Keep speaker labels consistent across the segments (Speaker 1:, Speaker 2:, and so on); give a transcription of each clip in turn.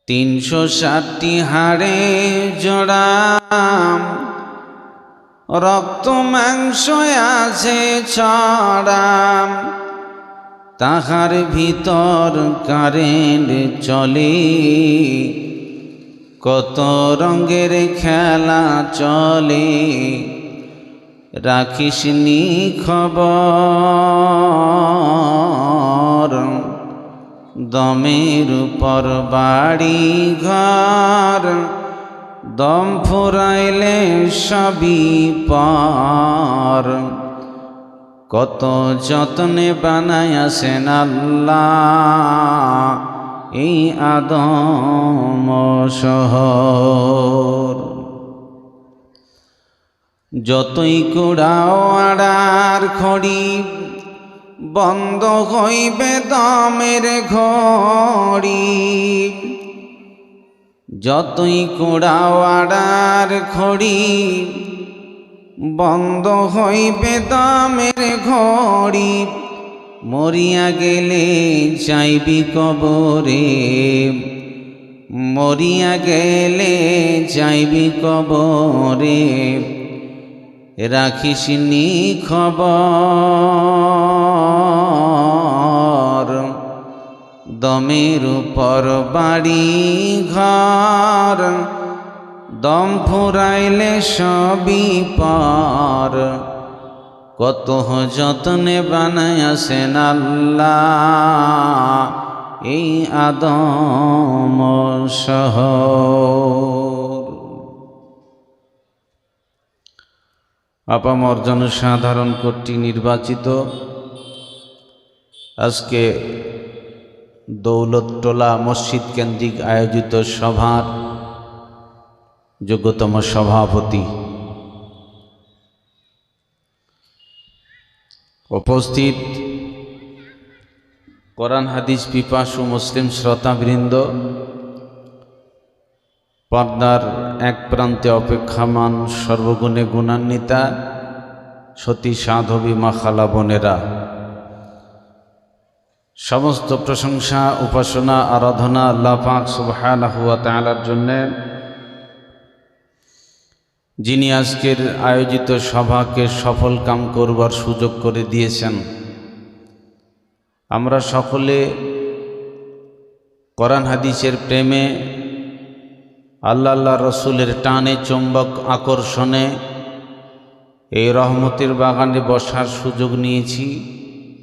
Speaker 1: 360টি হাড়ে জোড়া, রক্ত মাংস আছে ছড়া, তাহার ভিতর কারেন্ট চলে, কত রঙের খেলা চলে, রাখিসনি খবর, দমের উপর বাড়ি ঘর, দম ফুরাইলে সবই পার, কত যত্নে বানায়াছেন আল্লাহ এই আদম শহর। যতই কুড়াও আড়ার খড়ি, বন্ধ হইবে দমের ঘড়ি, যতই কুড়াও আড়ার খড়ি, বন্ধ হইবে দমের ঘড়ি, মরিয়া গেলে যাইবি কবরে, মরিয়া গেলে যাইবি কবরে, রাখিসনি খবর, দমের উপর বাড়ি ঘর, দম ফুরাইলে সবই পার, কত যত্নে বানায়াছেন আল্লাহ এই আদম শহর। আপামর জনসাধারণ কর্তৃক নির্বাচিত আজকে দৌলতটোলা মসজিদ কেন্দ্রিক আয়োজিত সভার যোগ্যতম সভাপতি, উপস্থিত কোরআন হাদিস পিপাসু মুসলিম শ্রোতাবৃন্দ, পর্দার এক প্রান্তে অপেক্ষামান সর্বগুণে গুণান্বিতা সতী সাধবী মা খালা বোনেরা, সমস্ত প্রশংসা উপাসনা আরাধনা আল্লাহ পাক সুবহানাহু ওয়া তাআলার জন্যে, যিনি আজকের আয়োজিত সভাকে সফল কাম করবার সুযোগ করে দিয়েছেন। আমরা সকলে কোরআন হাদিসের প্রেমে, আল্লাহ রসুলের টানে চুম্বক আকর্ষণে এই রহমতের বাগানে বসার সুযোগ নিয়েছি।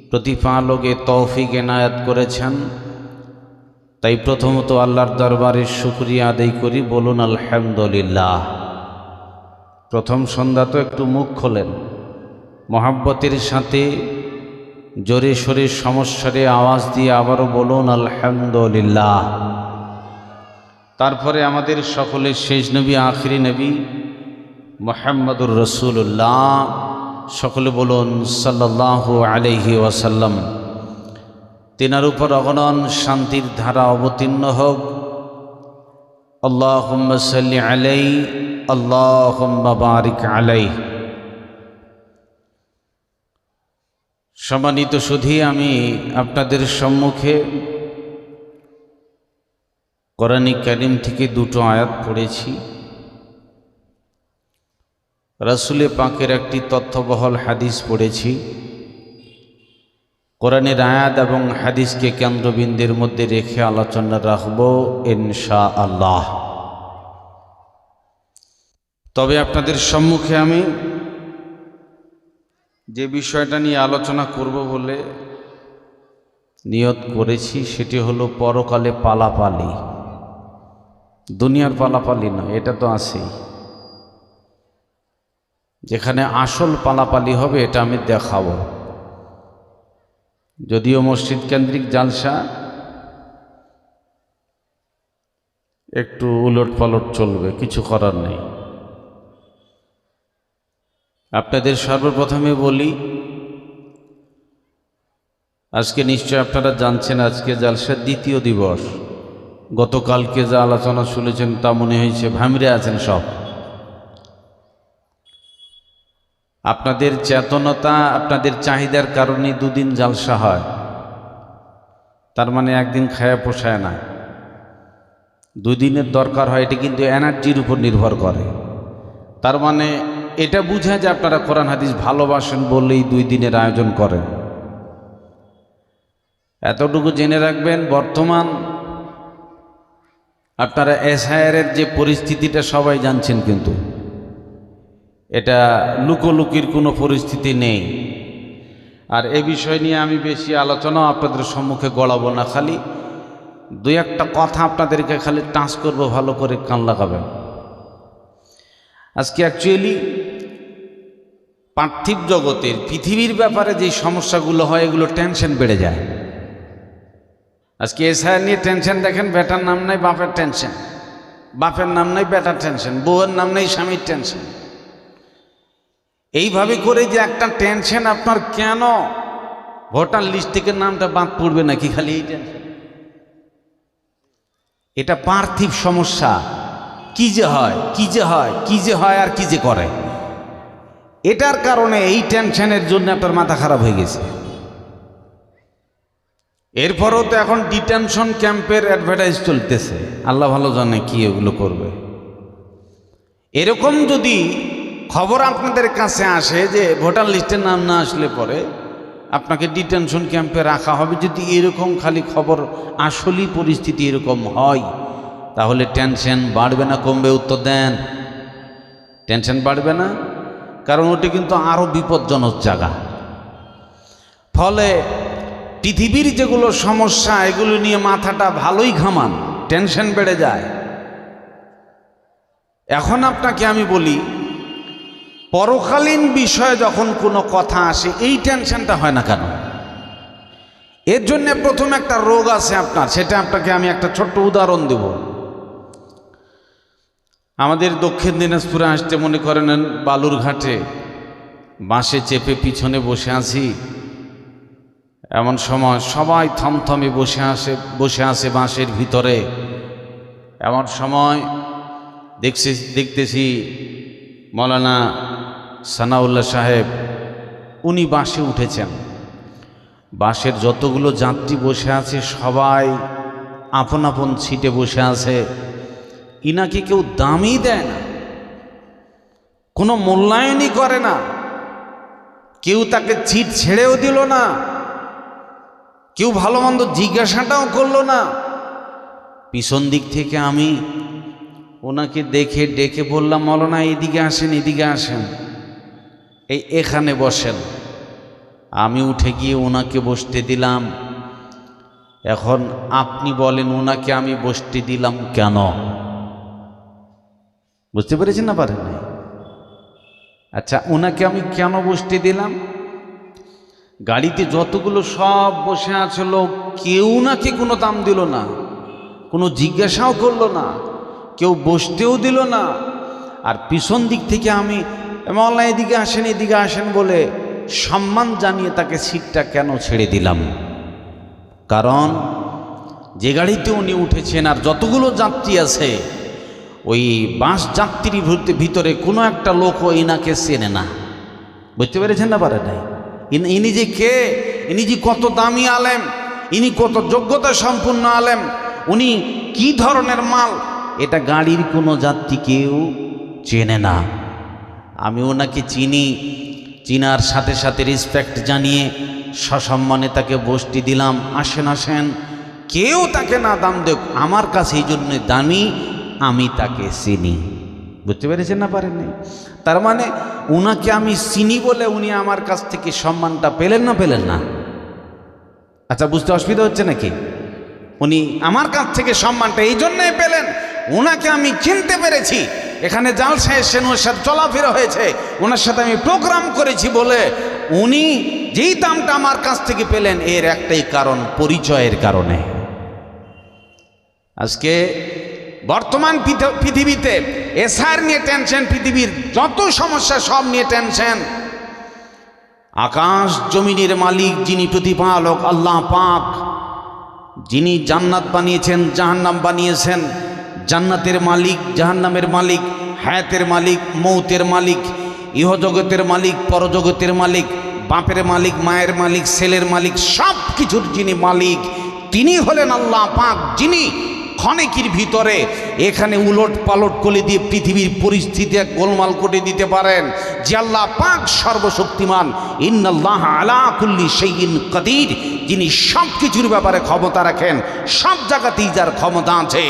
Speaker 1: প্রতিপালকে তৌফিক এনায়েত করেছেন, তাই প্রথমত আল্লাহর দরবারে শুকরিয়া আদায় করি, বলুন আলহামদুলিল্লাহ। প্রথম সন্ধ্যা তো একটু মুখ খোলেন, মহাব্বতের সাথে জোরে সোরে সমস্যারে আওয়াজ দিয়ে আবারও বলুন আলহামদুলিল্লাহ। তারপরে আমাদের সকলের শেষ নবী আখিরি নবী মুহাম্মদুর রাসূলুল্লাহ, সকলে বলুন সাল্লাল্লাহু আলাইহি ওয়াসাল্লাম। তিনার উপর অগণন শান্তির ধারা অবতীর্ণ হোক। আল্লাহুম্মা সাল্লি আলাইহি, আল্লাহুম্মা বারিক আলাইহি। সম্মানিত সুধী, আমি আপনাদের সম্মুখে কোরআন কারীম থেকে দুটো আয়াত পড়েছি, রাসূল পাকের একটি তথ্যবহল হাদিস পড়েছি। কোরআনের আয়াত এবং হাদিসকে কেন্দ্রবিন্দুর মধ্যে রেখে আলোচনা রাখব ইনশাআল্লাহ। তবে আপনাদের সম্মুখে আমি যে বিষয়টা নিয়ে আলোচনা করব বলে নিয়ত করেছি সেটি হলো পরকালে পালাপালি। দুনিয়ার পালাপালি নয়, এটা তো আছেই। যেখানে আসল পালাপালি হবে এটা আমি দেখাবো। যদিও মসজিদ কেন্দ্রিক জালসা, একটু উলট পালট চলবে, কিছু করার নেই। আপনাদের সর্বপ্রথমে বলি, আজকে নিশ্চয় আপনারা জানছেন আজকে জালসার দ্বিতীয় দিবস। গতকালকে যা আলোচনা শুনেছেন তা মনে হয়েছে ভামরে আছেন সব। আপনাদের চেতনতা, আপনাদের চাহিদার কারণে দুদিন জালসা হয়, তার মানে একদিন খায়া পোষায় না। 2 দিনের দরকার হয়, এটা কিন্তু এনার্জির উপর নির্ভর করে। তার মানে এটা বুঝায় যে আপনারা কোরআন হাদিস ভালোবাসেন বললেই 2 দিনের আয়োজন করেন। এতটুকু জেনে রাখবেন, বর্তমান আপনারা এসআইআরের যে পরিস্থিতিটা সবাই জানছেন, কিন্তু এটা লুকোলুকির কোনো পরিস্থিতি নেই। আর এ বিষয় নিয়ে আমি বেশি আলোচনা আপনাদের সম্মুখে গড়াবো না, খালি 2-1টা কথা আপনাদেরকে খালি টাচ করবো, ভালো করে কান লাগাবেন। আজকে অ্যাকচুয়ালি পার্থিব জগতের পৃথিবীর ব্যাপারে যে সমস্যাগুলো হয়, এগুলো টেনশন বেড়ে যায়। আজকে এসআইআর নিয়ে টেনশন দেখেন, বেটার নাম নাই বাপের টেনশন, বাপের নাম নাই বেটার টেনশন, বউয়ের নাম নেই স্বামীর টেনশন। এইভাবে করে যে একটা টেনশন আপনার, কেন ভোটার লিস্ট থেকে নামটা বাদ পড়বে নাকি, খালি এই টেনশন। এটা পার্থিব সমস্যা। কি যে হয়, কি যে হয়, কি যে হয় আর কি যে করে, এটার কারণে এই টেনশনের জন্য আপনার মাথা খারাপ হয়ে গেছে। এরপরও তো এখন ডিটেনশন ক্যাম্পের অ্যাডভার্টাইজ চলতেছে, আল্লাহ ভালো জানে কি এগুলো করবে। এরকম যদি খবর আপনাদের কাছে আসে যে ভোটার লিস্টের নাম না আসলে পরে আপনাকে ডিটেনশন ক্যাম্পে রাখা হবে, যদি এরকম খালি খবর আসলেই পরিস্থিতি এরকম হয়, তাহলে টেনশন বাড়বে না কমবে? উত্তর দেন। টেনশন বাড়বে না, কারণ ওটা কিন্তু আরও বিপজ্জনক জায়গা। ফলে পৃথিবীর যেগুলো সমস্যা, এগুলো নিয়ে মাথাটা ভালোই ঘামান, টেনশন বেড়ে যায়। এখন আপনাকে আমি বলি, পরকালীন বিষয়ে যখন কোনো কথা আসে, এই টেনশনটা হয় না কেন? এর জন্য প্রথম একটা রোগ আছে আপনার, সেটা আপনাকে আমি একটা ছোট্ট উদাহরণ দেব। আমাদের দক্ষিণ দিনাজপুরে আসতে, মনে করেন বালুরঘাটে বাসে চেপে পিছনে বসে আছি, এমন সময় সবাই থমথমে বসে আছে বাসের ভিতরে। এমন সময় দেখতেছি মৌলানা সানাউল্লাহ সাহেব, উনি বাসে উঠেছেন। বাসের যতগুলো যাত্রী বসে আছে সবাই আপন আপন সিটে বসে আছে। ইনাকে কেউ দামই দেয় না, কোনো মূল্যায়নই করে না, কেউ তাকে সিট ছেড়েও দিল না, কেউ ভালো মন্দ জিজ্ঞাসাটাও করলো না। পিছন দিক থেকে আমি ওনাকে দেখে ডেকে বললাম, মৌলানা এদিকে আসেন, এদিকে আসেন, এখানে বসেন। আমি উঠে গিয়ে ওনাকে বসতে দিলাম। এখন আপনি বলেন, ওনাকে আমি বসতে দিলাম কেন? বুঝতে পেরেছেন না? পারেন না? আচ্ছা, ওনাকে আমি কেন বসতে দিলাম? গাড়িতে যতগুলো সব বসে আছে লোক, কেউ নাকি কোনো দাম দিল না, কোনো জিজ্ঞাসাও করলো না, কেউ বসতেও দিল না। আর পিছন দিক থেকে আমি, মৌলানা এদিকে আসেন, এদিকে আসেন বলে সম্মান জানিয়ে তাকে সিটটা কেন ছেড়ে দিলাম? কারণ যে গাড়িতে উনি উঠেছেন আর যতগুলো যাত্রী আছে, ওই বাস যাত্রীর ভিতরে কোনো একটা লোকও ইনাকে চেনে না। বুঝতে পেরেছেন না? পারে নাই। ইনি যে কে, ইনি যে কত দামি আলেম, ইনি কত যোগ্যতা সম্পূর্ণ আলেম, উনি কি ধরনের মাল, এটা গাড়ির কোনো যাত্রী কেউ চেনে না। আমি ওনাকে চিনি, চিনার সাথে সাথে রেসপেক্ট জানিয়ে সসম্মানে তাকে বসতে দিলাম। আসেন আসেন, কেউ তাকে না দাম দেখ, আমার কাছে এই জন্য দামি, আমি তাকে চিনি। বুঝতে পেরেছেন না? পারেননি? তার মানে উনাকে আমি চিনি বলে উনি আমার কাছ থেকে সম্মানটা পেলেন না? পেলেন না? আচ্ছা, বুঝতে অসুবিধা হচ্ছে নাকি? উনি আমার কাছ থেকে সম্মানটা এই জন্যই পেলেন, ওনাকে আমি চিনতে পেরেছি, এখানে জালসা এসেছেন, ওর সাথে চলাফেরা হয়েছে, ওনার সাথে আমি প্রোগ্রাম করেছি বলে উনি যেই দামটা আমার কাছ থেকে পেলেন, এর একটাই কারণ, পরিচয়ের কারণে। আজকে বর্তমান পৃথিবীতে এসআর নিয়ে টেনশন, পৃথিবীর যত সমস্যা সব নিয়ে টেনশন। আকাশ জমিনের মালিক যিনি প্রতিপালক আল্লাহ পাক, যিনি জান্নাত বানিয়েছেন, জাহান্নাম বানিয়েছেন, জান্নাতের মালিক, জাহান্নামের মালিক, হায়াতের মালিক, মৌতের মালিক, ইহজগতের মালিক, পরজগতের মালিক, বাপের মালিক, মায়ের মালিক, ছেলের মালিক, সব কিছুর যিনি মালিক, তিনি হলেন আল্লাহ পাক, যিনি ক্ষণিকের ভিতরে এখানে উলট পালট করে দিয়ে পৃথিবীর পরিস্থিতি এক গোলমাল করে দিতে পারেন। যে আল্লাহ পাক সর্বশক্তিমান, ইন্নাল্লাহ আলা কুল্লি শাইইন কাদির, যিনি সব কিছুর ব্যাপারে ক্ষমতা রাখেন, সব জায়গাতেই যার ক্ষমতা আছে,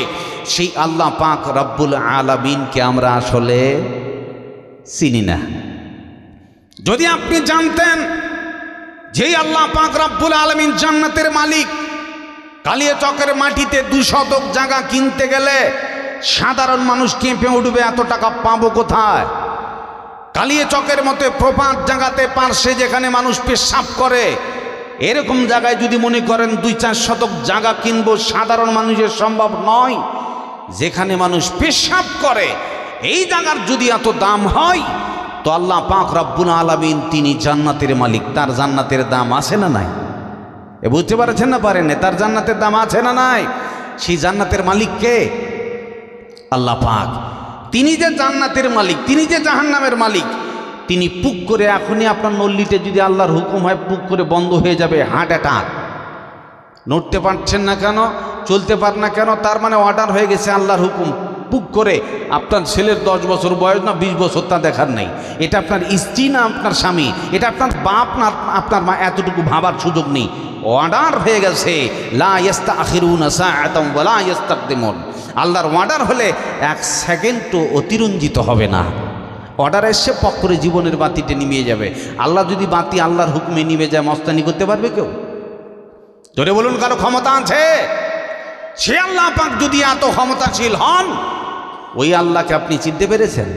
Speaker 1: সেই আল্লাহ পাক রব্বুল আলামিনকে আমরা আসলে চিনি না। যদি আপনি জানতেন যেই আল্লাহ পাক রব্বুল আলামিন জান্নাতের মালিক, কালিয়াচকের মাটিতে 2 শতক জায়গা কিনতে গেলে সাধারণ মানুষ কেঁপে উঠবে, এত টাকা পাবো কোথায়? কালিয়াচকের মতো প্রপাত জায়গাতে পার্শ্বে যেখানে মানুষ পেশাব করে, এরকম জায়গায় যদি মনে করেন 2-4 শতক জায়গা কিনবো, সাধারণ মানুষের সম্ভব নয়। যেখানে মানুষ পেশাব করে এই জায়গার যদি এত দাম হয়, তো আল্লাহ পাক রব্বুল আলামিন তিনি জান্নাতের মালিক, তার জান্নাতের দাম আছে না নাই? এ বুঝতে পারছেন না পারেন? তার জান্নাতের দাম আছে না নাই? সেই জান্নাতের মালিক কে? আল্লাহ পাক। তিনি যে জান্নাতের মালিক, তিনি যে জাহান্নামের মালিক, তিনি পুক করে এখনই আপনার নল্লিতে যদি আল্লাহর হুকুম হয় পুক করে বন্ধ হয়ে যাবে, হার্ট অ্যাটাক। নড়তে পারছেন না কেন, চলতে পার না কেন? তার মানে অর্ডার হয়ে গেছে আল্লাহর হুকুম, পুক করে আপনার ছেলের 10 বছর বয়স না 20 বছর তা দেখার নেই। এটা আপনার স্ত্রী না আপনার স্বামী, এটা আপনার বাপ না আপনার মা, এতটুকু ভাবার সুযোগ নেই। অর্ডার হয়ে গেছে, লা ইস্তাখিরুনা সাআতাম ওয়া লা ইস্তাকদিমুন। আল্লাহর অর্ডার হলে 1 সেকেন্ডও অতিরঞ্জিত হবে না। অর্ডার এসে পক করে জীবনের বাতিটা নিভিয়ে যাবে। আল্লাহ যদি বাতি আল্লাহর হুকুমে নিভে যায়, মস্তানি করতে পারবে কেউ? জোরে বলুন, কারো ক্ষমতা আছে? সে আল্লাহ পাক যদি এত ক্ষমতাশীল হন, ওই আল্লাহকে আপনি চিনতে পেরেছেন?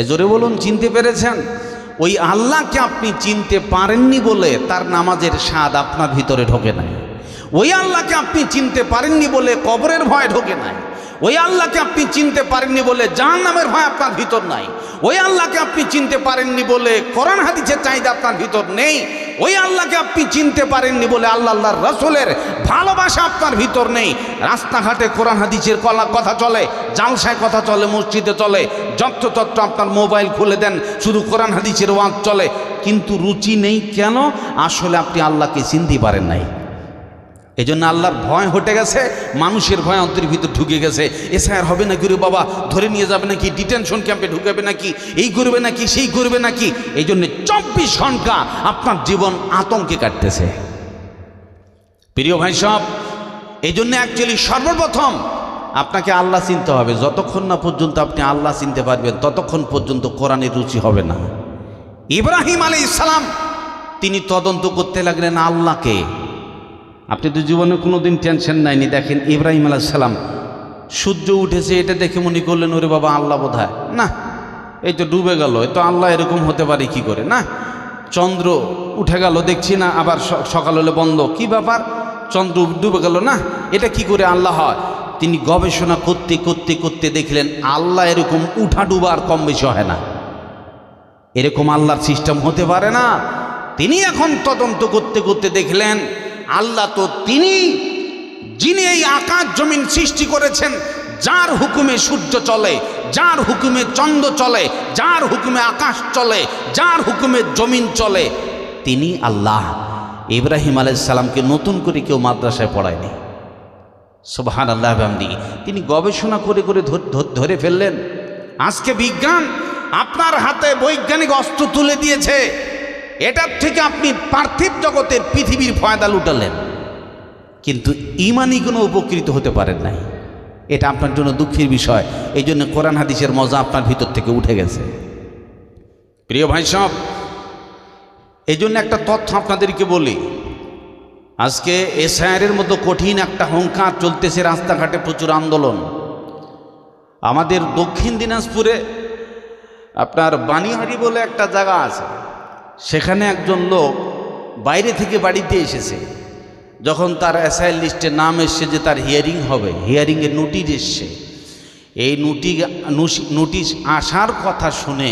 Speaker 1: জোরে বলুন, চিনতে পেরেছেন? ওই আল্লাহকে আপনি চিনতে পারেননি বলে তার নামাজের স্বাদ আপনার ভিতরে ঢোকে নাই। ওই আল্লাহকে আপনি চিনতে পারেননি বলে কবরের ভয় ঢোকে নাই। ওই আল্লাহকে আপনি চিনতে পারেননি বলে জাহান্নামের ভয় আপনার ভিতর নাই। ওই আল্লাহকে আপনি চিনতে পারেননি বলে কোরআন হাদিসের চাহিদা আপনার ভিতর নেই। ওই আল্লাহকে আপনি চিনতে পারেননি বলে আল্লাহর রাসূলের ভালোবাসা আপনার ভিতর নেই। রাস্তাঘাটে কোরআন হাদিসের কথা চলে, জালসায় কথা চলে, মসজিদে চলে, যত্রতত্র আপনার মোবাইল খুলে দেন, শুধু কোরআন হাদিসের ওয়াজ চলে, কিন্তু রুচি নেই। কেন? আসলে আপনি আল্লাহকে চিনতে পারেন নাই। এই জন্য আল্লাহর ভয় হটে গেছে, মানুষের ভয় অন্তরের ভিতর ঢুকে গেছে। এসআইআর হবে নাকি রে বাবা, ধরে নিয়ে যাবে নাকি, ডিটেনশন ক্যাম্পে ঢুকাবে নাকি, এই করবে নাকি, সেই করবে নাকি। এই জন্য 24 ঘন্টা আপনার জীবন আতঙ্কে কাটতেছে। প্রিয় ভাই সব, এই জন্য অ্যাকচুয়ালি সর্বপ্রথম আপনাকে আল্লাহ চিনতে হবে। যতক্ষণ না পর্যন্ত আপনি আল্লাহ চিনতে পারবেন, ততক্ষণ পর্যন্ত কোরআনের রুচি হবে না। ইব্রাহিম আলাইহিস সালাম তিনি তদন্ত করতে লাগলেন আল্লাহকে। আপনি তো জীবনে কোনো দিন টেনশন নাইনি। দেখেন ইব্রাহিম আলাইহিস সালাম, সূর্য উঠেছে এটা দেখে মনে করলেন ওরে বাবা আল্লাহ বোধহয় না, এই তো ডুবে গেল, এই তো আল্লাহ এরকম হতে পারে কি করে? না, চন্দ্র উঠে গেল দেখছি না, আবার সকাল হলে বন্ধ, কি ব্যাপার? চন্দ্র ডুবে গেল, না এটা কি করে আল্লাহ হয়? তিনি গবেষণা করতে করতে করতে দেখলেন আল্লাহ এরকম উঠা ডুবা আর কম বেশি হয় না, এরকম আল্লাহর সিস্টেম হতে পারে না। তিনি এখন তদন্ত করতে করতে দেখলেন আল্লাহ তো তিনি, যিনি এই আকাশ জমিন সৃষ্টি করেছেন, যার হুকুমে সূর্য চলে, যার হুকুমে চন্দ্র চলে, যার হুকুমে আকাশ চলে, যার হুকুমে জমিন চলে, তিনি আল্লাহ। ইব্রাহিম আলাইহিস সালামকে নতুন করে কেউ মাদ্রাসায় পড়ায়নি। সুবহানাল্লাহ বিহামদি। তিনি গবেষণা করে করে ধরে ফেললেন। আজকে বিজ্ঞান আপনার হাতে বৈজ্ঞানিক অস্ত্র তুলে দিয়েছে, এটার থেকে আপনি পার্থিব জগতের পৃথিবীর ফায়দা লুটালেন, কিন্তু ইমানি কোনো উপকৃত হতে পারেন নাই। এটা আপনার জন্য দুঃখের বিষয়। এই জন্য কোরআন হাদিসের মজা আপনার ভিতর থেকে উঠে গেছে। প্রিয় ভাই সব, এই জন্য একটা তথ্য আপনাদেরকে বলি। আজকে এসআইআরের মতো কঠিন একটা হুঙ্কার চলতেছে, রাস্তাঘাটে প্রচুর আন্দোলন। আমাদের দক্ষিণ দিনাজপুরে আপনার বানিহারি বলে একটা জায়গা আছে, সেখানে একজন লোক বাইরে থেকে বাড়িতে এসেছে। যখন তার এসআইআর লিস্টে নাম এসছে যে তার হিয়ারিং হবে, হিয়ারিংয়ের নোটিশ এসছে, এই নোটিশ আসার কথা শুনে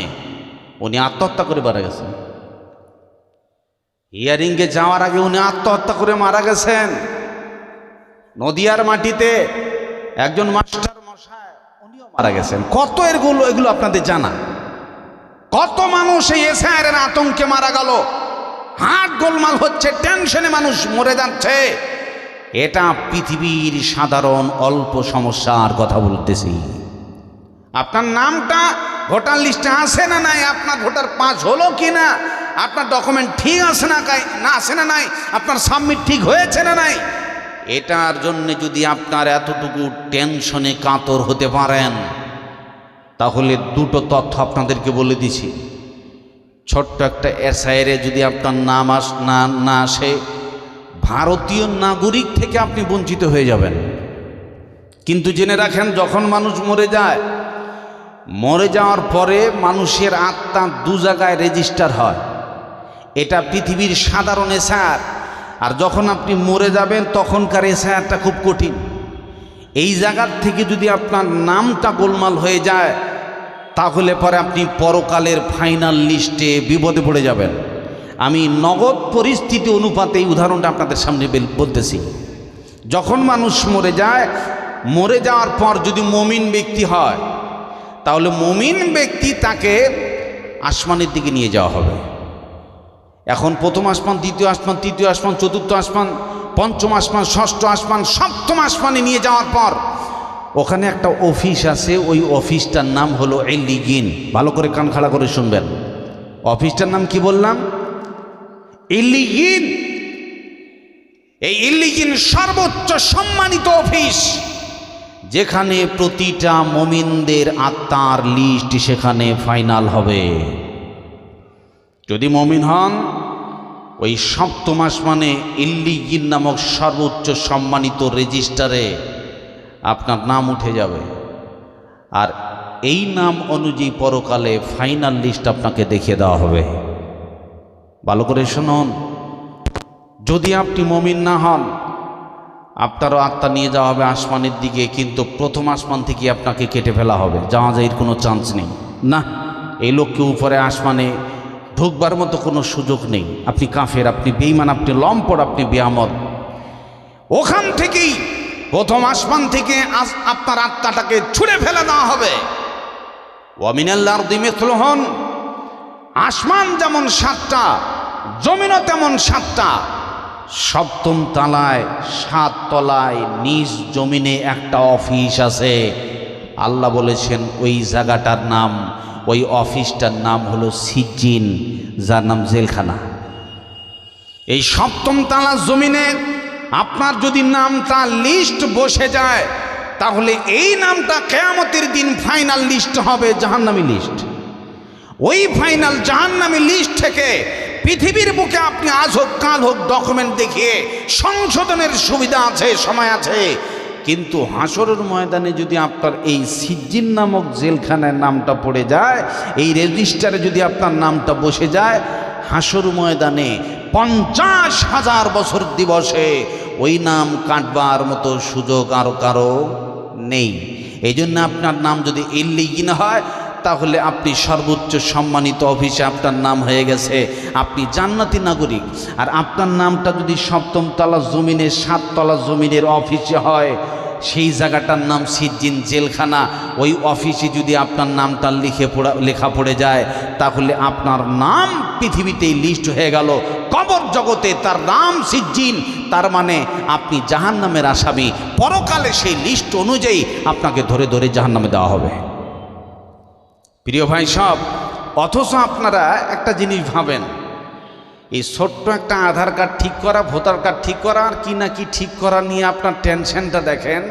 Speaker 1: উনি আত্মহত্যা করে মারা গেছেন। হিয়ারিংয়ে যাওয়ার আগে উনি আত্মহত্যা করে মারা গেছেন। নদিয়ার মাটিতে একজন মাস্টার মশাই উনিও মারা গেছেন। কত এগুলো আপনাদের জানা? কত মানুষ এই এসআইআরের আতঙ্কে মারা গেল। হার্ট গোলমাল হচ্ছে, টেনশনে মানুষ মরে যাচ্ছে। এটা পৃথিবীর সাধারণ অল্প সমস্যার কথা বলতেছি। আপনার নামটা ভোটার লিস্টে আছে না নাই, আপনার ভোটার পাস হলো কি না, আপনার ডকুমেন্ট ঠিক আছে না আছে না নাই, আপনার সাবমিট ঠিক হয়েছে না নাই, এটার জন্য যদি আপনার এতটুকু টেনশনে কাতর হতে পারেন, তাহলে দুটো তথ্য আপনাদেরকে বলে দিছি। ছোট্ট একটা এসআইরে যদি আপনার নাম না আসে, ভারতীয় নাগরিক থেকে আপনি বঞ্চিত হয়ে যাবেন। কিন্তু জেনে রাখেন, যখন মানুষ মরে যাওয়ার পরে মানুষের আত্মা দু জায়গায় রেজিস্টার হয়। এটা পৃথিবীর সাধারণ এসআর। আর যখন আপনি মরে যাবেন তখনকার এসআরটা খুব কঠিন। এই জায়গার থেকে যদি আপনার নামটা গোলমাল হয়ে যায়, তাহলে পরে আপনি পরকালের ফাইনাল লিস্টে বিপদে পড়ে যাবেন। আমি নগদ পরিস্থিতি অনুপাতে এই উদাহরণটা আপনাদের সামনে বলতেছি। যখন মানুষ মরে যাওয়ার পর যদি মুমিন ব্যক্তি হয়, তাহলে মুমিন ব্যক্তি তাকে আসমানের দিকে নিয়ে যাওয়া হবে। এখন প্রথম আসমান, দ্বিতীয় আসমান, তৃতীয় আসমান, চতুর্থ আসমান, পঞ্চম আসমান, ষষ্ঠ আসমান, সপ্তম আসমানে নিয়ে যাওয়ার পর ওখানে একটা অফিস আছে। ওই অফিসটার নাম হলো ইল্লিয়িন। ভালো করে কান খাড়া করে শুনবেন। অফিসটার নাম কি বললাম? ইল্লিয়িন। এই ইল্লিয়িন সর্বোচ্চ সম্মানিত অফিস, যেখানে প্রতিটা মুমিনদের আত্মার লিস্ট সেখানে ফাইনাল হবে। যদি মুমিন হন, ওই সপ্তম আসমানে ইল্লিয়িন নামক সর্বোচ্চ সম্মানিত রেজিস্টারে আপনার নাম উঠে যাবে। আর এই নাম অনুযায়ী পরকালে ফাইনাল লিস্ট আপনাকে দেখিয়ে দেওয়া হবে। ভালো করে শুনুন, যদি আপনি মুমিন না হন, আপনারও আত্মা নিয়ে যাওয়া হবে আসমানের দিকে, কিন্তু প্রথম আসমান থেকে আপনাকে কেটে ফেলা হবে। যাওয়া যায় কোনো চান্স নেই। না, এই লোককে উপরে আসমানে ঢুকবার মতো কোনো সুযোগ নেই। আপনি কাফের, আপনি বেঈমান, আপনি লম্পট, আপনি বেয়ামত। ওখান থেকেই প্রথম আসমান থেকে আপনার আত্মাটাকে ছুঁড়ে ফেলে দেওয়া হবে। ওয়া মিনাল আরদি মিসলুহুন। আসমান যেমন 7টা, জমিনও তেমন 7টা। সপ্তম তলায়, 7 তলায় নিজ জমিনে একটা অফিস আছে। আল্লাহ বলেছেন ওই জায়গাটার নাম, ওই অফিসটার নাম হলো সিজ্জিন, যার নাম জেলখানা। এই সপ্তম তলা জমিনে আপনার যদি নামটা লিস্ট বসে যায়, তাহলে এই নামটা কিয়ামতের দিন ফাইনাল লিস্ট হবে জাহান্নামী লিস্ট। ওই ফাইনাল জাহান্নামী লিস্ট থেকে পৃথিবীর বুকে আপনি আজ হোক কাল হোক ডকুমেন্ট দেখিয়ে সংশোধনের সুবিধা আছে, সময় আছে। কিন্তু হাসরের ময়দানে যদি আপনার এই সিজ্জিন নামক জেলখানার নামটা পড়ে যায়, এই রেজিস্টারে যদি আপনার নামটা বসে যায়, হাসর ময়দানে 50,000 বছর দিবসে ওই নাম কাটবার মতো সুযোগ আর কারো নেই। এই জন্য আপনার নাম যদি ইল্লিয়িন হয়, তাহলে আপনি সর্বোচ্চ সম্মানিত অফিসে আপনার নাম হয়ে গেছে, আপনি জান্নাতি নাগরিক। আর আপনার নামটা যদি সপ্তম তলা জমিনে, 7 তলা জমিনের অফিসে হয়, সেই জায়গাটার নাম সিজ্জিন জেলখানা। ওই অফিসে যদি আপনার নামটা লেখা পড়ে যায়, তাহলে আপনার নাম পৃথিবীতেই লিস্ট হয়ে গেল। কবর জগতে তার নাম সিজ্জিন, তার মানে আপনি জাহান্নামের আসামি। পরকালে সেই লিস্ট অনুযায়ী আপনাকে ধরে ধরে জাহান্নামে দেওয়া হবে। প্রিয় ভাই সব, অথচ আপনারা একটা জিনিস ভাবেন, এই ছোট্ট একটা আধার কার্ড ঠিক করা, ভোটার কার্ড ঠিক করা, আর কি না কি ঠিক করা নিয়ে আপনার টেনশনটা দেখেন।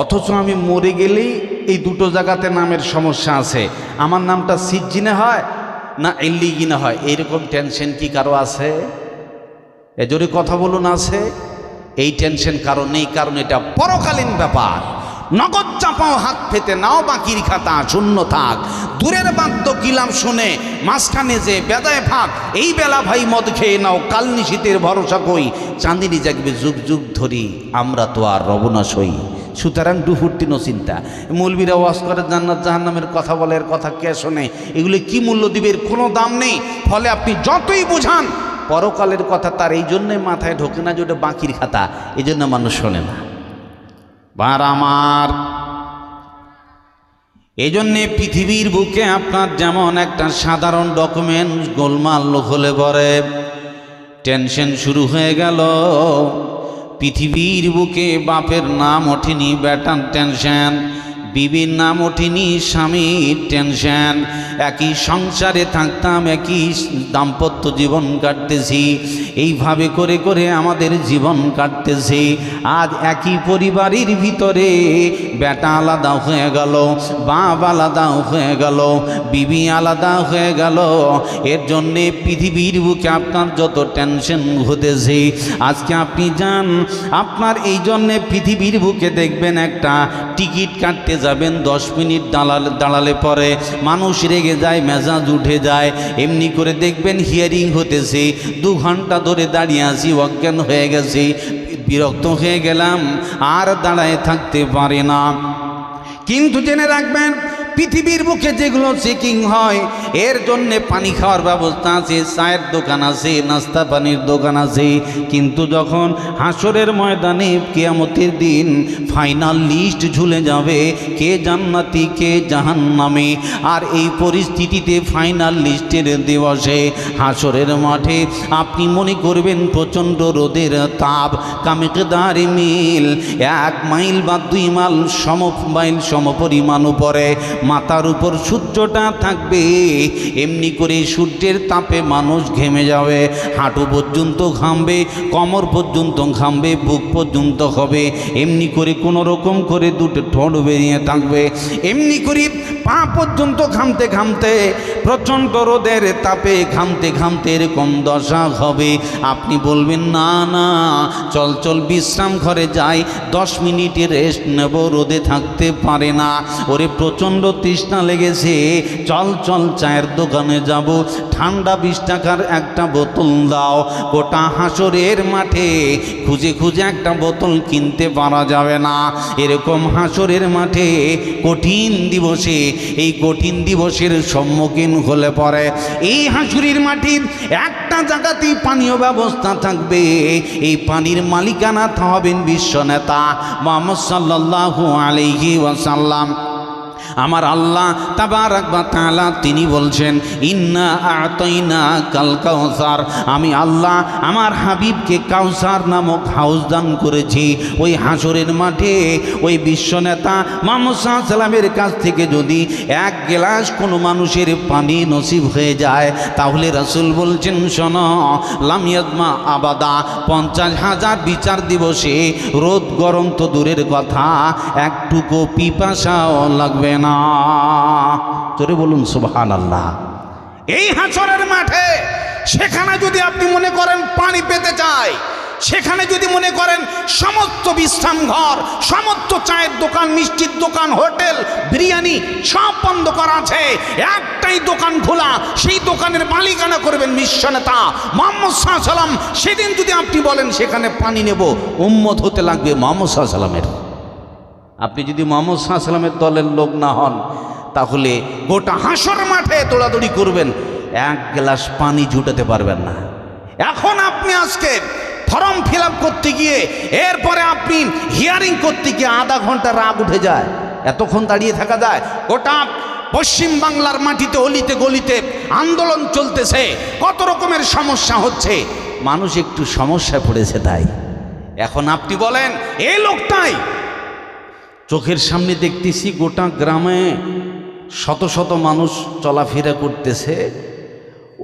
Speaker 1: অথচ আমি মরে গেলেই এই দুটো জায়গাতে নামের সমস্যা আছে। আমার নামটা সিজ্জিনে হয় না ইল্লিয়িনে হয়, এইরকম টেনশন কি কারো আছে? এজোরে কথা বলুন, আছে? এই টেনশন কারো নেই, কারণ এটা পরকালীন ব্যাপার। নগদ চাপাও, হাত পেতে নাও, বাকির খাতা শূন্য থাক। দূরের বাদ্য কিলাম শুনে, মাঝখানে যে বেদায় ফাঁক। এই বেলা ভাই মদ খেয়ে নাও, কাল নিশীতের ভরসা কই। চাঁদিনী জাগবে যুগ যুগ ধরি, আমরা তো আর রব না সই। সুতরাং দুফুর্তি নো চিন্তা। মৌলবীরা ওয়াজ করে জান্নাত জাহান্নামের কথা বলে, এর কথা কে শোনে? এগুলি কি মূল্য দিবে? এর কোনো দাম নেই। ফলে আপনি যতই বোঝান, পরকালের কথা তার এই জন্যে মাথায় ঢোকে না যে ওটা বাকির খাতা, এই জন্য মানুষ শোনে না। বার আমার, এই জন্যে পৃথিবীর বুকে আপনার যেমন একটা সাধারণ ডকুমেন্ট গোলমাল হলে পরে টেনশন শুরু হয়ে গেল, পৃথিবীর বুকে বাপের নাম ওঠেনি, বেটার টেনশন, বিবির নাম ওঠেনি, স্বামীর টেনশন। একই সংসারে থাকতাম, একই দাম্পত্য জীবন কাটতেছি, এইভাবে করে করে আমাদের জীবন কাটতেছে। আজ একই পরিবারের ভিতরে বেটা আলাদা হয়ে গেল, বাপ আলাদা হয়ে গেল, বিবি আলাদা হয়ে গেল। এর জন্যে পৃথিবীর বুকে আপনার যত টেনশন হতেছে, আজকে আপনি যান, আপনার এই জন্যে পৃথিবীর বুকে দেখবেন একটা টিকিট কাটতে যাবেন, 10 মিনিট দাঁড়ালে পরে মানুষ রেগে যায়, মেজাজ উঠে যায়। এমনি করে দেখবেন হিয়ারিং হতেছে, 2 ঘন্টা ধরে দাঁড়িয়ে আছি, অজ্ঞান হয়ে গেছি, বিরক্ত হয়ে গেলাম, আর দাঁড়ায় থাকতে পারে না। কিন্তু জেনে রাখবেন, পৃথিবীর বুকে যেগুলো চেকিং হয়, এর জন্যে পানি খাওয়ার ব্যবস্থা আছে, চায়ের দোকান আছে, নাস্তা পানির দোকান আছে। কিন্তু যখন হাসরের ময়দানে কিয়ামতের দিন ফাইনাল লিস্ট ঝুলে যাবে, কে জান্নাতি কে জাহান্নামী, আর এই পরিস্থিতিতে ফাইনাল লিস্টের দিবসে হাসরের মাঠে আপনি মনে করবেন প্রচণ্ড রোদের তাপ, কামিকদারি মিল, 1 মাইল বা 2 মাইল সমপরিমাণ উপরে মাথার উপর সূর্যটা থাকবে। এমনি করে সূর্যের তাপে মানুষ ঘেমে যাবে, হাঁটু পর্যন্ত ঘামবে, কোমর পর্যন্ত ঘামবে, বুক পর্যন্ত হবে। এমনি করে কোনো রকম করে 2টো ঠোঁট বেরিয়ে থাকবে, এমনি করে পা পর্যন্ত ঘামতে ঘামতে, প্রচণ্ড রোদের তাপে ঘামতে ঘামতে এরকম দশা হবে। আপনি বলবেন না না, চল বিশ্রাম ঘরে যাই, 10 মিনিটের রেস্ট নেব, রোদে থাকতে পারে না। ওরে প্রচণ্ড তৃষ্ণা লেগেছে, চল চায়ের দোকানে যাব, ঠান্ডা 20 টাকার একটা বোতল দাও। গোটা হাসরের মাঠে খুঁজে খুঁজে একটা বোতল কিনতে পারা যাবে না। এরকম হাসরের মাঠে কঠিন দিবসে, এই কঠিন দিবসের সম্মুখীন হলে পরে এই হাসুরির মাটির একটা জায়গাতেই পানীয় ব্যবস্থা থাকবে। এই পানির মালিকানা হবেন বিশ্বনেতা মুহাম্মদ সাল্লাল্লাহু আলাইহি ওয়াসাল্লাম। আমার আল্লাহ তাবারাক ওয়া তাআলা তিনি বলছেন, ইন্না আ'তাইনা কাল কাউসার, আমি আল্লাহ আমার হাবিবকে কাউসার নামক হাউস দান করেছি। ওই হাসরের মাঠে ওই বিশ্বনেতা মুহাম্মদ সাল্লাল্লাহু আলাইহি ওয়াসাল্লামের কাছ থেকে যদি 1 গ্লাস কোনো মানুষের পানি নসিব হয়ে যায়, তাহলে রাসূল বলছেন, শোনো, লাম ইয়াজমা আবাদা, 50,000 বিচার দিবসে রোদ গরম তো দূরের কথা, একটুকু পিপাসাও লাগবে না। তোরে বলুন সুবহানাল্লাহ। এই হাসরের মাঠে সেখানে যদি আপনি মনে করেন পানি পেতে চাই, সেখানে যদি মনে করেন সমস্ত বিশ্রাম ঘর, সমস্ত চায়ের দোকান, মিষ্টির দোকান, হোটেল, বিরিয়ানি সব বন্ধ করা আছে, একটাই দোকান খোলা, সেই দোকানের মালিকানা করবেন বিশ্বনেতা মুহাম্মদ সাল্লাল্লাহু আলাইহি ওয়াসাল্লাম। সেদিন যদি আপনি বলেন সেখানে পানি নেব, উম্মত হতে লাগবে মুহাম্মদ সাল্লাল্লাহু আলাইহি ওয়াসাল্লামের। আপনি যদি মুহাম্মদ সাল্লাল্লাহু আলাইহি ওয়াসাল্লামের দলের লোক না হন, তাহলে গোটা হাসর মাঠে দৌড়াদৌড়ি করবেন, 1 গ্লাস পানি জুটাতে পারবেন না। এখন আপনি আজকে ফর্ম ফিল আপ করতে গিয়ে, এরপরে আপনি হিয়ারিং করতে গিয়ে আধা ঘন্টা রাগ উঠে যায়, এতক্ষণ দাঁড়িয়ে থাকা যায়? গোটা পশ্চিম বাংলার মাটিতে অলিতে গলিতে আন্দোলন চলতেছে, কত রকমের সমস্যা হচ্ছে, মানুষ একটু সমস্যায় পড়েছে। তাই এখন আপনি বলেন, এই লোকটাই চোখের সামনে দেখতেছি গোটা গ্রামে শত শত মানুষ চলাফেরা করতেছে,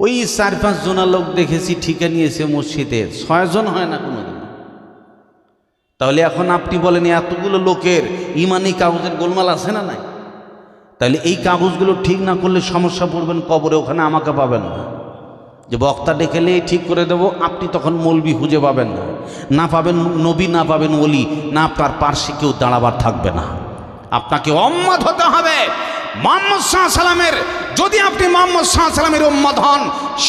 Speaker 1: ওই 4-5 জনা লোক দেখেছি ঠিকা নিয়েছে মসজিদে, 6 জন হয় না কোনোদিন। তাহলে এখন আপনি বলেন, এতগুলো লোকের ইমানি কাগজের গোলমাল আছে না নাই? তাহলে এই কাগজগুলো ঠিক না করলে সমস্যা পড়বেন কবরে, ওখানে আমাকে পাবেন না। যে বক্তা ডেকেলে ঠিক করে দেব, আপনি তখন মৌলবি খুঁজে পাবেন না, না পাবেন নবী, না পাবেন ওলি, না আপনার পার্শ্বে কেউ দাঁড়াবার থাকবে না। আপনাকে উম্মত হতে হবে মুহাম্মদ সাল্লাল্লাহু আলাইহি ওয়াসাল্লামের। যদি আপনি মুহাম্মদ সাল্লাল্লাহু আলাইহি ওয়াসাল্লামের উম্মত হন,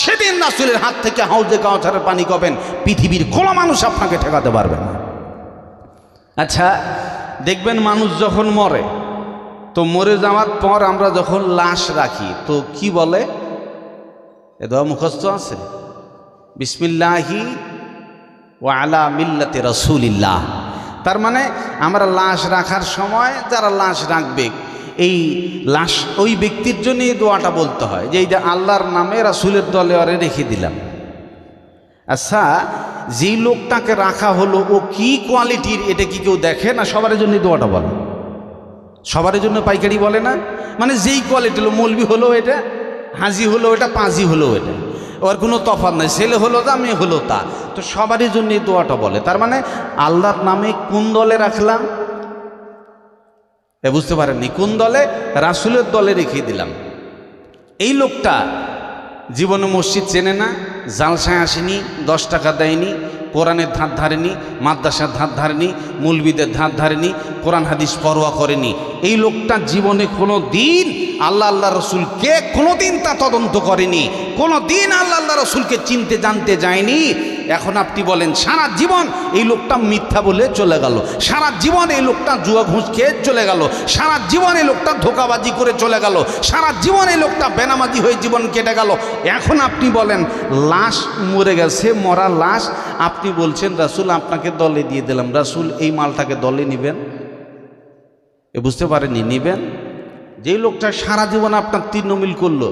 Speaker 1: সেদিন রাসূলের হাত থেকে হাউজে কাউসারের পানি পাবেন, পৃথিবীর কোনো মানুষ আপনাকে ঠেকাতে পারবে না। আচ্ছা, দেখবেন মানুষ যখন মরে, তো মরে যাওয়ার পর আমরা যখন লাশ রাখি, তো কি বলে? এ দোয়া মুখস্থ আছে, বিসমিল্লাহি ওয়া আলা মিল্লাতি রাসূলিল্লাহ। তার মানে আমরা লাশ রাখার সময় যারা লাশ রাখবে, এই লাশ ওই ব্যক্তির জন্য এই দোয়াটা বলতে হয়, যে এই যে আল্লাহর নামে রাসূলের দলে ওরে রেখে দিলাম। আচ্ছা, যেই লোকটাকে রাখা হলো ও কি কোয়ালিটির এটা কি কেউ দেখে না? সবার জন্য দোয়াটা বলে, সবার জন্য পাইকারি বলে না, মানে যেই কোয়ালিটি হলো, মৌলবি হলো এটা, হাজি হলো এটা, পাঁজি হলো এটা, ওর কোনো তফাৎ নাই, ছেলে হলো তা মেয়ে হলো তা, তো সবারই জন্য এই দোয়াটা বলে। তার মানে আল্লাহর নামে কোন দলে রাখলাম বুঝতে পারেননি, কোন দলে? রাসূলের দলে রেখে দিলাম। এই লোকটা জীবনে মসজিদ চেনে না, জালসায় আসেনি, 10 টাকা দেয়নি, কোরআনের ধার ধারেনি, মাদ্রাসার ধার ধারেনি, মৌলবীদের ধার ধারেনি, কোরআন হাদিস পরোয়া করেনি। এই লোকটা জীবনে কোনো দিন আল্লাহ রসুলকে কোনো দিন তা তদন্ত করেনি, কোনো দিন আল্লাহ রসুলকে চিনতে জানতে যায়নি। এখন আপনি বলেন সারা জীবন এই লোকটা মিথ্যা বলে চলে গেল, সারা জীবন এই লোকটা জুয়া ঘুষ খেয়ে চলে গেল, সারা জীবন এই লোকটা ধোঁকাবাজি করে চলে গেল, সারা জীবন এই লোকটা বেনামাজি হয়ে জীবন কেটে গেল। এখন আপনি বলেন লাশ মরে গেছে, মরা লাশ, আপনি বলছেন রাসূল আপনাকে দলে দিয়ে দিলাম, রাসূল এই মালটাকে দলে নেবেন? বুঝতে পারেননি নেবেন? যেই লোকটা সারা জীবন আপনার তৃণমূল করলো,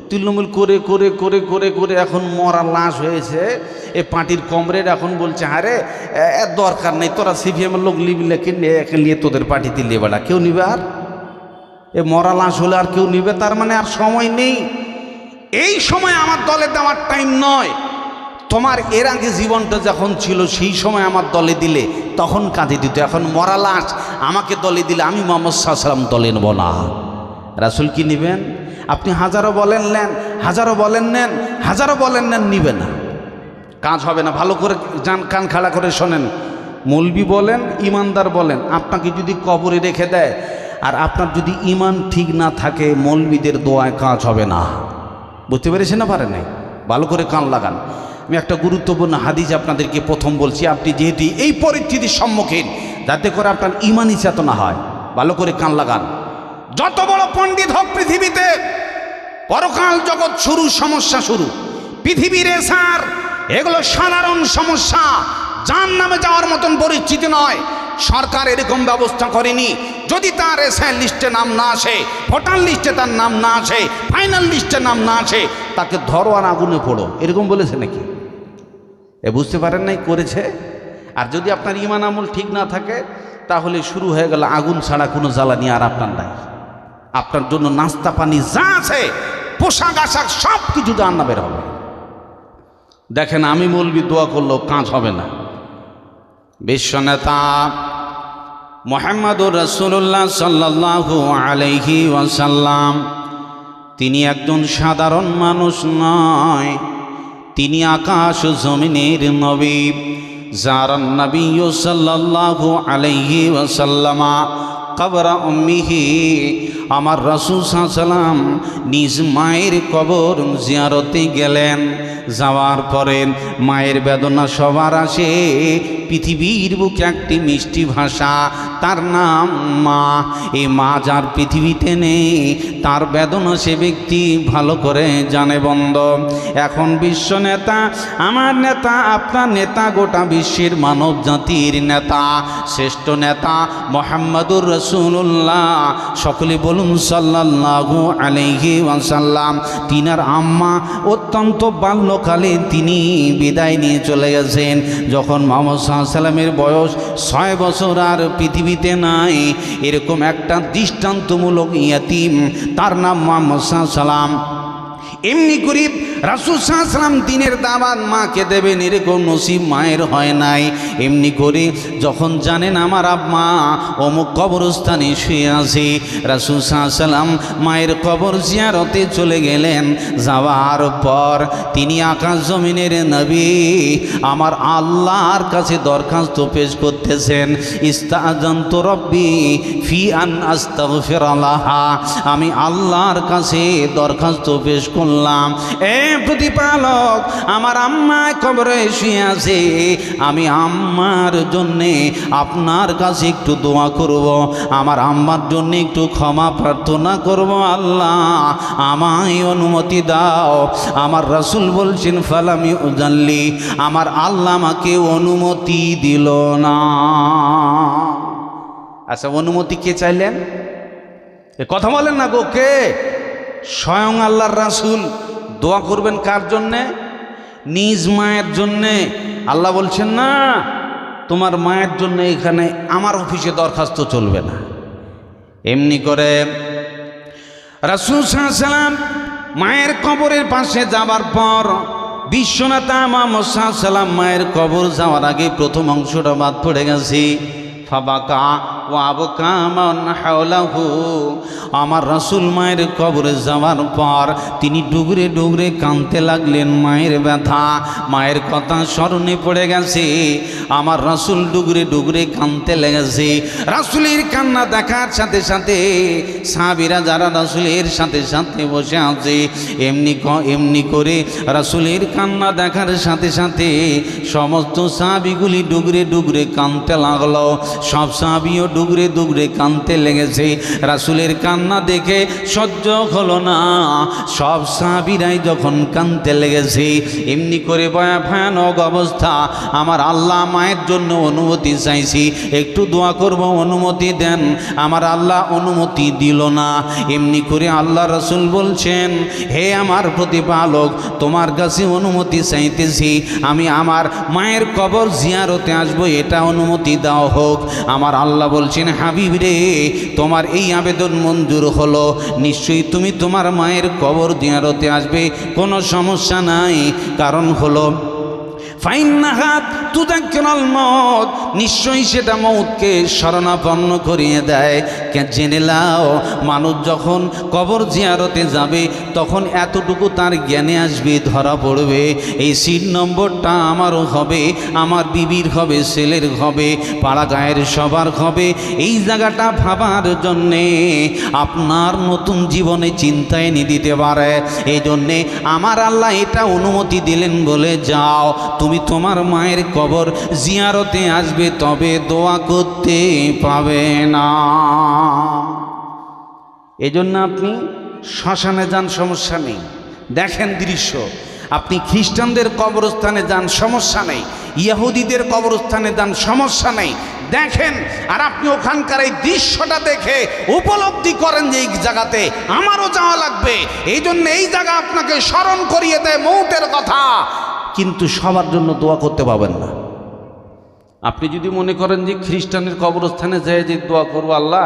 Speaker 1: তৃণমূল করে করে করে করে করে এখন মরা লাশ হয়েছে, এ পার্টির কমরেড এখন বলছে আরে এর দরকার নেই, তোরা সিপিএমের লোক একে নিয়ে তোদের পার্টিতে নিয়ে বেড়া, কেউ নিবে? আর এ মরা লাশ হলে আর কেউ নিবে? তার মানে আর সময় নেই, এই সময় আমার দলে দেওয়ার টাইম নয়। তোমার এর আগে জীবনটা যখন ছিল সেই সময় আমার দলে দিলে তখন কাঁদে দিত, এখন মরা লাশ আমাকে দলে দিলে আমি মুহাম্মদ সাল্লাল্লাহু আলাইহি ওয়াসাল্লাম দলে নেব না। রাসূল কি নেবেন? আপনি হাজারো বলেন নেন, হাজারো বলেন নেন, হাজারো বলেন নেন, নিবে না, কাজ হবে না। ভালো করে যান, কান খাড়া করে শোনেন। মৌলবি বলেন, ইমানদার বলেন, আপনাকে যদি কবরে রেখে দেয় আর আপনার যদি ইমান ঠিক না থাকে, মৌলবিদের দোয়ায় কাজ হবে না। বুঝতে পেরেছেন না? পারেন নাই? ভালো করে কান লাগান। আমি একটা গুরুত্বপূর্ণ হাদিস আপনাদেরকে প্রথম বলছি, আপনি যেহেতু এই পরিস্থিতির সম্মুখীন, যাতে করে আপনার ইমানই চেতনা হয়, ভালো করে কান লাগান। যত বড় পণ্ডিত হোক পৃথিবীতে, পরকাল জগৎ শুরু, সমস্যা শুরু, পৃথিবীর এসার, এগুলো সাধারণ সমস্যা, জাহান্নামে যাওয়ার মতন পরিস্থিতি নয়। সরকার এরকম ব্যবস্থা করেনি, যদি তার এসআই লিস্টে নাম না আসে, ভোটার লিস্টে তার নাম না আসে, ফাইনাল লিস্টে নাম না আসে, তাকে ধরো আর আগুনে পড়ো, এরকম বলেছে নাকি? বুঝতে পারেন নাই? করেছে। আর যদি আপনার ঈমান আমল ঠিক না থাকে, তাহলে শুরু হয়ে গেল আগুন ছাড়া কোনো জ্বালানি আর আপনার নাই। আপনার জন্য নাস্তা পানি যা আছে, পোশাক আশাক সব কিছু জাহান্নামের হবে। দেখেন, আমি মৌলবি দোয়া করলেও কাজ হবে না। বিশ্বনেতা মুহাম্মদুর রাসূলুল্লাহ সাল্লাল্লাহু আলাইহি ওয়াসাল্লাম, তিনি একজন সাধারণ মানুষ নয়, তিনি আকাশ জমিনের নবী। জারান নবী সাল্লাল্লাহু আলাইহি ওয়াসাল্লামা কবরা উম্মিহি, আমার রাসূল সাল্লাল্লাহু আলাইহি ওয়াসাল্লাম নিজ মায়ের কবর জিয়ারতে গেলেন। যাওয়ার পরে মায়ের বেদনা সবার আসে। পৃথিবীর বুকে একটি মিষ্টি ভাষা, তার নাম মা। এই মা যার পৃথিবীতে নেই, তার বেদনা সে ব্যক্তি ভালো করে জানে বন্ধ। এখন বিশ্ব নেতা, আমার নেতা, আপনার নেতা, গোটা বিশ্বের মানব জাতির নেতা, শ্রেষ্ঠ নেতা মুহাম্মদুর রাসূলুল্লাহ, সকলে বলুন সাল্লাল্লাহু আলাইহি ওয়াসাল্লাম। তিনার আম্মা অত্যন্ত বাল্যকালে তিনি বিদায় নিয়ে চলে গেছেন। যখন মুহাম্মদ সাল্লাল্লাহু আলাইহি ওয়াসাল্লামের বয়স 6 বছর, আর পৃথিবীতে নাই এরকম একটা দৃষ্টান্তমূলক ইয়াতিম, তার নাম মুহাম্মদ সাল্লাল্লাহু আলাইহি ওয়াসাল্লাম। এমনি গরিব রাসূল সাল্লাল্লাহু আলাইহি ওয়াসাল্লাম দিনের দাওয়াত মাকে দেবেন, এরকম নসিব মায়ের হয় নাই। এমনি করে যখন জানেন আমার আম্মা অমুক কবরস্থানে শুয়ে আছে, রাসূল সাল্লাল্লাহু আলাইহি ওয়াসাল্লাম মায়ের কবর জিয়ারতে চলে গেলেন। যাওয়ার পর তিনি আকাশ জমিনের নবী, আমার আল্লাহর কাছে দরখাস্ত পেশ করতেছেন, ইস্তাআযানতু রব্বি ফি আন আস্তাগফিরা লাহা, আমি আল্লাহর কাছে দরখাস্ত পেশ করলাম, এ প্রতিপালক, আমার আম্মা কবরে শুয়ে আছে, আমি আম্মার জন্যে আপনার কাছে একটু দোয়া করব, আমার আম্মার জন্য একটু ক্ষমা প্রার্থনা করব, আল্লাহ আমায় অনুমতি দাও। আমার রাসূল বলছেন ফালাম ইউজাল্লি, আমার আল্লাহ আমাকে অনুমতি দিল না। আচ্ছা, অনুমতি কে চাইলেন? এ কথা বলেন না গো, কে? স্বয়ং আল্লাহর রাসূল। দোয়া করবেন কার জন্যে? নিজ মায়ের জন্যে। আল্লাহ বলছেন না, তোমার মায়ের জন্য এখানে আমার অফিসে দরখাস্ত চলবে না। এমনি করে রাসূল সাল্লাল্লাহু আলাইহি ওয়াসাল্লাম মায়ের কবরের পাশে যাবার পর বিশ্বনেতা মুহাম্মদ সাল্লাল্লাহু আলাইহি ওয়াসাল্লাম মায়ের কবর যাওয়ার আগে প্রথম অংশটা বাদ পড়ে গেছে। ফাবাকা ওয়া আবকা মান হাওলাহু, আমার রাসূল মায়ের কবরে যাওয়ার পর তিনি ডুগরে ডুগরে কাঁদতে লাগলেন। মায়ের ব্যথা, মায়ের কথা স্মরণে পড়ে গেছে। আমার রাসূল ডুগরে ডুগরে কাঁদতে লেগেছে। রাসূলের কান্না দেখার সাথে সাথে সাহাবীরা যারা রাসূলের সাথে সাথে বসে আছে এমনি করে রাসূলের কান্না দেখার সাথে সাথে সমস্ত সাহাবীগুলি ডুগরে ডুগরে কাঁদতে লাগলো। সব সাহাবীও ডুগরে ডুগরে কাঁদতে লেগেছে। রাসূলের কান্না দেখে সহ্য হলো না। সব সাহাবীরাই যখন কাঁদতে লেগেছে, এমনি করে ভয়ানক অবস্থা। আমার আল্লাহ মায়ের জন্য অনুমতি চাইছি, একটু দোয়া করব, অনুমতি দেন। আমার আল্লাহ অনুমতি দিল না। এমনি করে আল্লাহ রাসূল বলছেন, হে আমার প্রতিপালক, তোমার কাছে অনুমতি চাইতেছি, আমি আমার মায়ের কবর জিয়ারতে আসবো, এটা অনুমতি দাও হোক। আমার আল্লাহ বলছেন, হাবিব রে, তোমার এই আবেদন মঞ্জুর হলো, নিশ্চয়ই তুমি তোমার মায়ের কবর জিয়ারতে আসবে, কোনো সমস্যা নাই। কারণ হলো ফাইন্নাহাত তুযাক্কিরুল মউত, নিশ্চয়ই সেটা মউতকে শরণাপন্ন করিয়ে দেয়। কে জেনে নাও, মানুষ যখন কবর জিয়ারতে যাবে তখন এতটুকু তার জ্ঞানে আসবে, ধরা পড়বে, এই সিট নম্বরটা আমারও হবে, আমার বিবির হবে, ছেলের হবে, পাড়া গায়ের সবার হবে। এই জায়গাটা ভাবার জন্যে আপনার নতুন জীবনে চিন্তা এনে দিতে পারে। এই জন্যে আমার আল্লাহ এটা অনুমতি দিলেন বলে যাও, তুমি তোমার মায়ের কবর জিয়ারতে আসবে, তবে দোয়া করতে পাবে না। এজন্য আপনি শ্মশানে যান, সমস্যা নেই, দেখেন দৃশ্য। আপনি খ্রিস্টানদের কবরস্থানে যান, সমস্যা নেই, ইহুদিদের কবরস্থানে যান, সমস্যা নেই, দেখেন। আর আপনি ওখানকার এই দৃশ্যটা দেখে উপলব্ধি করেন যে এই জায়গাতে আমারও যাওয়া লাগবে। এই জন্য এই জায়গা আপনাকে স্মরণ করিয়ে দেয় মৌতের কথা, কিন্তু সবার জন্য দোয়া করতে পাবেন না। আপনি যদি মনে করেন যে খ্রিস্টানের কবরস্থানে যেয়ে যে দোয়া করবো, আল্লাহ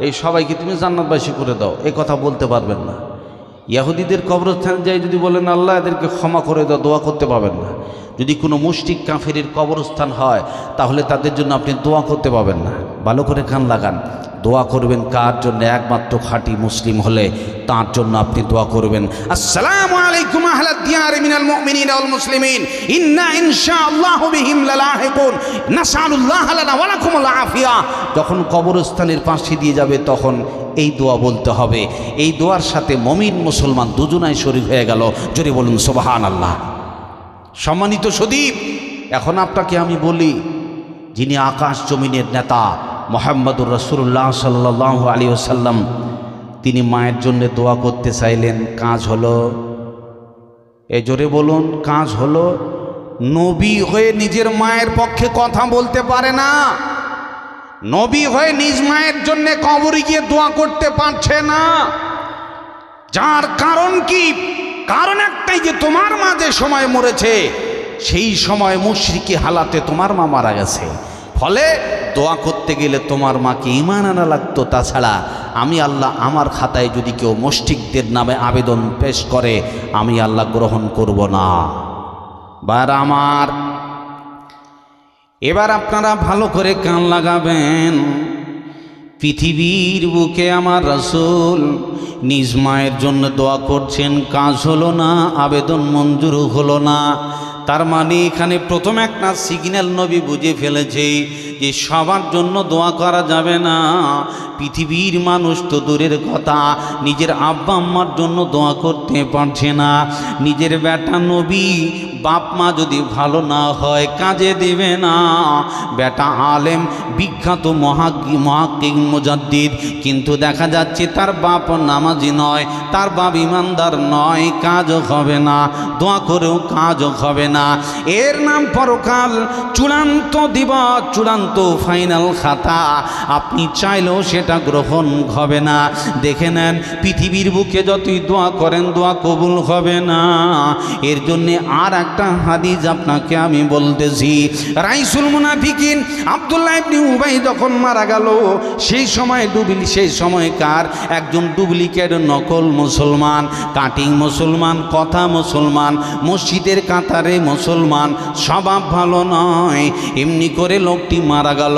Speaker 1: এই সবাইকে তুমি জান্নাতবাসী করে দাও, এই কথা বলতে পারবেন না। ইহুদিদের কবরস্থানে যাই যদি বলেন আল্লাহ এদেরকে ক্ষমা করে দাও, দোয়া করতে পাবেন না। যদি কোনো মুশরিক কাফিরের কবরস্থান হয় তাহলে তাদের জন্য আপনি দোয়া করতে পাবেন না। ভালো করে কান লাগান, দোয়া করবেন কার জন্য? একমাত্র খাঁটি মুসলিম হলে তার জন্য আপনি দোয়া করবেন। আসসালামু আলাইকুম আহলাদ দিয়ার মিনাল মুমিনিনা ওয়াল মুসলিমিন, ইন্না ইনশাআল্লাহু বিহিম লালাহিকুন, নাসআলুল্লাহ লানা ওয়া লাকুমুল আফিয়া। যখন কবরস্থানের পাশে দিয়ে যাবে তখন এই দোয়া বলতে হবে। এই দোয়ার সাথে মুমিন মুসলমান দুজনাই শরীক হয়ে গেল। জোরে বলুন সুবহানাল্লাহ। সম্মানিত সদীপ, এখন আপনাকে আমি বলি, যিনি আকাশ জমিনের নেতা মুহাম্মদুর রাসূলুল্লাহ সাল্লাল্লাহু আলাইহি ওয়াসাল্লাম, তিনি মায়ের জন্য দোয়া করতে চাইলেন, কাজ হলো? এ জোরে বলুন, কাজ হলো? নবী হয়ে নিজের মায়ের পক্ষে কথা বলতে পারে না, নবী হয়ে নিজ মায়ের জন্য কবরে গিয়ে দোয়া করতে পারছে না। যার কারণ কি? কারণ একটাই, যে তোমার মা যে সময় মরেছে সেই সময় মুশরিকি হালাতে তোমার মা মারা গেছে। ফলে দোয়া করতে গেলে তোমার মাকে ঈমান আনা লাগতো। তাছাড়া আমি আল্লাহ, আমার খাতায় যদি কেউ মুশরিকদের নামে আবেদন পেশ করে আমি আল্লাহ গ্রহণ করব না। বার আমার, এবার আপনারা ভালো করে কান লাগাবেন। পৃথিবীর বুকে আমার রাসূল নিজ মায়ের জন্য দোয়া করছেন, কাজ হলো না, আবেদন মঞ্জুর হলো না। তার মানে এখানে প্রথম একটা সিগন্যাল নবী বুঝে ফেলেছে যে সবার জন্য দোয়া করা যাবে না। পৃথিবীর মানুষ তো দূরের কথা, নিজের আব্বা আম্মার জন্য দোয়া করতে পারছে না। নিজের বেটা নবী, বাপ মা যদি ভালো না হয় কাজে দেবে না। বেটা আলেম, বিখ্যাত মুহাক্কিক মুজাদ্দিদ, কিন্তু দেখা যাচ্ছে তার বাপ নামাজি নয়, তার বাপ ইমানদার নয়, কাজও হবে না, দোয়া করেও কাজও হবে না। এর নাম পরকাল, চূড়ান্ত দিবস, চূড়ান্ত ফাইনাল খাতা। আপনি চাইলেও সেটা গ্রহণ হবে না। দেখে নেন, পৃথিবীর বুকে যতই দোয়া করেন দোয়া কবুল হবে না। এর জন্যে আর একটা হাদিস আপনাকে আমি বলতেছি। রাইসুল মুনাফিকিন আব্দুল্লাহ ইবনে উবাই যখন মারা গেল, সেই সময়কার একজন ডুপ্লিকেট নকল মুসলমান, কাটিং মুসলমান, কথা মুসলমান, মসজিদের কাতারে মুসলমান, স্বভাব ভালো নয়, এমনি করে লোকটি মারা গেল।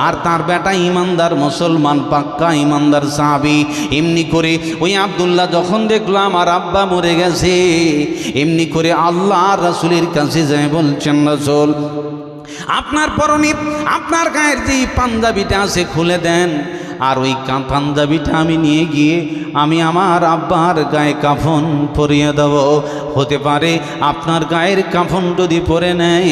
Speaker 1: আর তার বেটা ইমানদার মুসলমান, পাক্কা ইমানদার সাহাবী। এমনি করে ওই আব্দুল্লাহ যখন দেখলো আমার আব্বা মরে গেছে, এমনি করে আল্লাহ রাসূলের কাছে যায় বলছেন, রাসূল আপনার পরনে আপনার গায়ের যে পাঞ্জাবিটা আছে খুলে দেন, আর ওই পাঞ্জাবিটা আমি নিয়ে গিয়ে আমি আমার আব্বার গায়ে কাফন পরিয়ে দেব। হতে পারে আপনার গায়ের কাফন যদি পরে নেয়,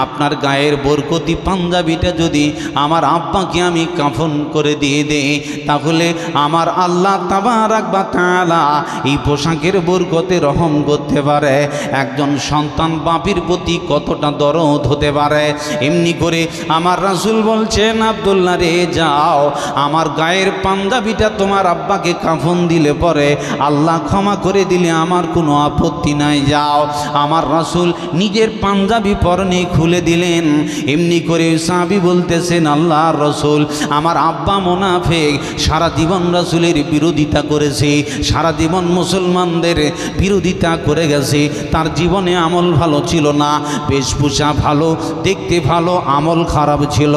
Speaker 1: আপনার গায়ের বরকতি পাঞ্জাবিটা যদি আমার আব্বাকে আমি কাফন করে দিয়ে দেই, তাহলে আমার আল্লাহ তাবারাক ওয়া তাআলা এই পোশাকের বরকতে রহম করতে পারে। একজন সন্তান বাপির প্রতি কতটা দরদ হতে পারে। এমনি করে আমার রাসূল বলছেন, আব্দুল্লাহ রে যাও, আমার গায়ের পাঞ্জাবিটা তোমার আব্বাকে কাফন দিলে পরে আল্লাহ ক্ষমা করে দিলে আমার কোনো আপত্তি নাই, যাও। আমার রাসূল নিজের পাঞ্জাবি পরনে খুলে দিলেন। এমনি করে সাহাবী বলতেছেন, আল্লাহর রাসূল আমার আব্বা মুনাফিক, সারা জীবন রাসূলের বিরোধিতা করেছে, সারা জীবন মুসলমানদের বিরোধিতা করে গেছে, তার জীবনে আমল ভালো ছিল না, বেশভূষা ভালো, দেখতে ভালো, আমল খারাপ ছিল,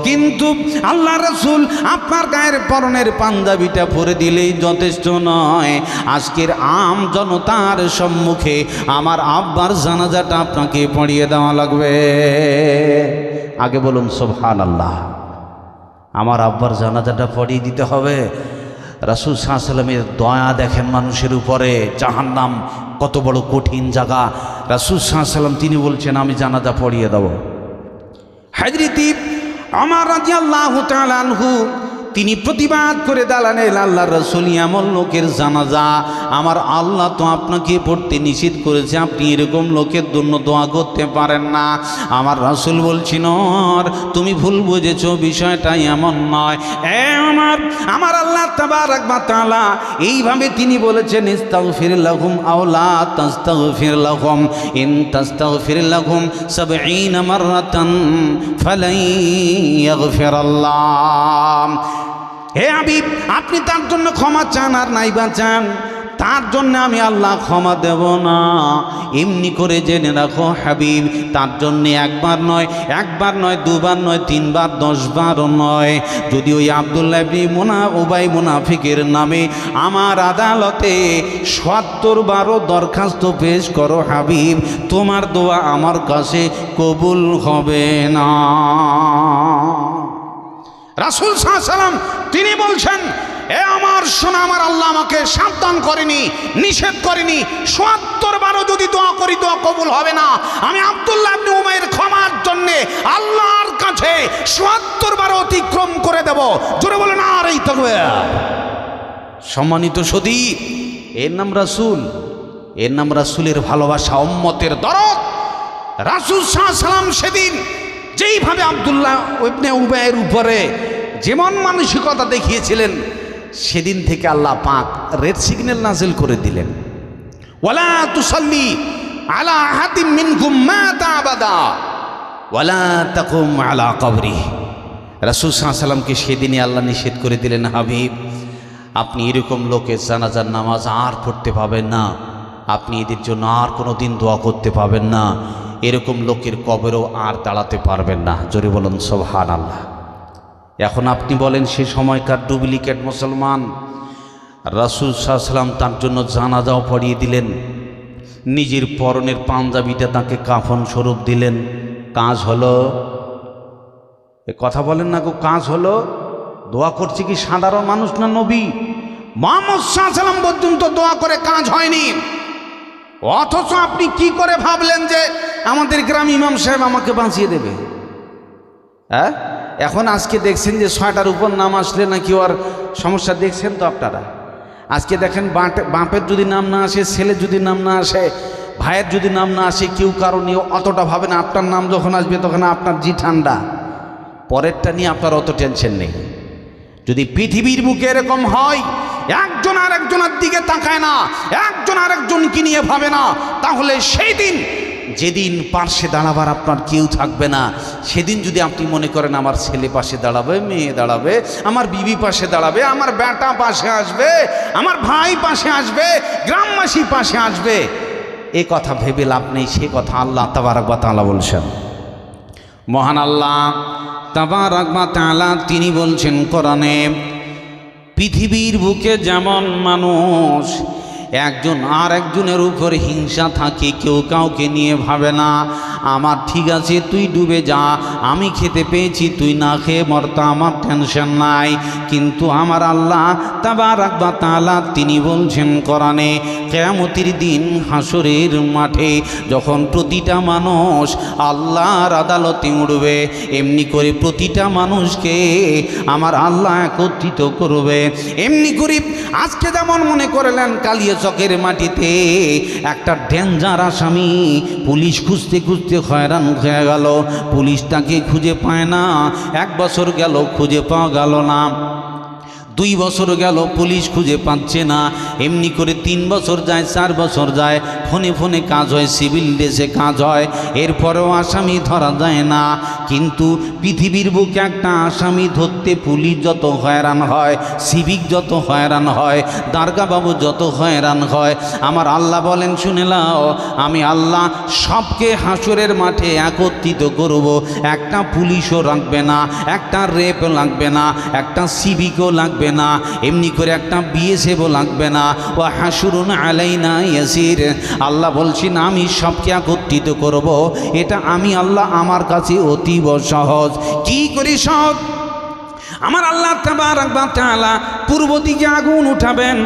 Speaker 1: কিন্তু আল্লাহ রাসূল আপনার গায়ের পরনের পাঞ্জাবিটা পরে দিলেই যথেষ্ট নয়। আজকের আম জনতার সম্মুখে আমার আব্বার জানাজাটা আপনাকে পড়িয়ে দেওয়া লাগবে। আগে বলুন সুবহানাল্লাহ। আমার আব্বার জানাজাটা পড়িয়ে দিতে হবে। রাসূল সাল্লাল্লাহু আলাইহি ওয়াসাল্লামের দয়া দেখেন মানুষের উপরে, জাহান্নাম কত বড় কঠিন জায়গা। রাসূল সাল্লাল্লাহু আলাইহি ওয়াসাল্লাম তিনি বলছেন আমি জানাজা পড়িয়ে দেব। হযরত ওমর রাদিয়াল্লাহু তাআলা আনহু তিনি প্রতিবাদ করে দাঁড়ালেন, আল্লাহর রাসূল এমন লোকের জানাজা আমার আল্লাহ তো আপনাকে পড়তে নিষেধ করেছে, আপনি এরকম লোকের জন্য দোয়া করতে পারেন না। আমার রাসূল বলছেন, তুমি ভুল বুঝেছো, বিষয়টা এমন নয়। আমার আল্লাহ তাবারাক ওয়া তাআলা এইভাবে তিনি বলেছেন, ইস্তাগফির লাহুম আও লা তাস্তাগফির লাহুম ইন তাস্তাগফির লাহুম 70 মাররাতান ফালাই ইয়াগফিরাল্লাহ। হে হাবিব, আপনি তার জন্য ক্ষমা চান আর নাইবা চান, তার জন্য আমি আল্লাহ ক্ষমা দেব না। এমনি করে জেনে রাখো হাবিব, তার জন্য একবার নয়, দুবার নয়, 3 বার 10 বারও নয়। যদি ওই আব্দুল্লাহ ইবনে উবাই মুনাফিকের নামে আমার আদালতে 70 বারও দরখাস্ত পেশ করো হাবিব, তোমার দোয়া আমার কাছে কবুল হবে না। রাসূল সাল্লাল্লাহু আলাইহি ওয়াসাল্লাম তিনি বলছেন, এ আমার শোনা, আমার আল্লাহ আমাকে সাবধান করেনি, নিষেধ করেনি, ৭০ বারও যদি দোয়া করি দোয়া কবুল হবে না। আমি আব্দুল্লাহ ইবনে উমাইর ক্ষমার জন্যে আল্লাহর কাছে ৭০ বারও অতিক্রম করে দেব। জোরে বলে না আর এই তকবীর। সম্মানিত সুধী, এর নাম রাসূল, এর নাম রাসূলের ভালোবাসা, উম্মতের দরদ। রাসূল সাল্লাল্লাহু আলাইহি ওয়াসাল্লাম সেদিন যেইভাবে আব্দুল্লাহ ইবনে উবাইয়ের উপরে যেমন মানসিকতা দেখিয়েছিলেন, সেদিন থেকে আল্লাহ পাক রেড সিগন্যাল নাজিল করে দিলেন, ওয়ালা তুসাল্লি আলা আহাদিন মিনকুম মাতা আবাদা ওয়ালা তাকুম আলা কবরিহি। রাসূল সাল্লাল্লাহু আলাইহি ওয়াসাল্লামকে সেদিনই আল্লাহ নিষেধ করে দিলেন, হাবিব আপনি এরকম লোকের জানাজার নামাজ আর পড়তে পাবেন না, আপনি এদের জন্য আর কোনো দিন দোয়া করতে পাবেন না, এরকম লোকের কবরেও আর দাঁড়াতে পারবেন না। জোরে বলুন সুবহানাল্লাহ। এখন আপনি বলেন, সে সময়কার ডুপ্লিকেট মুসলমান রাসূল সাল্লাল্লাহু আলাইহি ওয়াসাল্লাম তার জন্য জানাজাও পড়িয়ে দিলেন, নিজের পরনের পাঞ্জাবিটা তাকে কাফন স্বরূপ দিলেন, কাজ হলো? এ কথা বলেন না গো, কাজ হলো? দোয়া করছে কি সাধারণ মানুষ না নবী? মুহাম্মদ সাল্লাল্লাহু আলাইহি ওয়াসাল্লাম পর্যন্ত দোয়া করে কাজ হয়নি, অথচ আপনি কি করে ভাবলেন যে আমাদের গ্রাম ইমাম সাহেব আমাকে বাঁচিয়ে দেবে? হ্যাঁ, এখন আজকে দেখছেন যে 6টার উপর নাম আসলে নাকি ওর সমস্যা, দেখছেন তো আপনারা। আজকে দেখেন বাপের যদি নাম না আসে, ছেলের যদি নাম না আসে, ভাইয়ের যদি নাম না আসে, কেউ কারো নিয়ে অতটা ভাবে না। আপনার নাম যখন আসবে তখন আপনার জি ঠান্ডা, পরেরটা নিয়ে আপনার অত টেনশন নেই। যদি পৃথিবীর বুকে এরকম হয়, একজন আর একজনের দিকে তাকায় না, একজন আর একজনকে নিয়ে ভাবে না, তাহলে সেই দিন যেদিন পাশে দাঁড়াবার আপনার কেউ থাকবে না, সেদিন যদি আপনি মনে করেন আমার ছেলে পাশে দাঁড়াবে, মেয়ে দাঁড়াবে, আমার বিবি পাশে দাঁড়াবে, আমার বেটা পাশে আসবে, আমার ভাই পাশে আসবে, গ্রামবাসী পাশে আসবে, এ কথা ভেবে লাভ নেই। সে কথা আল্লাহ তাবারক ওয়া তাআলা বলছেন। মহান আল্লাহ তাবারক ওয়া তাআলা তিনি বলছেন কোরআনে, পৃথিবীর বুকে যেমন মানুষ একজন আর একজনের উপর হিংসা থাকে, কেউ কাউকে নিয়ে ভাবে না আমার ঠিক আছে তুই ডুবে যা, আমি খেতে পেয়েছি তুই না খেয়ে মরতা, আমার টেনশন নাই। কিন্তু আমার আল্লাহ তাবারক ওয়া তাআলা তিনি বলছেন কোরআনে, কিয়ামতের দিন হাসরের মাঠে যখন প্রতিটা মানুষ আল্লাহর আদালতে উঠবে, এমনি করে প্রতিটা মানুষকে আমার আল্লাহ একত্রিত করবে। এমনি করে আজকে যেমন মনে করলেন কালিয়াচকের মাটিতে একটা ডেঞ্জার আসামি পুলিশ খুঁজতে খুঁজতে হয়রান হয়ে গেল, পুলিশ তাকে খুঁজে পায় না, 1 বছর গেল খুঁজে পাওয়া গেল না, 2 বছর গেল পুলিশ খুঁজে পাচ্ছে না, এমনি করে 3 বছর যায়, 4 বছর যায়, ফোনে ফোনে কাজ হয়, সিভিল ড্রেসে কাজ হয়, এরপরেও আসামি ধরা যায় না। কিন্তু পৃথিবীর বুকে একটা আসামি ধরতে পুলিশ যত হয়রান হয়, সিভিক যত হয়রান হয়, দারোগাবাবু যত হয়রান হয়, আমার আল্লাহ বলেন শুনে নাও, আমি আল্লাহ সবকে হাসরের মাঠে একত্রিত করব। একটা পুলিশও লাগবে না, একটা রেপ লাগবে না, একটা সিভিকও লাগবে না, এমনি করে একটা বিএসএফও লাগবে না। ওয়া হাসুরুন আলাইনা ইয়াসির, আল্লাহ বলছেন আমি সবকে একত্রিত করব। এটা আমি আল্লাহ আমার কাছে অতীব সহজ। কি করি সহজ? আমার আল্লাহ তাবারক ওয়া তাআলা পূর্ব দিকে আগুন উঠাবেন।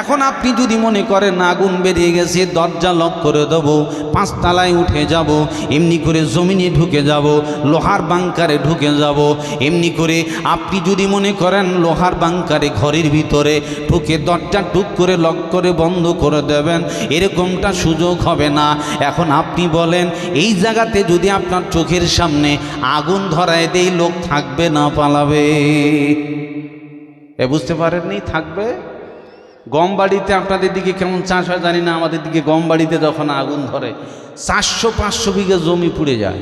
Speaker 1: এখন আপনি যদি মনে করেন আগুন বেরিয়ে গেছে, দরজা লক করে দেবো, 5 তলায় উঠে যাব, এমনি করে জমিনে ঢুকে যাব, লোহার বাংকারে ঢুকে যাব, এমনি করে আপনি যদি মনে করেন লোহার বাংকারে ঘরের ভিতরে ঢুকে দরজা টুক করে লক করে বন্ধ করে দেবেন, এরকমটা সুযোগ হবে না। এখন আপনি বলেন এই জায়গাতে যদি আপনার চোখের সামনে আগুন ধরায় দেই, লোক থাকবে না পালাবে? বুঝতে পারেননি? থাকবে। গম বাড়িতে আপনাদের দিকে কেমন চাষ হয় জানি না, আমাদের দিকে গম বাড়িতে যখন আগুন ধরে 400-500 বিঘা জমি পুড়ে যায়,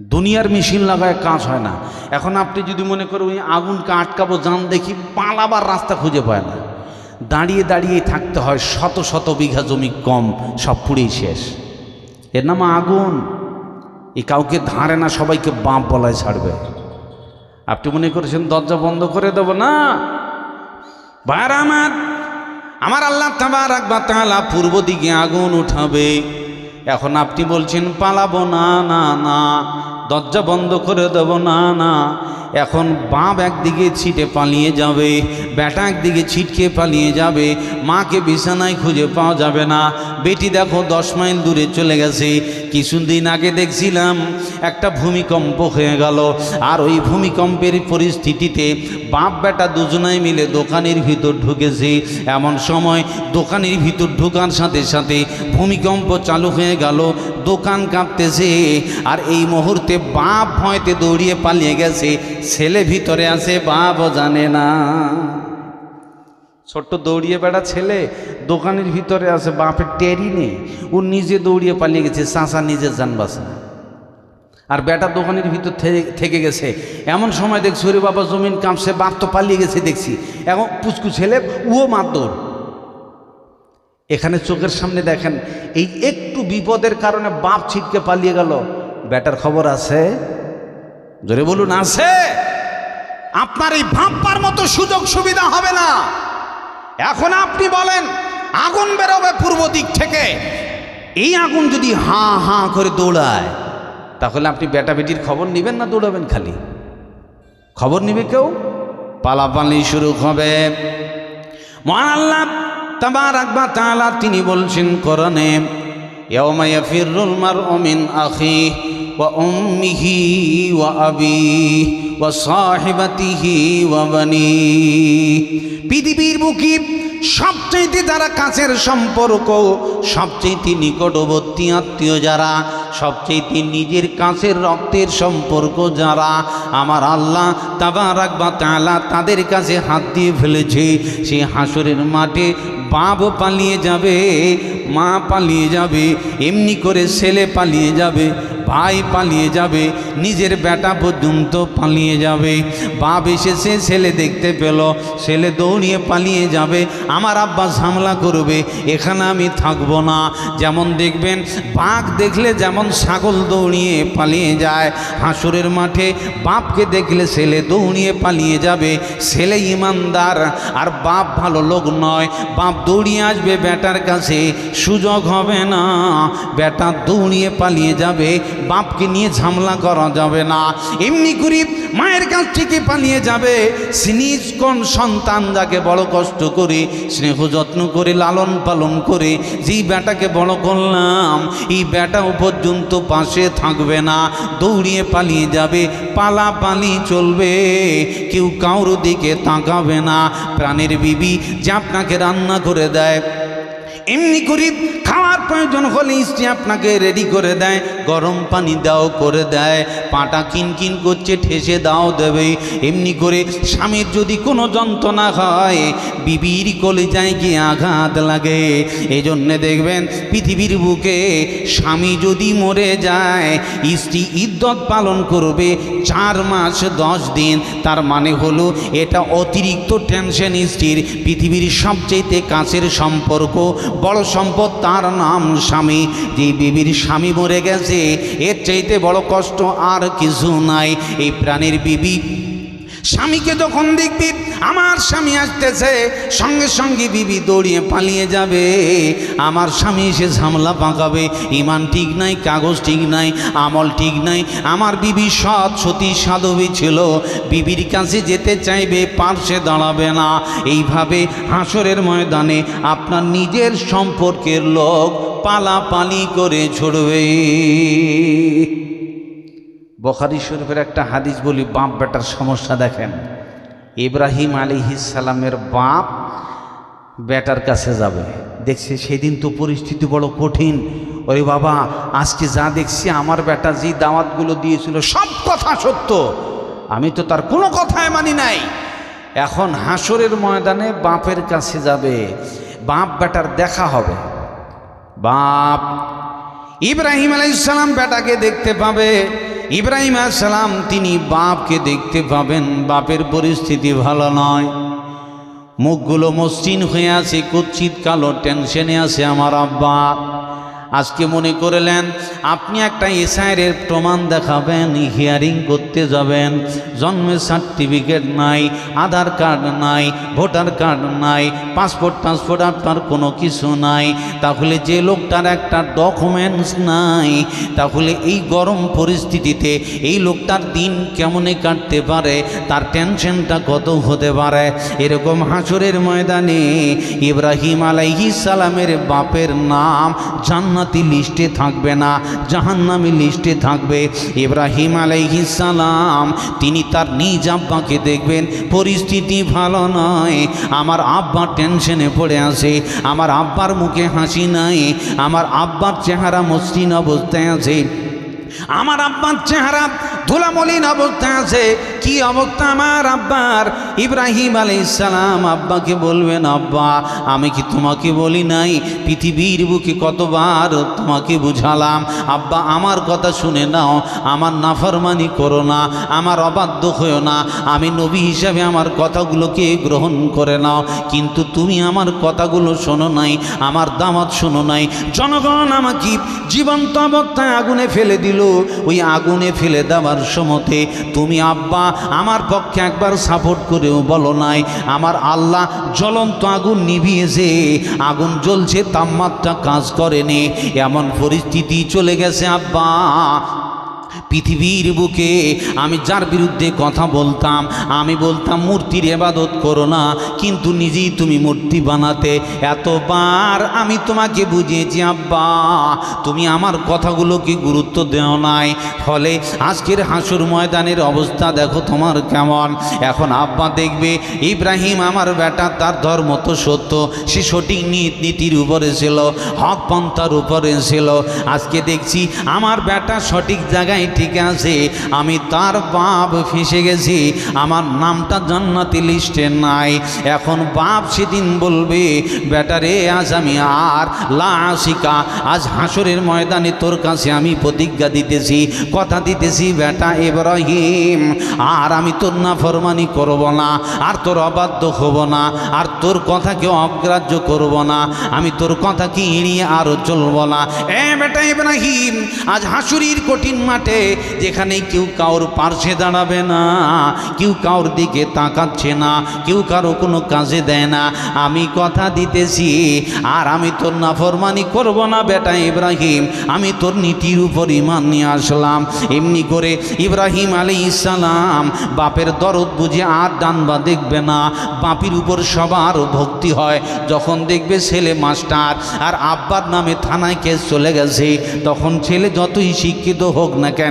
Speaker 1: দুনিয়ার মেশিন লাগায় কাজ হয় না। এখন আপনি যদি মনে করেন ওই আগুনকে আটকাবো, যান দেখি, পালাবার রাস্তা খুঁজে পায় না, দাঁড়িয়ে দাঁড়িয়ে থাকতে হয়, শত শত বিঘা জমি কম সব পুড়েই শেষ। এর নাম আগুন। এ কাউকে ধারে না, সবাইকে বাপ বলায় ছাড়বে। আপনি মনে করেছেন দরজা বন্ধ করে দেব না? ভাইরা আমার আল্লাহ তাবারক ওয়া তাআলা পূর্ব দিকে আগুন উঠাবে। এখন আপনি বলছেন পালাবো না, না না, দরজা বন্ধ করে দেব না, না। এখন বাপ একদিকে ছিটে পালিয়ে যাবে, বেটা একদিকে ছিটকে পালিয়ে যাবে, মাকে বিছানায় খুঁজে পাওয়া যাবে না, বেটি দেখো 10 মাইল দূরে চলে গেছে। কিছুদিন আগে দেখছিলাম একটা ভূমিকম্প হয়ে গেল, আর ওই ভূমিকম্পের পরিস্থিতিতে বাপ বেটা দুজনাই মিলে দোকানের ভিতর ঢুকেছে। এমন সময় দোকানের ভিতর ঢোকার সাথে সাথে ভূমিকম্প চালু হয়ে গেল, দোকান কাঁপতেছে, আর এই মুহূর্তে বাপ ভয়তে দৌড়িয়ে পালিয়ে গেছে, ছেলে ভিতরে আছে, বাপও জানে না। ছোট্ট দৌড়িয়ে বেড়া ছেলে দোকানের ভিতরে আছে, বাপের টেরই নেই, ও নিজে দৌড়িয়ে পালিয়ে গেছে, চাচা নিজের জান বাঁচা, আর বেটা দোকানের ভিতর থেকে গেছে। এমন সময় দেখছি ওরে বাবা জমিন কাঁপছে, বাপ তো পালিয়ে গেছে দেখছি, এখন পুচকু ছেলে ও মারদৌড়। এখানে চোখের সামনে দেখেন, এই একটু বিপদের কারণে বাপ ছিটকে পালিয়ে গেল, বেটার খবর আছে? জোরে বলুন, আছে? আপনার এই ভাববার মতো সুযোগ সুবিধা হবে না। এখন আপনি বলেন আগুন বেরোবে পূর্ব দিক থেকে, এই আগুন যদি হাঁ হাঁ করে দৌড়ায়, তাহলে আপনি বেটা বেটির খবর নেবেন না দৌড়াবেন? খালি খবর নিবে কেউ? পালাপালি শুরু হবে। মহান আল্লাহ তাবারক ওয়া তাআলা তিনি বলছেন কোরআনে, ইয়াওমা ইয়াফিরুল মারউ মিন আখিহি ওয়া উম্মিহি ওয়া আবিহি ওয়া সাহিবাতিহি ওয়া বানিহি। পৃথিবীর বুকে সবচেয়ে যারা কাছের সম্পর্ক, সবচেয়ে নিকটবর্তী আত্মীয় যারা, সবচেয়ে নিজের কাছের রক্তের সম্পর্ক যারা আমার আল্লাহ তাবারাক ওয়া তাআলা তাদের কাছে হাত দিয়ে ফেলেছে, সেই হাসরের মাঠে বাপ পালিয়ে যাবে, মা পালিয়ে যাবে, এমনি করে ছেলে পালিয়ে যাবে, ভাই পালিয়ে যাবে, নিজের বেটা পর্যন্ত পালিয়ে যাবে। বাপ এসেছে, ছেলে দেখতে পেল, ছেলে দৌড়িয়ে পালিয়ে যাবে, আমার আব্বা ঝামেলা করবে, এখানে আমি থাকবো না। যেমন দেখবেন বাঘ দেখলে যেমন ছাগল দৌড়িয়ে পালিয়ে যায়, হাসরের মাঠে বাপকে দেখলে ছেলে দৌড়িয়ে পালিয়ে যাবে। ছেলে ইমানদার আর বাপ ভালো লোক নয়, বাপ দৌড়িয়ে আসবে বেটার কাছে, সুযোগ হবে না, বেটা দৌড়িয়ে পালিয়ে যাবে, বাপকে নিয়ে ঝামেলা করা যাবে না। এমনি করে মায়ের কাছ থেকে পালিয়ে যাবে। নিজ কোন সন্তান যাকে বড় কষ্ট করে স্নেহ যত্ন করে লালন পালন করে যেই বেটাকে বড় করলাম, এই বেটাও পর্যন্ত পাশে থাকবে না, দৌড়িয়ে পালিয়ে যাবে, পালাপালি চলবে, কেউ কারোর দিকে তাকাবে না। প্রাণের বিবি যে আপনাকে রান্না করে দেয়, এমনি করে খাওয়ার প্রয়োজন হলে স্ত্রী আপনাকে রেডি করে দেয়, গরম পানি দাও করে দেয়, পাটা কিনকিন করছে ঠেসে দাও দেবে। এমনি করে স্বামীর যদি কোনো যন্ত্রণা হয়, বিবির কলিজায় গিয়ে আঘাত লাগে। এই জন্যে দেখবেন পৃথিবীর বুকে স্বামী যদি মরে যায়, স্ত্রী ইদ্যত পালন করবে 4 মাস 10 দিন। তার মানে হলো এটা অতিরিক্ত টেনশন স্ত্রীর। পৃথিবীর সবচেয়ে কাছের সম্পর্ক, বড় সম্পদ তার নাম স্বামী। যে বিবির স্বামী মরে গেছে, এর চাইতে বড় কষ্ট আর কিছু নাই। এই প্রাণের বিবি স্বামীকে যখন দেখবি আমার স্বামী আসতেছে, সঙ্গে সঙ্গে বিবি দৌড়িয়ে পালিয়ে যাবে, আমার স্বামী এসে ঝামেলা পাকাবে, ইমান ঠিক নাই, কাগজ ঠিক নাই, আমল ঠিক নাই। আমার বিবি সৎ সতী সাধবী ছিল, বিবির কাছে যেতে চাইবে, পার্শ্বে দাঁড়াবে না। এইভাবে হাসরের ময়দানে আপনার নিজের সম্পর্কের লোক পালাপালি করে ছড়বে। বুখারী শরীফের একটা হাদিস বলি, বাপ বেটার সমস্যা দেখেন। ইব্রাহিম আলাইহিস সালামের বাপ বেটার কাছে যাবে, দেখছে সেদিন তো পরিস্থিতি বড় কঠিন। ওরে বাবা, আজকে যা দেখছি আমার বেটা যে দাওয়াতগুলো দিয়েছিল সব কথা সত্য, আমি তো তার কোনো কথাই মানি নাই। এখন হাসরের ময়দানে বাপের কাছে যাবে, বাপ বেটার দেখা হবে। বাপ ইব্রাহিম আলাইহিস সালাম বেটাকে দেখতে পাবে, ইব্রাহিম আলাইহিস সালাম তিনি বাপকে দেখতে পাবেন। বাপের পরিস্থিতি ভালো নয়, মুখগুলো মসৃণ হয়ে আছে, কুৎসিত কালো, টেনশনে আছে আমার আব্বা। আজকে মনে করলেন আপনি একটা এসআইয়ের প্রমাণ দেখাবেন, হিয়ারিং করতে যাবেন, জন্মের সার্টিফিকেট নাই, আধার কার্ড নাই, ভোটার কার্ড নাই, পাসপোর্ট টাসপোর্ট আপনার কোনো কিছু নাই, তাহলে যে লোকটার একটা ডকুমেন্টস নাই, তাহলে এই গরম পরিস্থিতিতে এই লোকটার দিন কেমনে কাটতে পারে, তার টেনশনটা কত হতে পারে। এরকম হাসরের ময়দানে ইব্রাহিম আলাইহিস সালামের বাপের নাম জান্নাতি লিস্টে থাকবে না, জাহান্নামী লিস্টে থাকবে। ইব্রাহিম আলাইহিস সালাম তিনি তার নিজ আব্বাকে দেখবেন, পরিস্থিতি ভালো নয়, আমার আব্বা টেনশনে পড়ে আছে, আমার আব্বার মুখে হাসি নাই, আমার আব্বার চেহারা মসৃণ অবস্থায় আছে, আমার আব্বার চেহারা ধুলামলিন অবস্থায় আছে। কি অবস্থা আমার আব্বার? ইব্রাহিম আলাইহিস সালাম আব্বাকে বলবেন, আব্বা আমি কি তোমাকে বলি নাই, পৃথিবীর বুকে কতবার তোমাকে বুঝালাম, আব্বা আমার কথা শুনে নাও, আমার নাফরমানি করো না, আমার অবাধ্য হয়েও না, আমি নবী হিসাবে আমার কথাগুলোকে গ্রহণ করে নাও। কিন্তু তুমি আমার কথাগুলো শোনো নাই, আমার দাওয়াত শোনো নাই। জনগণ আমাকে জীবন্ত অবস্থায় আগুনে ফেলে দিল, ওই আগুনে ফেলে দেওয়ার সময়তে তুমি আব্বা আমার পক্ষে একবার সাপোর্ট করেও বলো নাই। আমার আল্লাহ জ্বলন্ত আগুন নিভিয়েছে, আগুন জ্বলছে, তাপমাত্রা কাজ করেনি, এমন পরিস্থিতি চলে গেছে আব্বা, পৃথিবীর বুকে আমি যার বিরুদ্ধে কথা বলতাম, আমি বলতাম মূর্তির ইবাদত করো না, কিন্তু নিজেই তুমি মূর্তি বানাতে। এতবার আমি তোমাকে বুঝিয়েছি আব্বা, তুমি আমার কথাগুলোকে গুরুত্ব দেও নাই, ফলে আজকের হাসুর ময়দানের অবস্থা দেখো তোমার কেমন। এখন আব্বা দেখবে ইব্রাহিম আমার বেটা, তার ধর্ম তো সত্য, সে সঠিক নীতির উপরে ছিল, হক পন্থার উপরে ছিল। আজকে দেখছি আমার বেটা সঠিক জায়গায় ঠিক আছে, আমি তার বাপ ফেঁসে গেছি, আমার নামটা জান্নাতি লিস্টে নাই। এখন বাপ সেদিন বলবে বেটারে আজ আমি আর লাশিকা, আজ হাসরের ময়দানে তোর কাছে আমি প্রতিজ্ঞা দিতেছি, কথা দিতেছি বেটা ইব্রাহিম, আর আমি তোর নাফরমানি করব না, আর তোর অবাধ্য হব না, আর তোর কথাকে অগ্রাহ্য করব না, আমি তোর কথাকে এড়িয়ে আরও চলব না। বেটা ইব্রাহিম, আজ হাসুরির কঠিন মাঠে যেখানে কেউ কাউর পার্শ্বে দাঁড়াবে না, কেউ কাউর দিকে তাকাচ্ছে না, কেউ কারো কোনো কাজে দেয় না, আমি কথা দিতেছি আর আমি তোর নাফরমানি করব না বেটা ইব্রাহিম, আমি তোর নীতির উপর ঈমান নিয়ে আসলাম। এমনি করে ইব্রাহিম আলাইহিস সালাম বাপের দরদ বুঝে আর ডান বা দেখবে না। বাপের উপর সবার ভক্তি হয়, যখন দেখবে ছেলে মাস্টার আর আব্বার নামে থানায় কেস চলে গেছে, তখন ছেলে যতই শিক্ষিত হোক না কেন,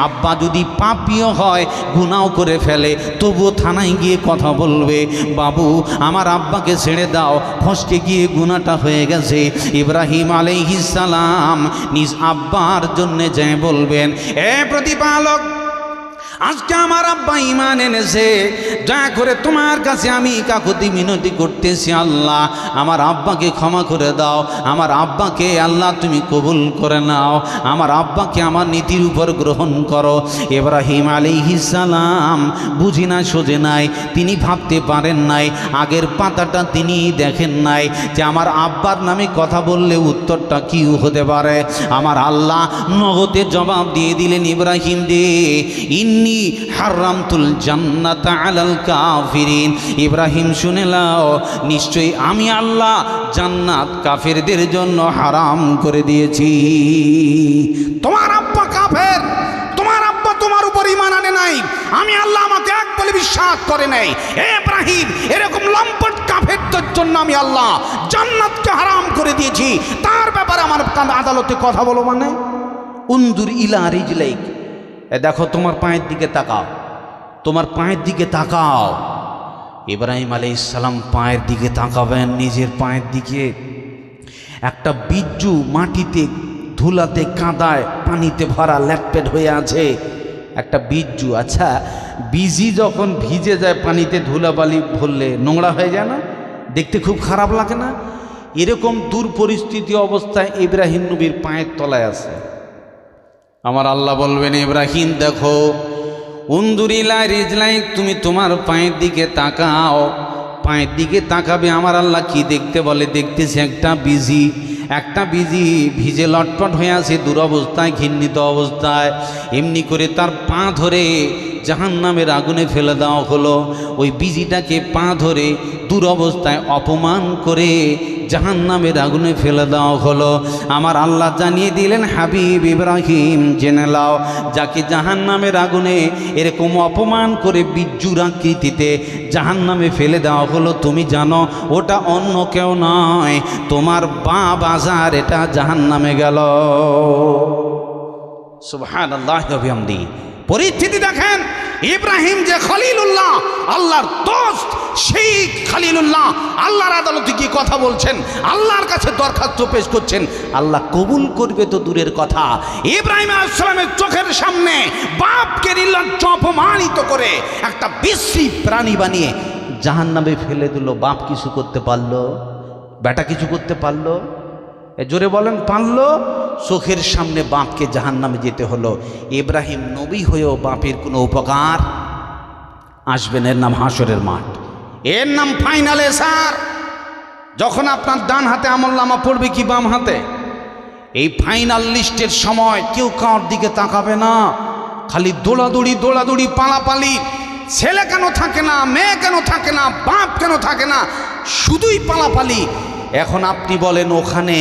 Speaker 1: আব্বা যদি পাপিও হয়, গুনাও করে ফেলে, তবুও থানায় গিয়ে কথা বলবে, বাবু আমার আব্বাকে ছেড়ে দাও, ফসকে গিয়ে গুনাহটা হয়ে গেছে। ইব্রাহিম আলাইহিস সালাম নিজ আব্বার জন্য যায় বলবেন, এ প্রতিপালক, আজকে আমার আব্বা ঈমান এনেছে, দয়া করে তোমার কাছে আমি কাকুতি মিনতি করতেছি, আল্লাহ আমার আব্বাকে ক্ষমা করে দাও, আমার আব্বাকে আল্লাহ তুমি কবুল করে নাও, আমার আব্বাকে আমার নীতির উপর গ্রহণ করো। ইব্রাহিম আলাইহিস সালাম বুঝি না সোজে নাই, তিনি ভাবতে পারেন নাই, আগের পাতাটা তিনি দেখেন নাই যে আমার আব্বার নামে কথা বললে উত্তরটা কি হতে পারে। আমার আল্লাহ নগদে জবাব দিয়ে দিলেন, ইব্রাহিম দে, ইন্নী হারামতুল জান্নাতা আলাল কাফিরিন। ইব্রাহিম শুনে নাও, নিশ্চয়ই আমি আল্লাহ জান্নাত কাফেরদের জন্য হারাম করে দিয়েছি। তোমার আব্বা কাফের, তোমার আব্বা তোমার উপর ঈমান আনে নাই, আমি আল্লাহ আমাকে এক বলে বিশ্বাস করে নাই। ইব্রাহিম, এরকম লম্পট কাফেরদের জন্য আমি আল্লাহ জান্নাতকে হারাম করে দিয়েছি, তার ব্যাপারে আমার আদালতে কথা বলো মানে? উনজুর ইলা রিজলাইক, দেখো তোমার পায়ের দিকে তাকাও, তোমার পায়ের দিকে তাকাও। ইব্রাহিম আলাইহিস সালাম পায়ের দিকে তাকাবেন, নিজের পায়ের দিকে। একটা বিজ্জু মাটিতে, ধুলাতে, কাদায়, পানিতে ভরা ল্যাটপেট হয়ে আছে একটা বিজ্জু। আচ্ছা, বীজি যখন ভিজে যায় পানিতে, ধুলাবালি ভরলে নোংরা হয়ে যায় না? দেখতে খুব খারাপ লাগে না? এরকম দূর পরিস্থিতি অবস্থায় ইব্রাহিম নবীর পায়ের তলায় আছে। আমার আল্লাহ বলবেন, ইব্রাহিম দেখো, উনদুরিলা রিজলাইক, তুমি তোমার পায়ের দিকে তাকাও। পায়ের দিকে তাকাবে, আমার আল্লাহ কি দেখতে বলে? দেখতেছে একটা বিজি ভিজে লটপট হয়ে আছে, দুরবস্থায়, ঘৃণিত অবস্থায়। এমনি করে তার পা ধরে জাহান্নামের আগুনে ফেলে দেওয়া হলো। ওই বিজিটাকে পা ধরে দুরবস্থায় অপমান করে জাহান্নামের আগুনে ফেলে দেওয়া হলো। আমার আল্লাহ জানিয়ে দিলেন, হাবিব ইব্রাহিম জেনে লাও, যাকে জাহান্নামের আগুনে এরকম অপমান করে বিজ্জুর আকৃতিতে জাহান্নামে ফেলে দেওয়া হলো, তুমি জানো ওটা অন্য কেউ নয়, তোমার বাপ আজার, এটা জাহান্নামে গেল। সুবহানাল্লাহি ওয়া বিহামদিহি। পরিস্থিতি দেখেন, ইব্রাহিম যে খলিলুল্লাহ, আল্লাহর দোস্ত, সেই খলিলুল্লাহ আল্লাহর আদালতে কি কথা বলছেন, আল্লাহর কাছে দরখাস্ত পেশ করছেন, আল্লাহ কবুল করবে তো দূরের কথা। ইব্রাহিম আলাইহিস সালামের চোখের সামনে বাপকে নির্লজ্জ অপমানিত করে একটা বিশ্রী প্রাণী বানিয়ে জাহান্নামে ফেলে দিল। বাপ কিছু করতে পারলো? বেটা কিছু করতে পারলো? জোরে বলেন, পারলো? চোখের সামনে বাপকে জাহান্নামে যেতে হলো। ইব্রাহিম নবী হয়েও বাপের কোনো উপকার আসবেন? এর নাম হাসরের মাঠ, এর নাম ফাইনালে। স্যার, যখন আপনার ডান হাতে আমলনামা পড়বে কি বাম হাতে, এই ফাইনাল লিস্টের সময় কেউ কার দিকে তাকাবে না, খালি দৌড়াদৌড়ি, পালাপালি। ছেলে কেন থাকে না, মেয়ে কেন থাকে না, বাপ কেন থাকে না, শুধুই পালাপালি। এখন আপনি বলেন, ওখানে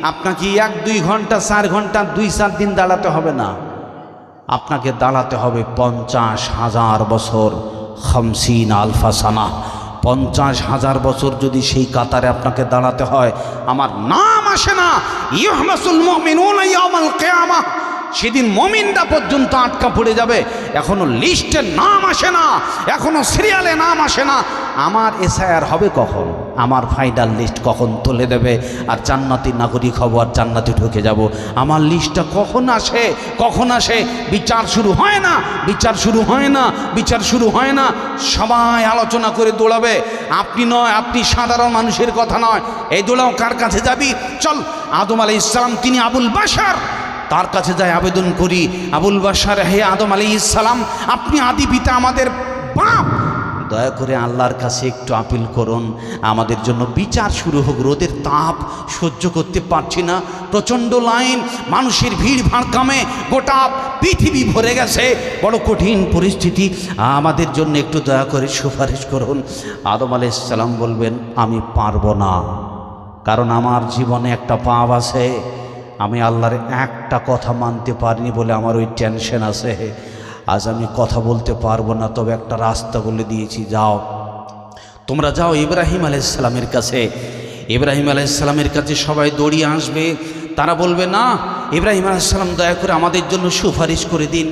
Speaker 1: আপনাকে 1-2 ঘন্টা, 4 ঘন্টা, 2-4 দিন দাঁড়াতে হবে না, আপনাকে দাঁড়াতে হবে 50,000 বছর, 50 আলফা সানা। 50,000 বছর যদি সেই কাতারে আপনাকে দাঁড়াতে হয়, আমার নাম আসে না। ইউহমাসুল মুমিনুনা ইয়াউমাল কিয়ামাহ, সেদিন মুমিনরা পর্যন্ত আটকা পড়ে যাবে। এখনো লিস্টে নাম আসে না, এখনো সিরিয়ালে নাম আসে না। আমার এসআইআর হবে কখন? আমার ফাইনাল লিস্ট কখন তুলে দেবে? আর জান্নাতি নাগরিক হব, আর জান্নাতে ঢুকে যাব। আমার লিস্টটা কখন আসে, কখন আসে? বিচার শুরু হয় না, বিচার শুরু হয় না, বিচার শুরু হয় না। সবাই আলোচনা করে দৌড়াবে। আপনি নয়, আপনি সাধারণ মানুষের কথা নয়। এই দৌড়াও, কার কাছে যাবি? চল, আদম আলাইহিস সালাম, তিনি আবুল বাশার, তার কাছে যাই আবেদন করি। আবুল বাশার, হে আদম আলাইহিস সালাম, আপনি আদি পিতা, আমাদের বাপ, দয়া করে আল্লাহর কাছে একটু আপিল করুন, আমাদের জন্য বিচার শুরু হোক। রোদের তাপ সহ্য করতে পারছি না, প্রচণ্ড লাইন, মানুষের ভিড় ভাড়কামে গোটা পৃথিবী ভরে গেছে, বড় কঠিন পরিস্থিতি, আমাদের জন্য একটু দয়া করে সুপারিশ করুন। আদম আলাইহিস সালাম বলবেন, আমি পারবো না, কারণ আমার জীবনে একটা পাপ আছে, আমি আল্লাহর একটা কথা মানতে পারিনি বলে আমার ওই টেনশন আছে। আজ আমি কথা বলতে পারবো না, তবে একটা রাস্তা বলে দিয়েছি, যাও, তোমরা যাও ইব্রাহিম আলাইহিস সালামের কাছে। ইব্রাহিম আলাইহিস সালামের কাছে সবাই দৌড়িয়ে আসবে। তারা বলবে, না, ইব্রাহিম আলাইহিস সালাম দয়া করে আমাদের জন্য সুপারিশ করে দিন।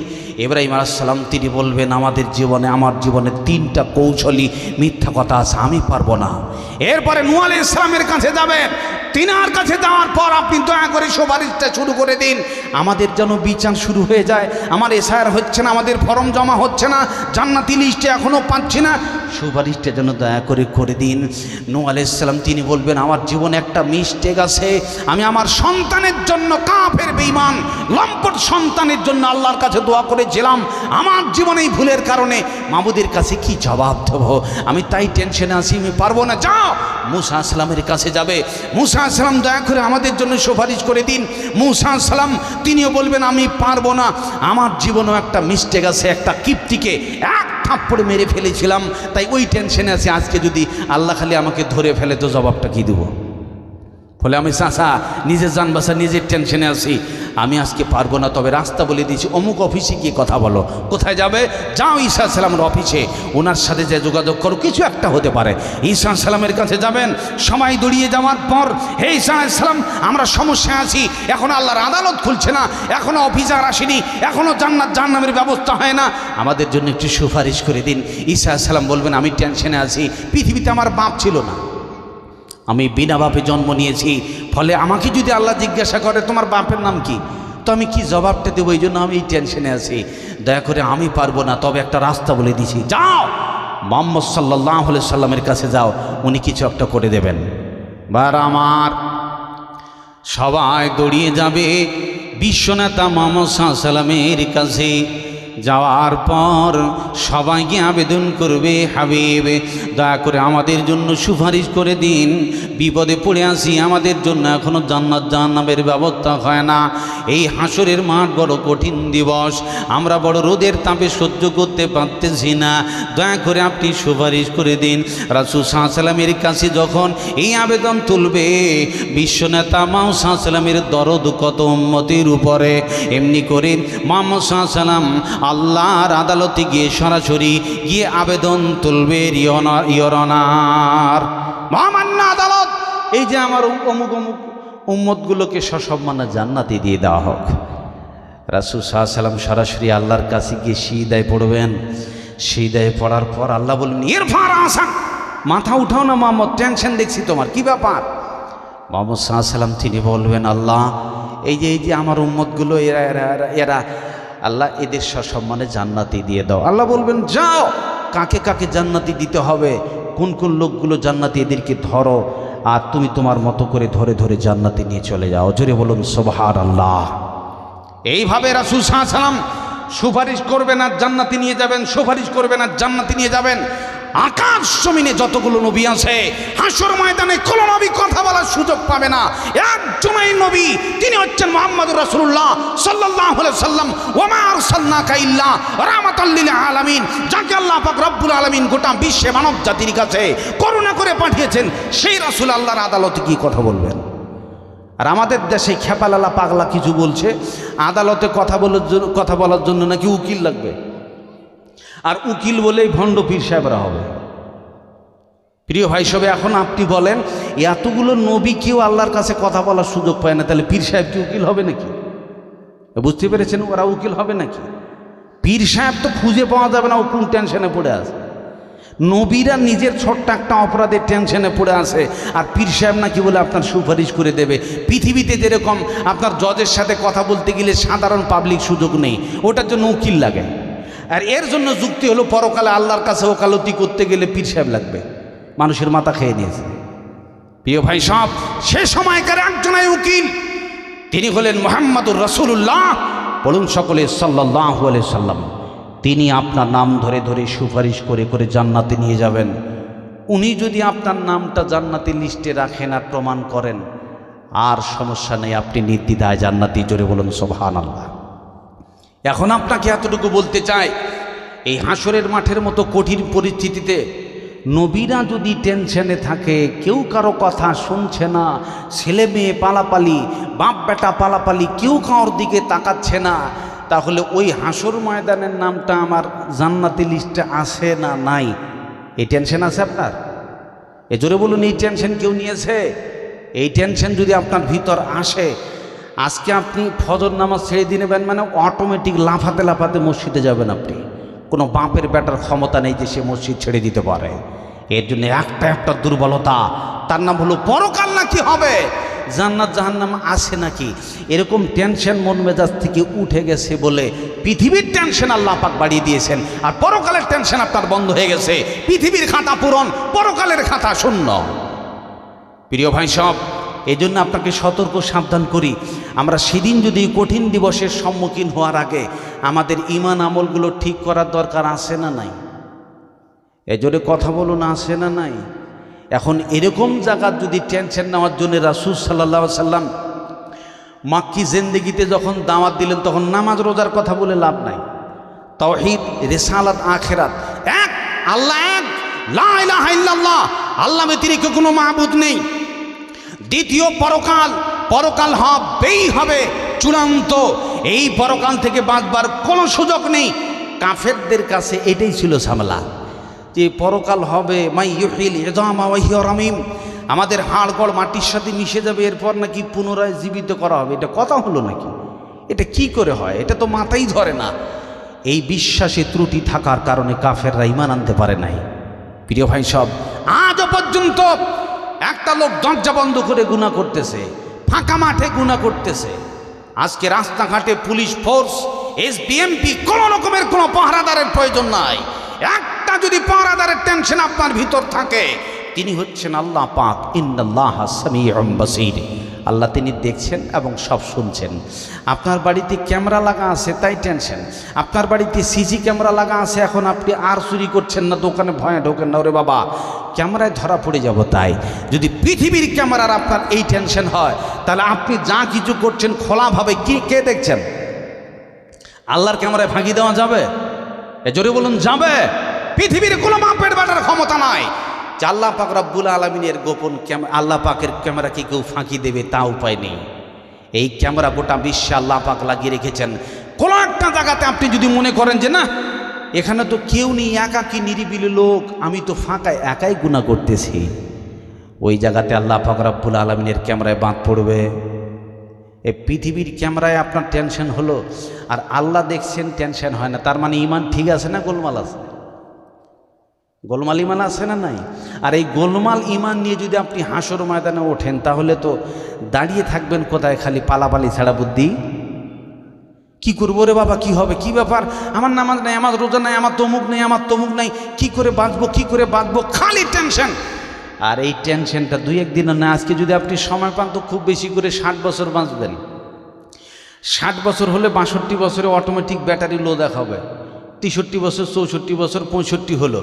Speaker 1: ইব্রাহিম আলাইহিস সালাম তিনি বলবেন, আমার জীবনে 3টা কৌশলী মিথ্যা কথা আছে, আমি পারবো না। এরপরে নূহ আলাইহিস সালামের কাছে যাবেন। তিনার কাছে যাওয়ার পর আপনি দয়া করে সুপারিশটা শুরু করে দিন, আমাদের যেন বিচার শুরু হয়ে যায়। আমার এসআইআর হচ্ছে না, আমাদের ফর্ম জমা হচ্ছে না, জান্নাতি লিস্টে এখনও পাচ্ছি না, সুপারিশটা যেন দয়া করে দিন। নূহ আলাইহিস সালাম তিনি বলবেন, আমার জীবনে একটা মিস্টেক আছে, আমি আমার সন্তানের জন্য, কাফের বেঈমান লম্পট সন্তানের জন্য আল্লাহর কাছে দোয়া করেছিলাম, আমার জীবনে এই ভুলের কারণে মাবুদের কাছে কি জবাব দেব, আমি তাই টেনশনে আছি, আমি পারবো না। যাও, মূসা আলাইহিস সালামের কাছে যাবে। মূসা আলাইহিস সালাম, দয়া করে আমাদের জন্য সুপারিশ করে দিন। মূসা আলাইহিস সালাম তিনিও বলবেন, আমি পারবো না, আমার জীবনেও একটা মিস্টেক আছে, একটা কিপ্তিকে এক থাপ্পড়ে মেরে ফেলেছিলাম, তাই ওই টেনশনে আছে। আজকে যদি আল্লাহ খালি আমাকে ধরে ফেলে, তো জবাবটা কি দেবো? বলে, আমি চাচা নিজের জান বাঁচা, নিজের টেনশনে আছি, আমি আজকে পারবো না, তবে রাস্তা বলে দিয়েছি, অমুক অফিসে গিয়ে কথা বলো। কোথায় যাবে? যাও ঈসা আলাইহিস সালামের অফিসে, ওনার সাথে যে যোগাযোগ করো, কিছু একটা হতে পারে। ঈসা আলাইহিস সালামের কাছে যাবেন। সময় দড়িয়ে যাওয়ার পর, হে ঈসা আলাইহিস সালাম, আমরা সমস্যায় আছি, এখনো আল্লাহর আদালত খুলছে না, এখনো অফিসার আসেনি, এখনো জান্নাত জাহান্নামের ব্যবস্থা হয় না, আমাদের জন্য একটু সুপারিশ করে দিন। ঈসা আলাইহিস সালাম বলবেন, আমি টেনশনে আছি, পৃথিবীতে আমার বাপ ছিল না, আমি বিনা বাপে জন্ম নিয়েছি, ফলে আমাকে যদি আল্লাহ জিজ্ঞাসা করে তোমার বাপের নাম কি, তো আমি কি জবাবটা দেবো? এই জন্য আমি টেনশনে আছি, দয়া করে আমি পারবো না, তবে একটা রাস্তা বলে দিছি, যাও মুহাম্মদ সাল্লাল্লাহু আলাইহি সাল্লামের কাছে যাও, উনি কিছু একটা করে দেবেন। বার আমার সবাই দৌড়িয়ে যাবে বিশ্বনেতা মুহাম্মদ সাল্লাল্লাহু আলাইহি সাল্লামের কাছে। যাওয়ার পর সবাইকে আবেদন করবে, হাবিব দয়া করে আমাদের জন্য সুপারিশ করে দিন, বিপদে পড়ে আসি, আমাদের জন্য এখনো জান্নাত জাহান্নামের ব্যবস্থা হয় না, এই হাসরের মাঠ বড় কঠিন দিবস, আমরা বড় রোদের তাপে সহ্য করতে পারতেছি না, দয়া করে আপনি সুপারিশ করে দিন। রাসূল সাল্লাল্লাহু আলাইহি সাল্লামের কাছে যখন এই আবেদন তুলবে, বিশ্বনেতা মুহাম্মদ সাল্লাল্লাহু আলাইহি সাল্লামের দরদ কত উম্মতের উপরে, এমনি করে মুহাম্মদ সাল্লাল্লাহু আলাইহি সাল্লাম আল্লাহর আদালতে গিয়ে সরাসরি গিয়ে আবেদন তুলবে, ইয়রনার মহামান্য আদালত, এই যে আমার অমুক অমুক উম্মতগুলোকে সসম্মানে জান্নাতে দিয়ে দেওয়া হোক। রাসূল সাল্লাল্লাহু আলাইহি সাল্লাম সরাসরি আল্লাহর কাছে গিয়ে সিজদায় পড়বেন। সিজদায় পড়ার পর আল্লাহ বললেন, ইরফা রাসাক, মাথা উঠাও না মুহাম্মদ, টেনশন দেখছি তোমার, কি ব্যাপার? মুহাম্মদ সাল্লাল্লাহু আলাইহি সাল্লাম তিনি বলবেন, আল্লাহ এই যে আমার উম্মতগুলো, এরা আল্লাহ এদের সসম্মানে জান্নাতি দিয়ে দাও। আল্লাহ বলবেন, যাও, কাকে কাকে জান্নাতি দিতে হবে, কোন কোন লোকগুলো জান্নাতি, এদেরকে ধরো, আর তুমি তোমার মতো করে ধরে ধরে জান্নাতি নিয়ে চলে যাও। জোরে বলুন সুবহানাল্লাহ। এইভাবে রাসূল সাল্লাল্লাহু আলাইহি সাল্লাম সুপারিশ করবেন আর জান্নাতি নিয়ে যাবেন, সুপারিশ করবেন আর জান্নাতি নিয়ে যাবেন। আকাশ জমিনে যতগুলো নবী আছে, হাসর ময়দানে কোন নবী কথা বলার সুযোগ পাবে না, একজনই নবী, তিনি হচ্ছেন মুহাম্মদুর রাসূলুল্লাহ সাল্লাল্লাহু আলাইহি সাল্লাম। ওয়া মা আরসালনাকা ইল্লা রাহমাতাল লিল আলামিন, যাকে আল্লাহ পাক রব্বুল আলামিন গোটা বিশ্বে মানব জাতির কাছে করুণা করে পাঠিয়েছেন, সেই রাসূল আল্লাহর আদালতে কি কথা বলবেন? আর আমাদের দেশে খেপালালা পাগলা কিছু বলছে, আদালতে কথা বলার জন্য নাকি উকিল লাগবে, আর উকিল বলেই ভণ্ড পীর সাহেবরা হবে। প্রিয় ভাই সবে, এখন আপনি বলেন এতগুলো নবী কেউ আল্লাহর কাছে কথা বলার সুযোগ পায় না, তাহলে পীর সাহেব কি উকিল হবে নাকি? বুঝতে পেরেছেন? ওরা উকিল হবে নাকি? পীর সাহেব তো খুঁজে পাওয়া যাবে না, ও কোন টেনশনে পড়ে আছে। নবীরা নিজের ছোট্ট একটা অপরাধের টেনশনে পড়ে আছে, আর পীর সাহেব নাকি বলে আপনার সুপারিশ করে দেবে। পৃথিবীতে যেরকম আপনার জজের সাথে কথা বলতে গেলে সাধারণ পাবলিক সুযোগ নেই, ওটার জন্য উকিল লাগে। আর এর জন্য যুক্তি হলো পরকালে আল্লাহর কাছে ওকালতি করতে গেলে পীর সাহেব লাগবে। মানুষের মাথা খেয়ে নিয়েছে। প্রিয় ভাই সব, সে সময়কার একজনাই উকিল, তিনি হলেন মুহাম্মদুর রাসূলুল্লাহ। বলুন সকলে সাল্লাল্লাহু আলাইহি সাল্লাম। তিনি আপনার নাম ধরে ধরে সুপারিশ করে করে জান্নাতে নিয়ে যাবেন। উনি যদি আপনার নামটা জান্নাতি লিস্টে রাখেন আর প্রমাণ করেন, আর সমস্যা নেই, আপনি নির্দ্বিধায় জান্নাতি। জোরে বলুন সুবহানাল্লাহ। এখন আপনাকে এতটুকু বলতে চাই, এই হাসরের মাঠের মতো কঠিন পরিস্থিতিতে নবীরা যদি টেনশনে থাকে, কেউ কারো কথা শুনছে না, ছেলে মেয়ে পালাপালি, বাপ বেটা পালাপালি, কেউ কারোর দিকে তাকাচ্ছে না, তাহলে ওই হাসর ময়দানের নামটা আমার জান্নাতি লিস্টে আছে না নাই? এই টেনশন আছে আপনার? এ জোরে বলুন, এই টেনশন কেউ নিয়েছে? এই টেনশন যদি আপনার ভিতর আসে, আজকে আপনি ফজর নামাজ ছেড়ে দিয়ে নেবেন, মানে অটোমেটিক লাফাতে লাফাতে মসজিদে যাবেন আপনি। কোনো বাপের বেটার ক্ষমতা নেই যে সে মসজিদ ছেড়ে দিতে পারে। এর জন্য একটা দুর্বলতা, তার নাম হলো পরকাল নাকি হবে, জান্নাত জাহান্নাম আছে নাকি, এরকম টেনশন মন মেজাজ থেকে উঠে গেছে বলে পৃথিবীর টেনশন আল্লাহ পাক বাড়িয়ে দিয়েছেন, আর পরকালের টেনশন আপনার বন্ধ হয়ে গেছে। পৃথিবীর খাতা পূরণ, পরকালের খাতা শূন্য। প্রিয় ভাই সব, এই জন্য আপনাকে সতর্ক সাবধান করি, আমরা সেদিন যদি কঠিন দিবসের সম্মুখীন হওয়ার আগে আমাদের ঈমান আমলগুলো ঠিক করার দরকার আছে না নাই? এজন্য কথা বলুন, আছে না নাই? এখন এরকম জায়গা যদি টেনশন নেওয়ার জন্য রাসূল সাল্লাল্লাহু আলাইহি সাল্লাম মাক্কি জিন্দেগিতে যখন দাওয়াত দিলেন, তখন নামাজ রোজার কথা বলে লাভ নাই। তাওহীদ, রিসালাত, আখিরাত এক, আল্লাহ এক, লা ইলাহা ইল্লাল্লাহ, আল্লাহ ব্যতিরেকে কোনো মাবুদ নেই। দ্বিতীয় পরকাল, পরকাল হবেই হবে চূড়ান্ত, এই পরকাল থেকে বাঁচবার কোনো সুযোগ নেই। কাফেরদের কাছে এটাই ছিল ঝামেলা, যে পরকাল হবে, মাই ইউহিল ইযামা ওয়া হিয়া রামীম, আমাদের হাড়গড় মাটির সাথে মিশে যাবে, এরপর নাকি পুনরায় জীবিত করা হবে। এটা কথা হলো নাকি? এটা কি করে হয়? এটা তো মাথাই ধরে না। এই বিশ্বাসে ত্রুটি থাকার কারণে কাফেররা ঈমান আনতে পারে নাই। প্রিয় ভাই সব, আজও পর্যন্ত একটা লোক দরজা বন্ধ করে গুনাহ করতেছে, ফাঁকা মাঠে গুনাহ করতেছে। আজকে রাস্তাঘাটে পুলিশ ফোর্স, এসবিএমপি, কোনো রকমের কোনো পাহারাদারের প্রয়োজন নাই। একটা যদি পাহারাদারের টেনশন আপনার ভিতর থাকে, তিনি হচ্ছেন আল্লাহ পাক। ইন্নাল্লাহা সামিউম বাসীর, আল্লাহ তিনি দেখছেন এবং সব শুনছেন। আপনার বাড়িতে ক্যামেরা লাগা আছে তাই টেনশন, আপনার বাড়িতে সিসি ক্যামেরা লাগা আছে, এখন আপনি আর চুরি করছেন না, দোকানে ভয়ে ঢোকেন না, ওরে বাবা ক্যামেরায় ধরা পড়ে যাব। তাই যদি পৃথিবীর ক্যামেরার আপনার এই টেনশন হয়, তাহলে আপনি যা কিছু করছেন খোলাভাবে কে দেখছেন? আল্লাহর ক্যামেরায় ফাঁকি দেওয়া যাবে? এ জোরে বলুন, যাবে? পৃথিবীর কোনো মাপের বাটার ক্ষমতা নাই যে আল্লাহ পাক রব্বুল আলামিনের গোপন আল্লাহ পাকের ক্যামেরা কি কেউ ফাঁকি দেবে, তা উপায় নেই। এই ক্যামেরা গোটা বিশ্বে আল্লাহ পাক লাগিয়ে রেখেছেন। কোনো একটা জায়গাতে আপনি যদি মনে করেন যে না, এখানে তো কেউ নেই, একাকী নিরিবিলি লোক, আমি তো ফাঁকায় একাই গুনাহ করতেছি, ওই জায়গাতে আল্লাহ পাক রব্বুল আলামিনের ক্যামেরায় বাঁধ পড়বে। এই পৃথিবীর ক্যামেরায় আপনার টেনশন হলো, আর আল্লাহ দেখছেন টেনশন হয় না, তার মানে ঈমান ঠিক আছে না গোলমাল আছে? গোলমাল ঈমান আছে না নাই? আর এই গোলমাল ঈমান নিয়ে যদি আপনি হাসর ময়দানে ওঠেন, তাহলে তো দাঁড়িয়ে থাকবেন কোথায়? খালি পালাপালি ছাড়া বুদ্ধি। কি করবো রে বাবা, কি হবে, কি ব্যাপার, আমার নামাজ নাই, আমার রোজা নাই, আমার তমুক নেই, আমার তমুক নাই, কি করে বাঁচবো, কি করে বাঁচবো, খালি টেনশন। আর এই টেনশনটা দুই একদিনও না, আজকে যদি আপনি সময় পান তো খুব বেশি করে 60 বছর বাঁচবেন। 60 বছর হলে 62 বছরে অটোমেটিক ব্যাটারি লো দেখাবে। 63 বছর, 64 বছর, 65 হলো।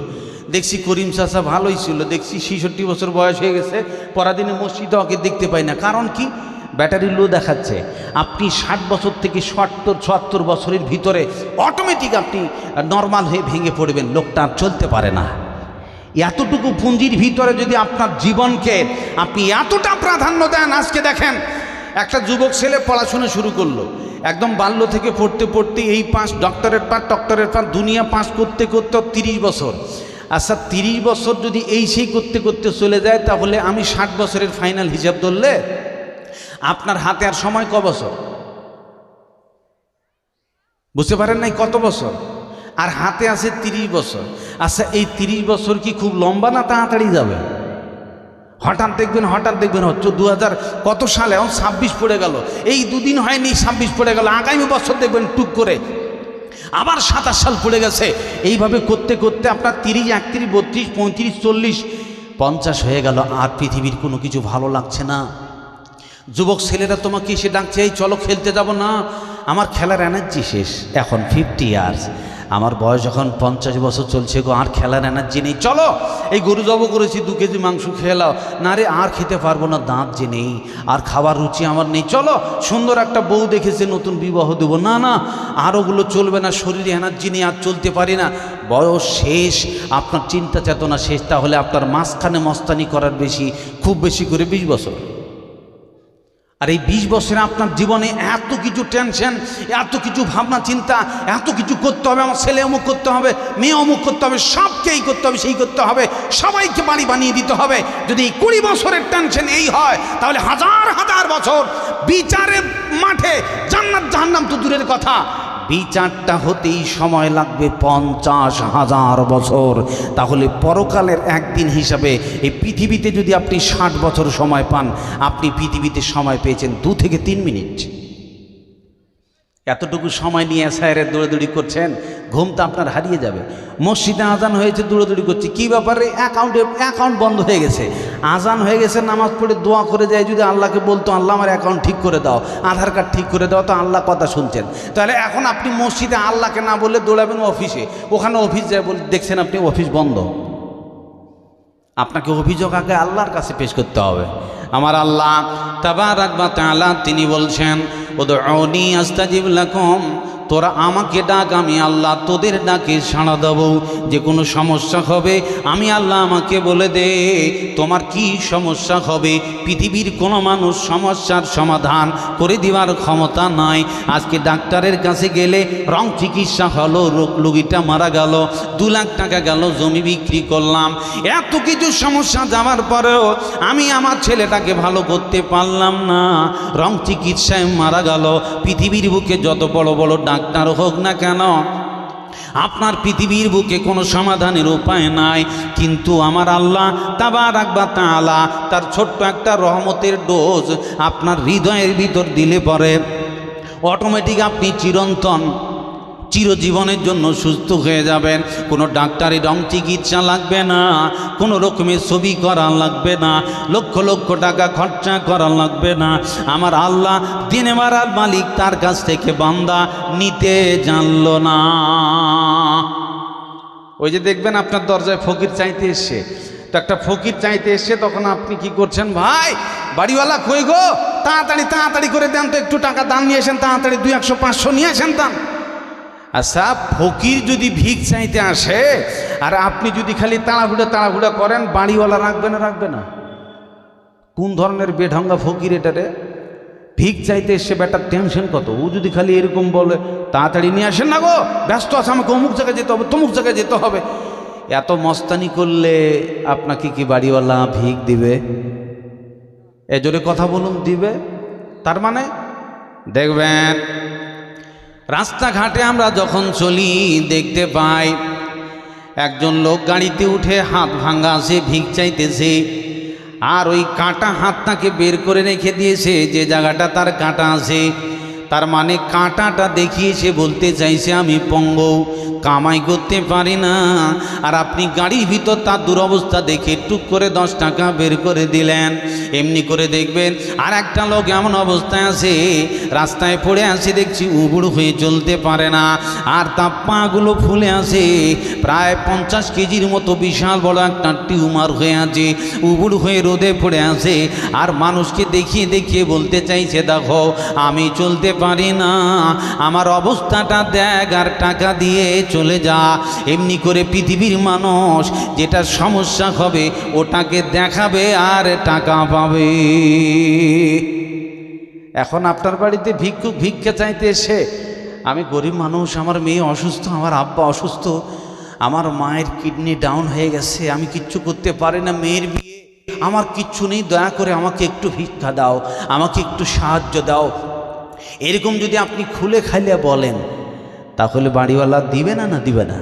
Speaker 1: দেখছি করিম চাচা ভালোই ছিল, দেখছি 66 বছর বয়স হয়ে গেছে, পরাদিনে মসজিদে ওকে দেখতে পাই না। কারণ কি? ব্যাটারি লো দেখাচ্ছে। আপনি 60 বছর থেকে 70-74 বছরের ভিতরে অটোমেটিক আপনি নর্মাল হয়ে ভেঙে পড়বেন, লোকটা আর চলতে পারে না। এতটুকু পুঁজির ভিতরে যদি আপনার জীবনকে আপনি এতটা প্রাধান্য দেন, আজকে দেখেন একটা যুবক ছেলে পড়াশোনা শুরু করলো, একদম বাল্য থেকে পড়তে পড়তে এই পাস, ডক্টরেট পাস, দুনিয়া পাস করতে করতে 30 বছর। আচ্ছা 30 বছর যদি এই সেই করতে করতে চলে যায়, তাহলে আমি 60 বছরের ফাইনাল হিসাব ধরলে আপনার হাতে আর সময় ক বছর? বুঝতে পারেন নাই কত বছর? আর হাতে আছে 30 বছর। আচ্ছা এই 30 বছর কি খুব লম্বা না তাড়াতাড়ি যাবে? হঠাৎ দেখবেন 2000 কত সালে এখন 26 পড়ে গেল, এই দুদিন হয়নি 26 পড়ে গেল, আগামী বছর দেখবেন টুক করে আবার 27 সাল পড়ে গেছে। এইভাবে করতে করতে আপনার 30, 31, 32, 35, 40, 50 হয়ে গেল, আর পৃথিবীর কোনো কিছু ভালো লাগছে না। যুবক ছেলেরা তোমাকে এসে ডাকছে, এই চলো খেলতে যাব। না, আমার খেলার এনার্জি শেষ, এখন 50 ইয়ার্স, আমার বয়স যখন 50 বছর চলছে গো, আর খেলার এনার্জি নেই, চলো এই গরু জব করেছি 2 কেজি মাংস খেয়ে নাও। না রে, আর খেতে পারবো না, দাঁত যে নেই, আর খাবার রুচি আমার নেই। চলো সুন্দর একটা বউ দেখেছে, নতুন বিবাহ দেবো। না না, আর ওগুলো চলবে না, শরীরে এনার্জি নেই, আর চলতে পারি না। বয়স শেষ, আপনার চিন্তা চেতনা শেষ। তাহলে আপনার মাঝখানে মস্তানি করার বেশি, খুব বেশি করে 20 বছর। আর এই 20 বছরে আপনার জীবনে এত কিছু টেনশন, এত কিছু ভাবনা চিন্তা, এত কিছু করতে হবে, আমার ছেলে অমুক করতে হবে, মেয়ে অমুক করতে হবে, সবকেই করতে হবে, সেই করতে হবে, সবাইকে বাড়ি বানিয়ে দিতে হবে। যদি এই 20 বছরের টেনশন এই হয়, তাহলে হাজার হাজার বছর বিচারের মাঠে, জান্নাত জাহান্নাম তো দূরের কথা, বিচারটা হতেই সময় লাগবে 50,000 বছর। তাহলে পরকালের একদিন হিসাবে এই পৃথিবীতে যদি আপনি 60 বছর সময় পান, আপনি পৃথিবীতে সময় পেয়েছেন 2 থেকে 3 মিনিট। এতটুকু সময় নিয়ে এসআইয়ের দৌড়াদৌড়ি করছেন, ঘুমটা আপনার হারিয়ে যাবে। মসজিদে আজান হয়েছে, দৌড়াদৌড়ি করছে, কী ব্যাপারে? অ্যাকাউন্ট বন্ধ হয়ে গেছে। আজান হয়ে গেছে, নামাজ পড়ে দোয়া করে যায়, যদি আল্লাহকে বলতো আল্লাহ আমার অ্যাকাউন্ট ঠিক করে দাও, আধার কার্ড ঠিক করে দাও, তো আল্লাহ কথা শুনছেন। তাহলে এখন আপনি মসজিদে আল্লাহকে না বললে দৌড়াবেন অফিসে, ওখানে অফিস যায় বলে দেখছেন আপনি অফিস বন্ধ। আপনাকে অভিযোগ আগে আল্লাহর কাছে পেশ করতে হবে। আমার আল্লাহ তাবারাক ওয়া তাআলা তিনি বলছেন, উদউনি আস্তাজিব লাকুম, তোরা আমাকে ডাক, আমি আল্লাহ তোদের ডাকে সাড়া দেব। যে কোনো সমস্যা হবে আমি আল্লাহ আমাকে বলে দে তোমার কি সমস্যা হবে। পৃথিবীর কোনো মানুষ সমস্যার সমাধান করে দেওয়ার ক্ষমতা নাই। আজকে ডাক্তারের কাছে গেলে রং চিকিৎসা হলো, রোগীটা মারা গেল, 2 লাখ টাকা গেল, জমি বিক্রি করলাম, এত কিছু সমস্যা যাওয়ার পরেও আমি আমার ছেলেটাকে ভালো করতে পারলাম না, রং চিকিৎসায় মারা গেল। পৃথিবীর বুকে যত বড় বড় ডাক্তার হোক না কেন, আপনার পৃথিবীর বুকে কোনো সমাধানের উপায় নাই। কিন্তু আমার আল্লাহ তাবারাক ওয়া তাআলা তার ছোট্ট একটা রহমতের ডোজ আপনার হৃদয়ের ভিতর দিলে পরে অটোমেটিক আপনি চিরন্তন, চিরজীবনের জন্য সুস্থ হয়ে যাবেন। কোনো ডাক্তারি রং চিকিৎসা লাগবে না, কোনো রকমের ছবি করা লাগবে না, লক্ষ লক্ষ টাকা খরচা করা লাগবে না। আমার আল্লাহ দিনে মারার মালিক, তার কাছ থেকে বান্দা নিতে জানল না। ওই যে দেখবেন আপনার দরজায় ফকির চাইতে এসছে, তো একটা ফকির চাইতে এসছে, তখন আপনি কি করছেন? ভাই বাড়িওয়ালা কই গো, তাড়াতাড়ি তাড়াতাড়ি করে দেন তো, একটু টাকা দান নিয়ে আসেন, তাড়াতাড়ি 200, 500 নিয়ে আসেন দান। আচ্ছা ফকির যদি ভিক চাইতে আসে আর আপনি যদি খালি তাড়াহুড়া করেন, বাড়িওয়ালা রাখবে না? রাখবে না? কোন ধরনের বেঢঙ্গা ফকির এটা রে? ভিক চাইতে এসে বেটার টেনশন কত। ও যদি খালি এরকম বলে তাড়াতাড়ি নিয়ে আসেন না গো, ব্যস্ত আছে, আমাকে অমুক জায়গায় যেতে হবে, তমুক জায়গায় যেতে হবে, এত মস্তানি করলে আপনাকে কি বাড়িওয়ালা ভিক দিবে? এ জোরে কথা বলুন, দিবে? তার মানে দেখবেন রাস্তাঘাটে আমরা যখন চলি দেখতে পাই একজন লোক গাড়িতে উঠে হাত ভাঙ্গা আছে, ভিক চাইতেছে, আর ওই কাঁটা হাতটাকে বের করে রেখে দিয়েছে যে জায়গাটা তার কাঁটা আছে। তার মানে কাঁটাটা দেখিয়ে সে বলতে চাইছে আমি পঙ্গু, কামাই করতে পারি না। আর আপনি গাড়ির ভিতর তার দুরবস্থা দেখে টুক করে 10 টাকা বের করে দিলেন। এমনি করে দেখবেন আর একটা লোক এমন অবস্থায় আছে, রাস্তায় পড়ে আছে, দেখছি উবুড় হয়ে চলতে পারে না, আর তার পাগুলো ফুলে আছে, প্রায় 50 কেজির মতো বিশাল বড় একটা টিউমার হয়ে আছে, উবুড় হয়ে রোদে পড়ে আছে। আর মানুষকে দেখিয়ে দেখিয়ে বলতে চাইছে দেখো আমি চলতে পারি না, আমার অবস্থাটা দেখ, আর টাকা দিয়ে চলে যা। এমনি করে পৃথিবীর মানুষ যেটা সমস্যা হবে ওটাকে দেখাবে আর টাকা পাবে। এখন আপনার বাড়িতে ভিক্ষুক ভিক্ষা চাইতে এসে, আমি গরিব মানুষ, আমার মেয়ে অসুস্থ, আমার আব্বা অসুস্থ, আমার মায়ের কিডনি ডাউন হয়ে গেছে, আমি কিচ্ছু করতে পারি না, মেয়ের বিয়ে, আমার কিচ্ছু নেই, দয়া করে আমাকে একটু ভিক্ষা দাও, আমাকে একটু সাহায্য দাও, এরকম যদি আপনি খুলে খাইলে বলেন, তাহলে বাড়িওয়ালা দিবে না? না দিবে না?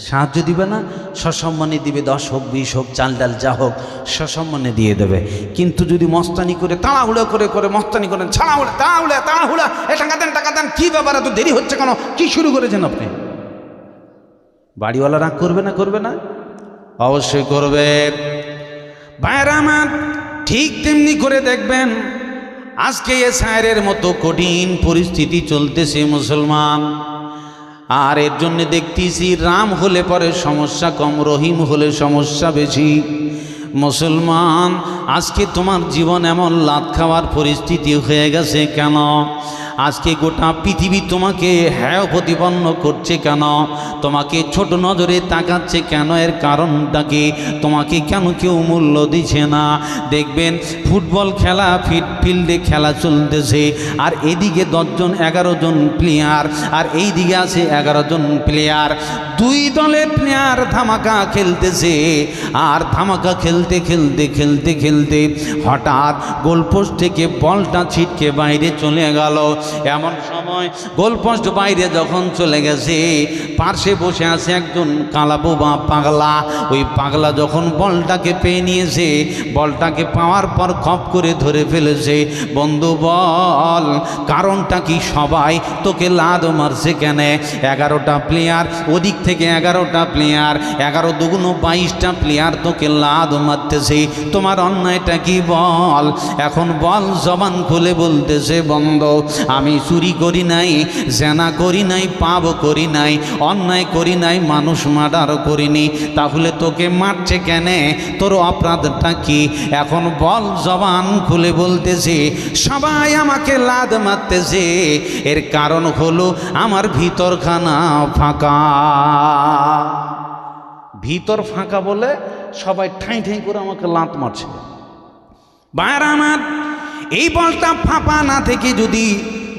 Speaker 1: সাহায্য দিবে না? সসম্মানে দিবে, 10 হোক 20 হোক, চাল ডাল যা হোক সসম্মানে দিয়ে দেবে। কিন্তু যদি মস্তানি করে, তাড়াহুড়ো করে মস্তানি করেন, তাড়াহুড়া, টাকা দেন, কি ব্যাপার, এত দেরি হচ্ছে কেন, কি শুরু করেছেন আপনি? বাড়িওয়ালা রাগ করবে না? করবে না? অবশ্যই করবে। ভাইরা আমার, ঠিক তেমনি করে দেখবেন আজকে এ সায়ের মতো কঠিন পরিস্থিতি চলতেছে মুসলমান, আর এর জন্য দেখতেছি রাম হলে পরে সমস্যা কম, রহিম হলে সমস্যা বেশি। মুসলমান, আজকে তোমার জীবন এমন লাত খাওয়ার পরিস্থিতি হয়ে গেছে কেন? আজকে গোটা পৃথিবী তোমাকে হ্যায় প্রতিপন্ন করছে কেন? তোমাকে ছোট নজরে তাকাচ্ছে কেন? এর কারণটা কি? তোমাকে কেন কেউ মূল্য দিচ্ছে না? দেখবেন ফুটবল খেলা, ফিল্ডে খেলা চলতেছে, আর এদিকে 10 জন 11 জন প্লেয়ার, আর এই দিকে আছে 11 জন প্লেয়ার, 2 দলের প্লেয়ার ধামাকা খেলতেছে, আর ধামাকা খেলতে হঠাৎ গোলপোস্ট থেকে বলটা ছিটকে বাইরে চলে গেল। এমন সময় গোলপোস্ট বাইরে যখন চলে গেছে, পার্শ্বে বসে আছে একজন কালাবোবা পাগলা। ওই পাগলা যখন বলটাকে পেয়ে নিয়েছে, বলটাকে পাওয়ার পর খপ করে ধরে ফেলেছে। বন্ধু বল, কারণটা কি? সবাই তোকে লাদ মারছে কেন? 11টা প্লেয়ার, ওদিক থেকে 11টা প্লেয়ার, 11 দুগুণ 22টা প্লেয়ার তোকে লাদ মারতেছে। তোমার অন্যায়টা কি বল? এখন বল, জবান খুলে বলতেছে, বন্ধু আমি চুরি করি নাই, জেনা করি নাই, পাপ করি নাই, অন্যায় করি নাই, মানুষ মার্ডার করিনি, তাহলে তোকে মারছে কেন? তোর অপরাধটা কি? এখন বল, জবান খুলে বলতেছে, সবাই আমাকে লাদ মারতেছে, এর কারণ হলো আমার ভিতরখানা ফাঁকা। ভিতর ফাঁকা বলে সবাই ঠাঁই ঠাঁই করে আমাকে লাত মারছে। বাইরে আমার, এই বলটা ফাঁপা না থেকে যদি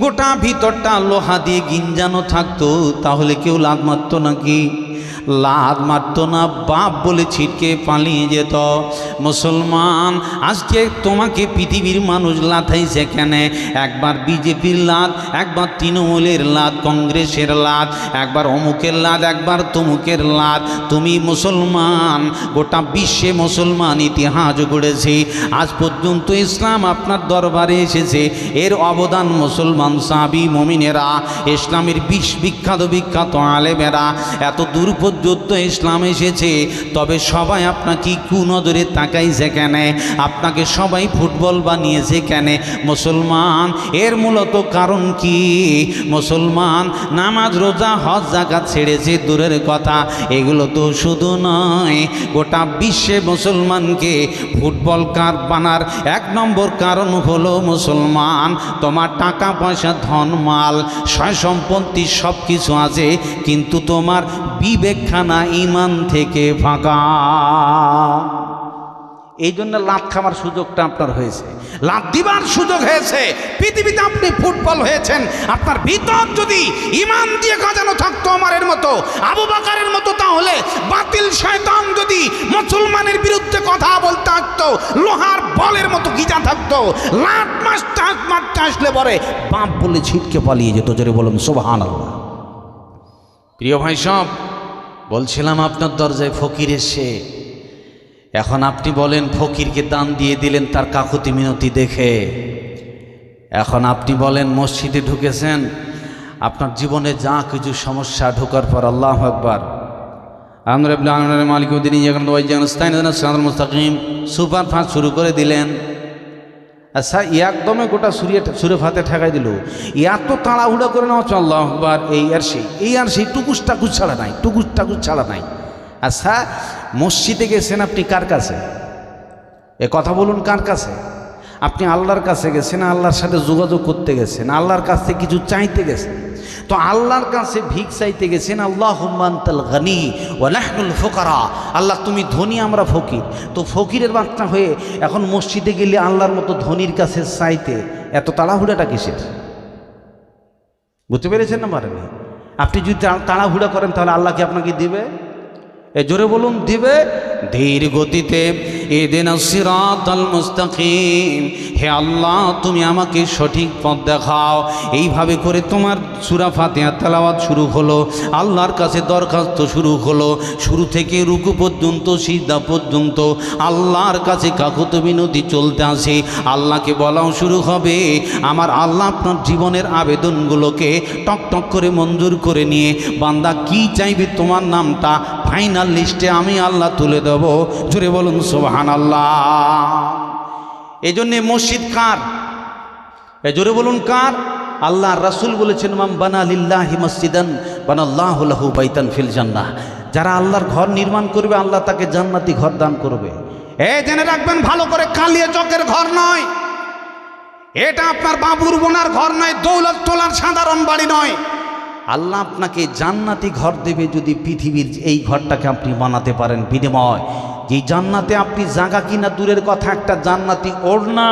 Speaker 1: গোটা ভিতরটা লোহা দিয়ে গিঞ্জানো থাকতো, তাহলে কেউ লাত মারতো নাকি? লাত মারতো না, বাপ বলে ছিটকে পালিয়ে যেত। মুসলমান, আজকে তোমাকে পৃথিবীর মানুষ লাথাইছে কেন? একবার বিজেপির লাত, একবার তৃণমূলের লাত, কংগ্রেসের লাত, একবার অমুকের লাত, একবার তমুকের লাত। তুমি মুসলমান, গোটা বিশ্বে মুসলমান ইতিহাস গড়েছে, আজ পর্যন্ত ইসলাম আপনার দরবারে এসেছে, এর অবদান মুসলমান সাহাবী মুমিনেরা, ইসলামের বিখ্যাত আলেমেরা, এত দূর পর্যন্ত ইসলাম এসেছে। তবে সবাই আপনাকে কুনজরে তাকাইছে কেন? আপনাকে সবাই ফুটবল বানিয়েছে কেন? মুসলমান, এর মূলত কারণ কি? মুসলমান নামাজ রোজা হজ যাকাত ছেড়েছে দূরের কথা, এগুলো তো শুধু নয়, গোটা বিশ্বে মুসলমানকে ফুটবল কার বানার 1 নম্বর কারণ হলো মুসলমান। তোমার টাকা পয়সা, ধন মাল, সয় সম্পত্তি সব কিছু আছে, কিন্তু তোমার বিবেকখানা ঈমান থেকে ফাঁকা। এই জন্য লাত খাওয়ার সুযোগটা আপনার হয়েছে, লাত দিবার সুযোগ হয়েছে। পৃথিবীতে আপনি ফুটবল হয়েছেন, আপনার ভিতর যদি ঈমান দিয়ে গাজানো থাকতো আমারের মতো, আবু বকরের মতো, তাহলে বাতিল শয়তান যদি মুসলমানের বিরুদ্ধে কথা বলতে থাকতো, লোহার বলের মতো গিজা থাকতো, লাত মারতে আসলে পরে বাপ বলে ছিটকে পালিয়ে যেত। জোরে বলুন সুবহানাল্লাহ। প্রিয় ভাই সব, বলছিলাম আপনার দরজায় ফকির এসে, এখন আপনি বলেন ফকিরকে দান দিয়ে দিলেন তার কাকুতি মিনতি দেখে। এখন আপনি বলেন মসজিদে ঢুকেছেন, আপনার জীবনে যা কিছু সমস্যা ঢোকার পর আল্লাহু আকবার, আলহামদুলিল্লাহ মালিকুদ্দিন মুস্তাকিম সুপার ফাস্ট শুরু করে দিলেন। আচ্ছা, একদমে গোটা সুরে ফাতে ঠেকাই দিল, এত তাড়াহুড়া করে নেওয়া হচ্ছে আল্লাহু আকবার, এই আর সেই টুকুস টাকুস ছাড়া নাই। আচ্ছা, মসজিদে গেছেন আপনি কার কাছে? এ কথা বলুন, কার কাছে? আপনি আল্লাহর কাছে গেছেন, আল্লাহর সাথে যোগাযোগ করতে গেছেন, আল্লাহর কাছ থেকে কিছু চাইতে গেছেন। তো আল্লাহর কাছে ভিক চাইতে গেছেন, আল্লাহুম্মা আনতাল গানি ওয়া নাহনুল ফুকারা, আল্লাহ তুমি ধনী আমরা ফকির। তো ফকিরের বাচ্চা হয়ে এখন মসজিদে গেলে আল্লাহর মতো ধনীর কাছে চাইতে এত তাড়াহুড়াটা কিসের? বুঝতে পেরেছেন না পারেন? আপনি যদি তাড়াহুড়া করেন তাহলে আল্লাহ কি আপনাকে দিবে? এ জোরে বলুন, দিবে। ধীর গতিতে ইহদিনাস সিরাতাল মুস্তাকিম, হে আল্লাহ তুমি আমাকে সঠিক পথ দেখাও। এইভাবে করে তোমার সূরা ফাতিহা তেলাওয়াত শুরু হলো, আল্লাহর কাছে দরখাস্ত শুরু হলো। শুরু থেকে রুকু পর্যন্ত, সিজদা পর্যন্ত আল্লাহর কাছে কাকুত মিনতি চলতে আসে। আল্লাহকে বলাও শুরু হবে। আমার আল্লাহ আপনার জীবনের আবেদনগুলোকে টক টক করে মঞ্জুর করে নিয়ে বান্দা কি চাইবে তোমার নামটা ফাইনাল লিস্টে আমি আল্লাহ তুলে দেব। জোরে বলুন সুবহানাল্লাহ। এই জন্যে মসজিদ কার? জোরে বলুন কার? আল্লাহ রাসূল বলেছেন, মান বানা লিল্লাহি মসজিদান বানাল্লাহু লাহু বাইতান ফিল জান্নাহ। যারা আল্লাহর ঘর নির্মাণ করবে আল্লাহ তাকে জান্নাতি ঘর দান করবে। জেনে রাখবেন ভালো করে, কালিয়া চকের ঘর নয় এটা, আপনার বাবুর বোনার ঘর নয়, দৌলত তোলার সাধারণ বাড়ি নয়। আল্লাহ আপনাকে জান্নাতি ঘর দেবে যদি পৃথিবীর এই ঘরটাকে আপনি বানাতে পারেন। বিনিময় যে জান্নাতে আপনি জায়গা কিনা দূরের কথা, একটা জান্নাতি ওড়না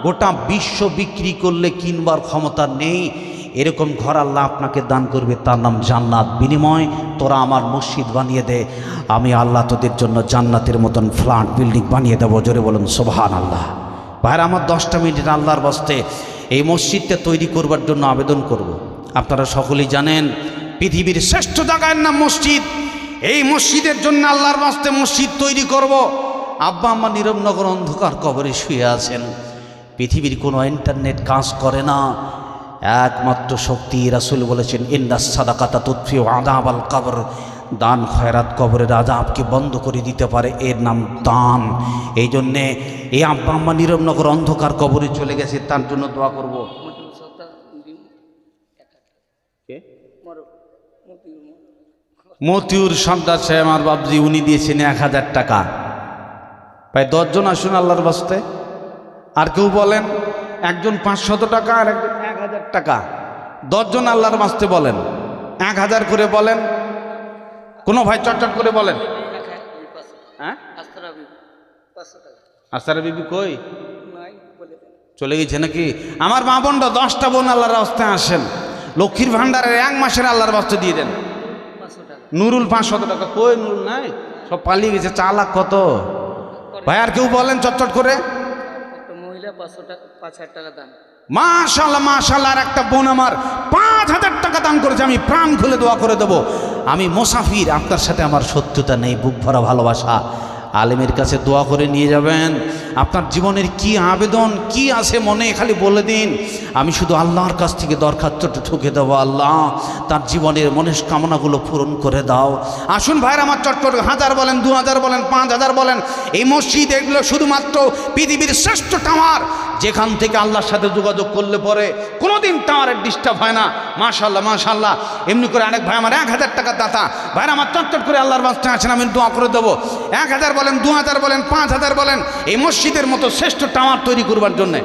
Speaker 1: গোটা বিশ্ব বিক্রি করলে কিনবার ক্ষমতা নেই, এরকম ঘর আল্লাহ আপনাকে দান করবে, তার নাম জান্নাত। বিনিময় তোরা আমার মসজিদ বানিয়ে দে, আমি আল্লাহ তোদের জন্য জান্নাতের মতন ফ্ল্যাট বিল্ডিং বানিয়ে দেবো। জোরে বলুন সুবহানাল্লাহ। ভাইরা আমার 10টা মিনিট আল্লাহর বাস্তে এই মসজিদটা তৈরি করবার জন্য আবেদন করব। আপনারা সকলেই জানেন পৃথিবীর শ্রেষ্ঠ জায়গার নাম মসজিদ। এই মসজিদের জন্য আল্লাহর বাস্তে মসজিদ তৈরি করব। আব্বা আম্মা নীরবনগর অন্ধকার কবরে শুয়ে আছেন, পৃথিবীর কোনো ইন্টারনেট কাজ করে না, একমাত্র শক্তি রাসূল বলেছেন ইন্নাস সাদাকাতা তুতফিউ আযাবাল কবর, দান খয়রাত কবরের আযাবকে বন্ধ করে দিতে পারে, এর নাম দান। এই জন্যে এই আব্বা আম্মা নীরবনগর অন্ধকার কবরে চলে গেছে, তার জন্য দোয়া করব। মতিউর সর্দার সাহেব আমার বাবজি, উনি দিয়েছেন 1000 টাকা। প্রায় 10 জন আসুন আল্লাহর বাস্তে। আর কেউ বলেন, একজন 500 টাকা আর একজন 1000 টাকা। 10 জন আল্লাহর বাস্তে বলেন, 1000 করে বলেন। কোন ভাই চটচট করে বলেন। হ্যাঁ, আস্তারা বিবি কই চলে গেছে নাকি? আমার মা বোনরা 10টা বোন আল্লাহর বাস্তে আসেন, লক্ষ্মীর ভান্ডারের 1 মাসের আল্লাহর বাস্তে দিয়ে দেন। নুরুল 500 টাকা কই? নুরুল নাই, সব পালিয়ে গেছে। চালাক কত ভাই? আর কেউ বলেন চটচট করে। মাশাআল্লাহ মাশাআল্লাহ। আর একটা বোন আমার 5000 টাকা দান করেছে। আমি প্রাণ খুলে দোয়া করে দেবো। আমি মুসাফির, আপনার সাথে আমার শত্রুতা নেই, বুক ভরা ভালোবাসা। আলেমের কাছে দোয়া করে নিয়ে যাবেন। আপনার জীবনের কি আবেদন কি আছে মনে, খালি বলে দিন। আমি শুধু আল্লাহর কাছ থেকে দরখাস্তটা ঠুকে দেবো, আল্লাহ তার জীবনের মনস্কামনাগুলো পূরণ করে দাও। আসুন ভাইরা আমার, চটচট 1000 বলেন, 2000 বলেন, 5000 বলেন। এই মসজিদ এগুলো শুধুমাত্র পৃথিবীর শ্রেষ্ঠ টাওয়ার, যেখান থেকে আল্লাহর সাথে যোগাযোগ করলে পরে কোনোদিন টাওয়ারের ডিস্টার্ব হয় না। মাশাআল্লাহ মাশাআল্লাহ। এমনি করে অনেক ভাই আমার 1000 টাকা দাতা, ভাইরা আমার চটচট করে আল্লাহর বাস্তে আছেন, আমি দোয়া করে দেবো। 1000 বলেন, 2000 বলেন, 5000 বলেন, এই মসজিদের মতো শ্রেষ্ঠ টাওয়ার তৈরি করবার জন্য।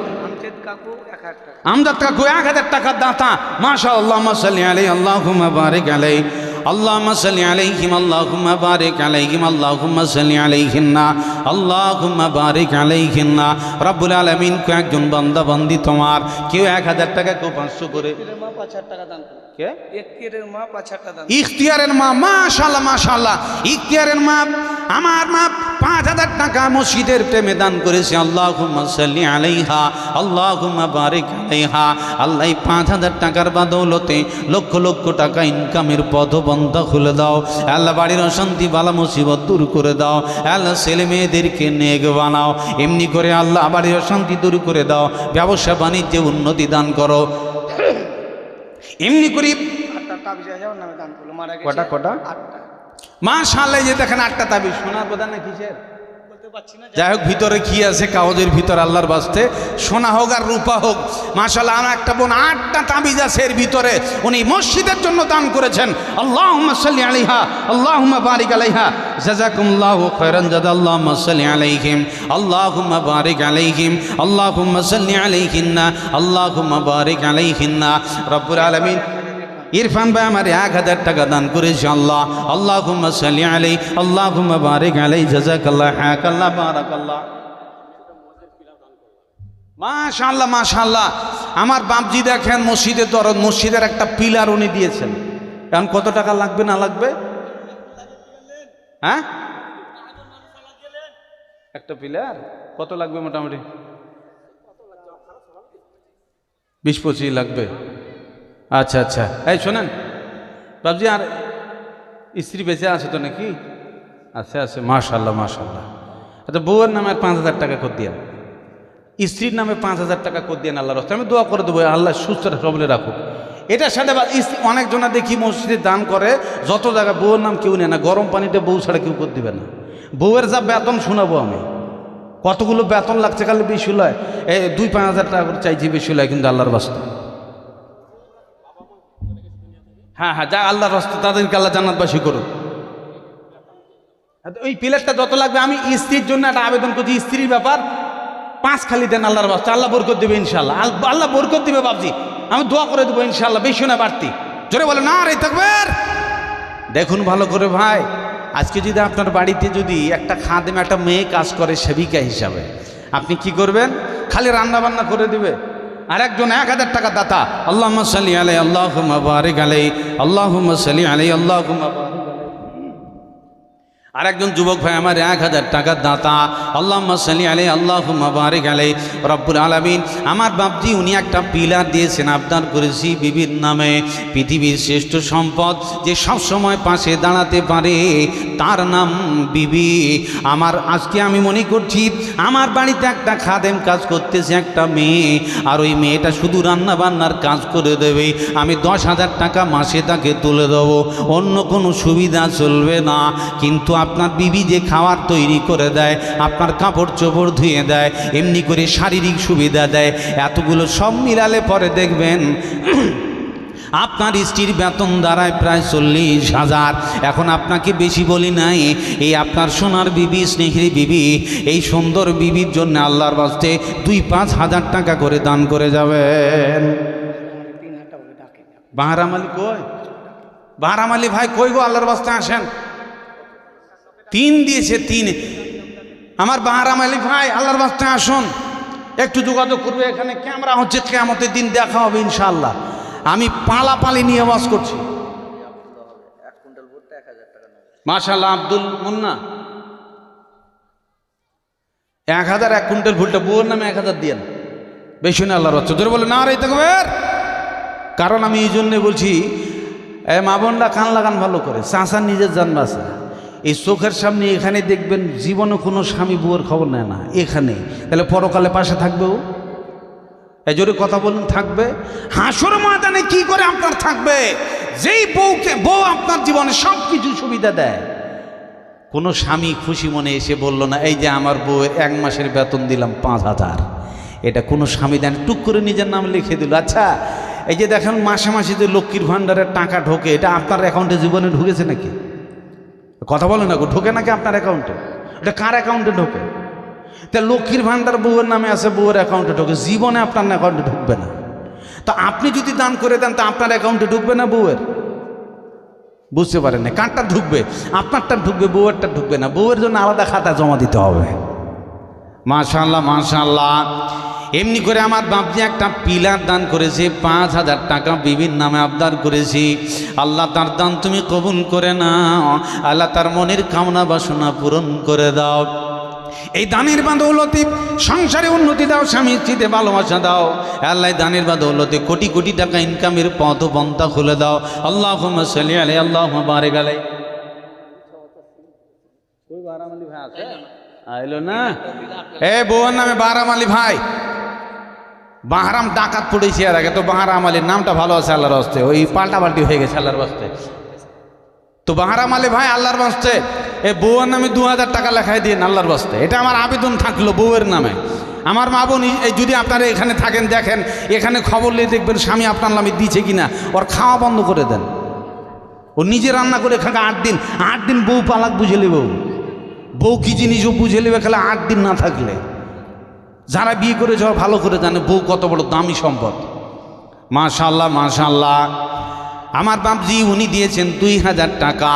Speaker 1: আমজাদ কাকু 1000 টাকার দাতা। মাশাআল্লাহ, সাল্লি আলাইহি, আল্লাহুম্মা বারিক আলাইহি, আল্লাহুম্মা সাল্লি আলাইহিম, আল্লাহুম্মা বারিক আলাইহিম, আল্লাহুম্মা সাল্লি আলাইহিন্না, আল্লাহুম্মা বারিক আলাইহিন্না। রব্বুল আলামিন কয়েকজন বান্দা বান্দি তোমার, কেউ 1000 টাকা, কেউ 500 করে। মা 5000 টাকা দান করে। কে? ইখতিয়ারের মা 5000 টাকা দান। ইখতিয়ারের মা, মাশাআল্লাহ মাশাআল্লাহ। ইখতিয়ারের মা, আমার মা 5000 টাকা মসজিদের প্রেমে দান করেছে। আল্লাহুম্মা সাল্লি আলাইহা, আল্লাহুম্মা বারিক আলাইহা। আল্লাহ 5000 টাকার বদৌলতে লক্ষ লক্ষ টাকা ইনকামের পথ বন্ধ খুলে দাও। আল্লাহ বাড়ির অশান্তি বালা মুসিবত দূর করে দাও। আল্লাহ ছেলে মেয়েদেরকে নেক বানাও। এমনি করে আল্লাহ বাড়ির অশান্তি দূর করে দাও। ব্যবসা বাণিজ্যে উন্নতি দান করো। এমনি করি কটা কটা মাশাআল্লাহ। যে দেখেন 8টা তাবিজ, সোনার বোধা না কিসের যাই হোক, ভিতরে কি আছে কাগজের ভিতর আল্লাহর বাস্তে, সোনা হোক আর রূপা হোক। মাশাআল্লাহ, আমার একটা বোন 8টা তাবিজ আছে এর ভিতরে, উনি মসজিদের জন্য দান করেছেন। আল্লাহুম্মা সাল্লি আলাইহা, আল্লাহুম্মা বারিক আলাইহা, জাযাকুমুল্লাহু খায়রান জাযা। আল্লাহুম্মা সাল্লি আলাইহিম, আল্লাহুম্মা বারিক আলাইহিম, আল্লাহুম্মা সাল্লি আলাইহিন্না, আল্লাহুম্মা বারিক আলাইহিন্না। রব্বুল আলামিন ইরফান ভাই আমার 1000 টাকা দান করেছে। আল্লাহ আল্লাহুম্মা সাল্লি আলাইহি আল্লাহুম্মা বারিক আলাইহি জাযাকাল্লাহ হাকাল্লাহ বারাকাল্লাহ। মাশাআল্লাহ মাশাআল্লাহ। আমার বাপজি দেখেন মসজিদের দরদ, মসজিদের একটা পিলার উনি দিয়েছেন। এখন কত টাকা লাগবে না লাগবে? হ্যাঁ, একটা পিলার কত লাগবে? মোটামুটি 20-25 লাগবে। আচ্ছা আচ্ছা। এই শোনেন বাবজি, আর স্ত্রী বেঁচে আছে তো নাকি? আছে আছে, মাশাআল্লাহ মাশাআল্লাহ। আচ্ছা, বউয়ের নামে 5000 টাকা করে দিয়েন, স্ত্রীর নামে 5000 টাকা করে দিয়েন। আল্লাহর রাস্তায় আমি দোয়া করে দেবো, আল্লাহ সুস্থ সবলে রাখুক। এটার সাথে অনেকজনা দেখি মসজিদে দান করে, যত জায়গায় বউয়ের নাম কেউ নেয় না। গরম পানিতে বউ ছাড়া কেউ করে দিবে না। বউয়ের যা বেতন শোনাবো আমি, কতগুলো বেতন লাগছে, খালি বেশি লয়, 2-5 হাজার টাকা করে চাইছি, বেশি লয় কিন্তু আল্লাহর রাস্তা। হ্যাঁ হ্যাঁ, যা আল্লাহর রাস্তা, তাদেরকে আল্লাহ জান্নাতবাসী করুক। ওই প্লেটটা যত লাগবে, আমি স্ত্রীর জন্য একটা আবেদন করছি, স্ত্রীর ব্যাপার 5 খালি দেন আল্লাহর রাস্তা, আল্লাহ বরকত দেবে ইনশাআল্লাহ। আল্লাহ বরকত দিবে বাবজি, আমি দোয়া করে দেবো ইনশাআল্লাহ, বেশি না বাড়তি। জোরে বলে না রে তাকবীর। দেখুন ভালো করে ভাই, আজকে যদি আপনার বাড়িতে যদি একটা খাদেম, একটা মেয়ে কাজ করে সেবিকা হিসাবে, আপনি কি করবেন? খালি রান্না বান্না করে দিবে, আর একজন 1000 টাকা দাতা, আল্লাহুম্মা সাল্লি আলাইহি আল্লাহুম্মা বারিক আলাইহি আল্লাহুম্মা সাল্লি আলাইহি আল্লাহুম্মা বারিক। আরেকজন যুবক ভাই আমার 1000 টাকা দাতা, আল্লাহুম্মা সাল্লি আলাইহি আল্লাহুম্মা বারিক আলাইহি। রব্বুল আলামিন আমার বাপজি উনি একটা পিলার দিয়েছেন, আবদার করেছি বিবির নামে। পৃথিবীর শ্রেষ্ঠ সম্পদ যে সব সময় পাশে দাঁড়াতে পারে, তার নাম বিবি। আমার আজকে আমি মনে করছি আমার বাড়িতে একটা খাদেম কাজ করতেছে, একটা মেয়ে, আর ওই মেয়েটা শুধু রান্না বান্নার কাজ করে দেবে। আমি 10,000 টাকা মাসে তাকে তুলে দেবো, অন্য কোনো সুবিধা চলবে না। কিন্তু আপনার বিবি যে খাবার তৈরি করে দেয়, আপনার কাপড় চোপড় ধুয়ে দেয়, এমনি করে শারীরিক সুবিধা দেয়, এতগুলো সব মিলালে পরে দেখবেন আপনার স্ত্রীর বেতন দাঁড়ায় প্রায় 40,000। এখন আপনাকে বেশি বলি নাই, এই আপনার সোনার বিবি, স্নেহের বিবি, এই সুন্দর বিবির জন্য আল্লাহর বাস্তে 2-5 হাজার টাকা করে দান করে যাবেন। বাহারাম আলী কই? বাহারাম আলী ভাই কই গো? আল্লাহর বাস্তে আসেন। 3 দিয়েছে, 3। আমার বাহারাম আলী ভাই আল্লাহর বাস্তে আসুন, একটু যোগাযোগ করবে। এখানে ক্যামেরা হচ্ছে, কিয়ামতের দিন দেখা হবে ইনশাআল্লাহ। আমি পালাপালি নিয়ে আওয়াজ করছি। মাশাআল্লাহ, আব্দুল মুন্না 1000 1 কুইন্টাল ভুট্টা, বউয়ের নামে 1000 দিয়েন, বেশি না আল্লাহর রাস্তায়। জোরে বলে না রে তাকবীর। কারণ আমি এই জন্যে বলছি, মা বোনরা কান লাগান ভালো করে, চাচা নিজের জান বাঁচা। এই চোখের সামনে এখানে দেখবেন জীবনে কোনো স্বামী বউয়ের খবর নেয় না, এখানে। তাহলে পরকালে পাশে থাকবেও? এই জোরে কথা বলুন, থাকবে? হাসর ময়দানে কি করে আপনার থাকবে? যেই বউ আপনার জীবনে সব কিছু সুবিধা দেয়। কোনো স্বামী খুশি মনে এসে বলল না, এই যে আমার বউয়ের 1 মাসের বেতন দিলাম 5,000, এটা কোনো স্বামী দেন, টুক করে নিজের নাম লিখে দিল। আচ্ছা, এই যে দেখেন মাসে মাসে যে লক্ষ্মীর ভাণ্ডারের টাকা ঢোকে, এটা আপনার অ্যাকাউন্টে জীবনে ঢুকেছে নাকি? কথা বলে না গো, ঢোকে নাকি আপনার অ্যাকাউন্টে? এটা কার অ্যাকাউন্টে ঢোকে? তা লক্ষ্মীর ভাণ্ডার বউয়ের নামে আছে, বউয়ের অ্যাকাউন্টে ঢোকে, জীবনে আপনার অ্যাকাউন্টে ঢুকবে না। তো আপনি যদি দান করে দেন, তা আপনার অ্যাকাউন্টে ঢুকবে না বউয়ের? বুঝতে পারেন না, কারটা ঢুকবে? আপনারটা ঢুকবে, বউয়েরটা ঢুকবে না। বউয়ের জন্য আলাদা খাতা জমা দিতে হবে। মাশাআল্লাহ মাশাআল্লাহ। এমনি করে আমার বাপজি একটা পিলার দান করেছে, 5,000 টাকা বিবির নামে আবদার করেছি। আল্লাহ তার দান তুমি কবুল করে নাও, আল্লাহ তার মনের কামনা বাসনা পূরণ করে দাও। এই দানের বদৌলতে সংসারে উন্নতি দাও, স্বামী স্ত্রীতে ভালোবাসা দাও। আল্লাহ দানের বদৌলতে কোটি কোটি টাকা ইনকামের পথ পন্থা খুলে দাও। আল্লাহুম্মা সাল্লি আলাইহি আল্লাহুম্মা বারিক আলাইহি। কই বাহারাম আলী ভাই আছে? আইলো না? বউয়ের নামে বাহারাম আলী ভাই। বাহারাম ডাকাত পড়েছে এর আগে, তো বাহারাম আলীর নামটা ভালো আছে আল্লাহর রাস্তে, ওই পাল্টাপাল্টি হয়ে গেছে আল্লাহর রাস্তে। তো বাহারাম আলী ভাই আল্লাহর বাস্তে বউয়ের নামে 2000 টাকা লেখায় দিন আল্লাহর বাস্তে। এটা আমার আবেদন থাকলো বউয়ের নামে। আমার মা বোন যদি আপনারা এখানে থাকেন, দেখেন এখানে খবর নিয়ে দেখবেন স্বামী আপনার নামে দিচ্ছে কিনা, ওর খাওয়া বন্ধ করে দেন। ও নিজে রান্না করে খাবে 8 দিন, 8 দিন বউ পালাক বুঝে নেব, বউ কি জিনিস ও বুঝে নেবে খেলে 8 দিন না থাকলে। যারা বিয়ে করে যাওয়া ভালো করে জানে বউ কত বড় দামি সম্পদ। মাশাআল্লাহ মাশাআল্লাহ। আমার বাপজি উনি দিয়েছেন 2000 টাকা,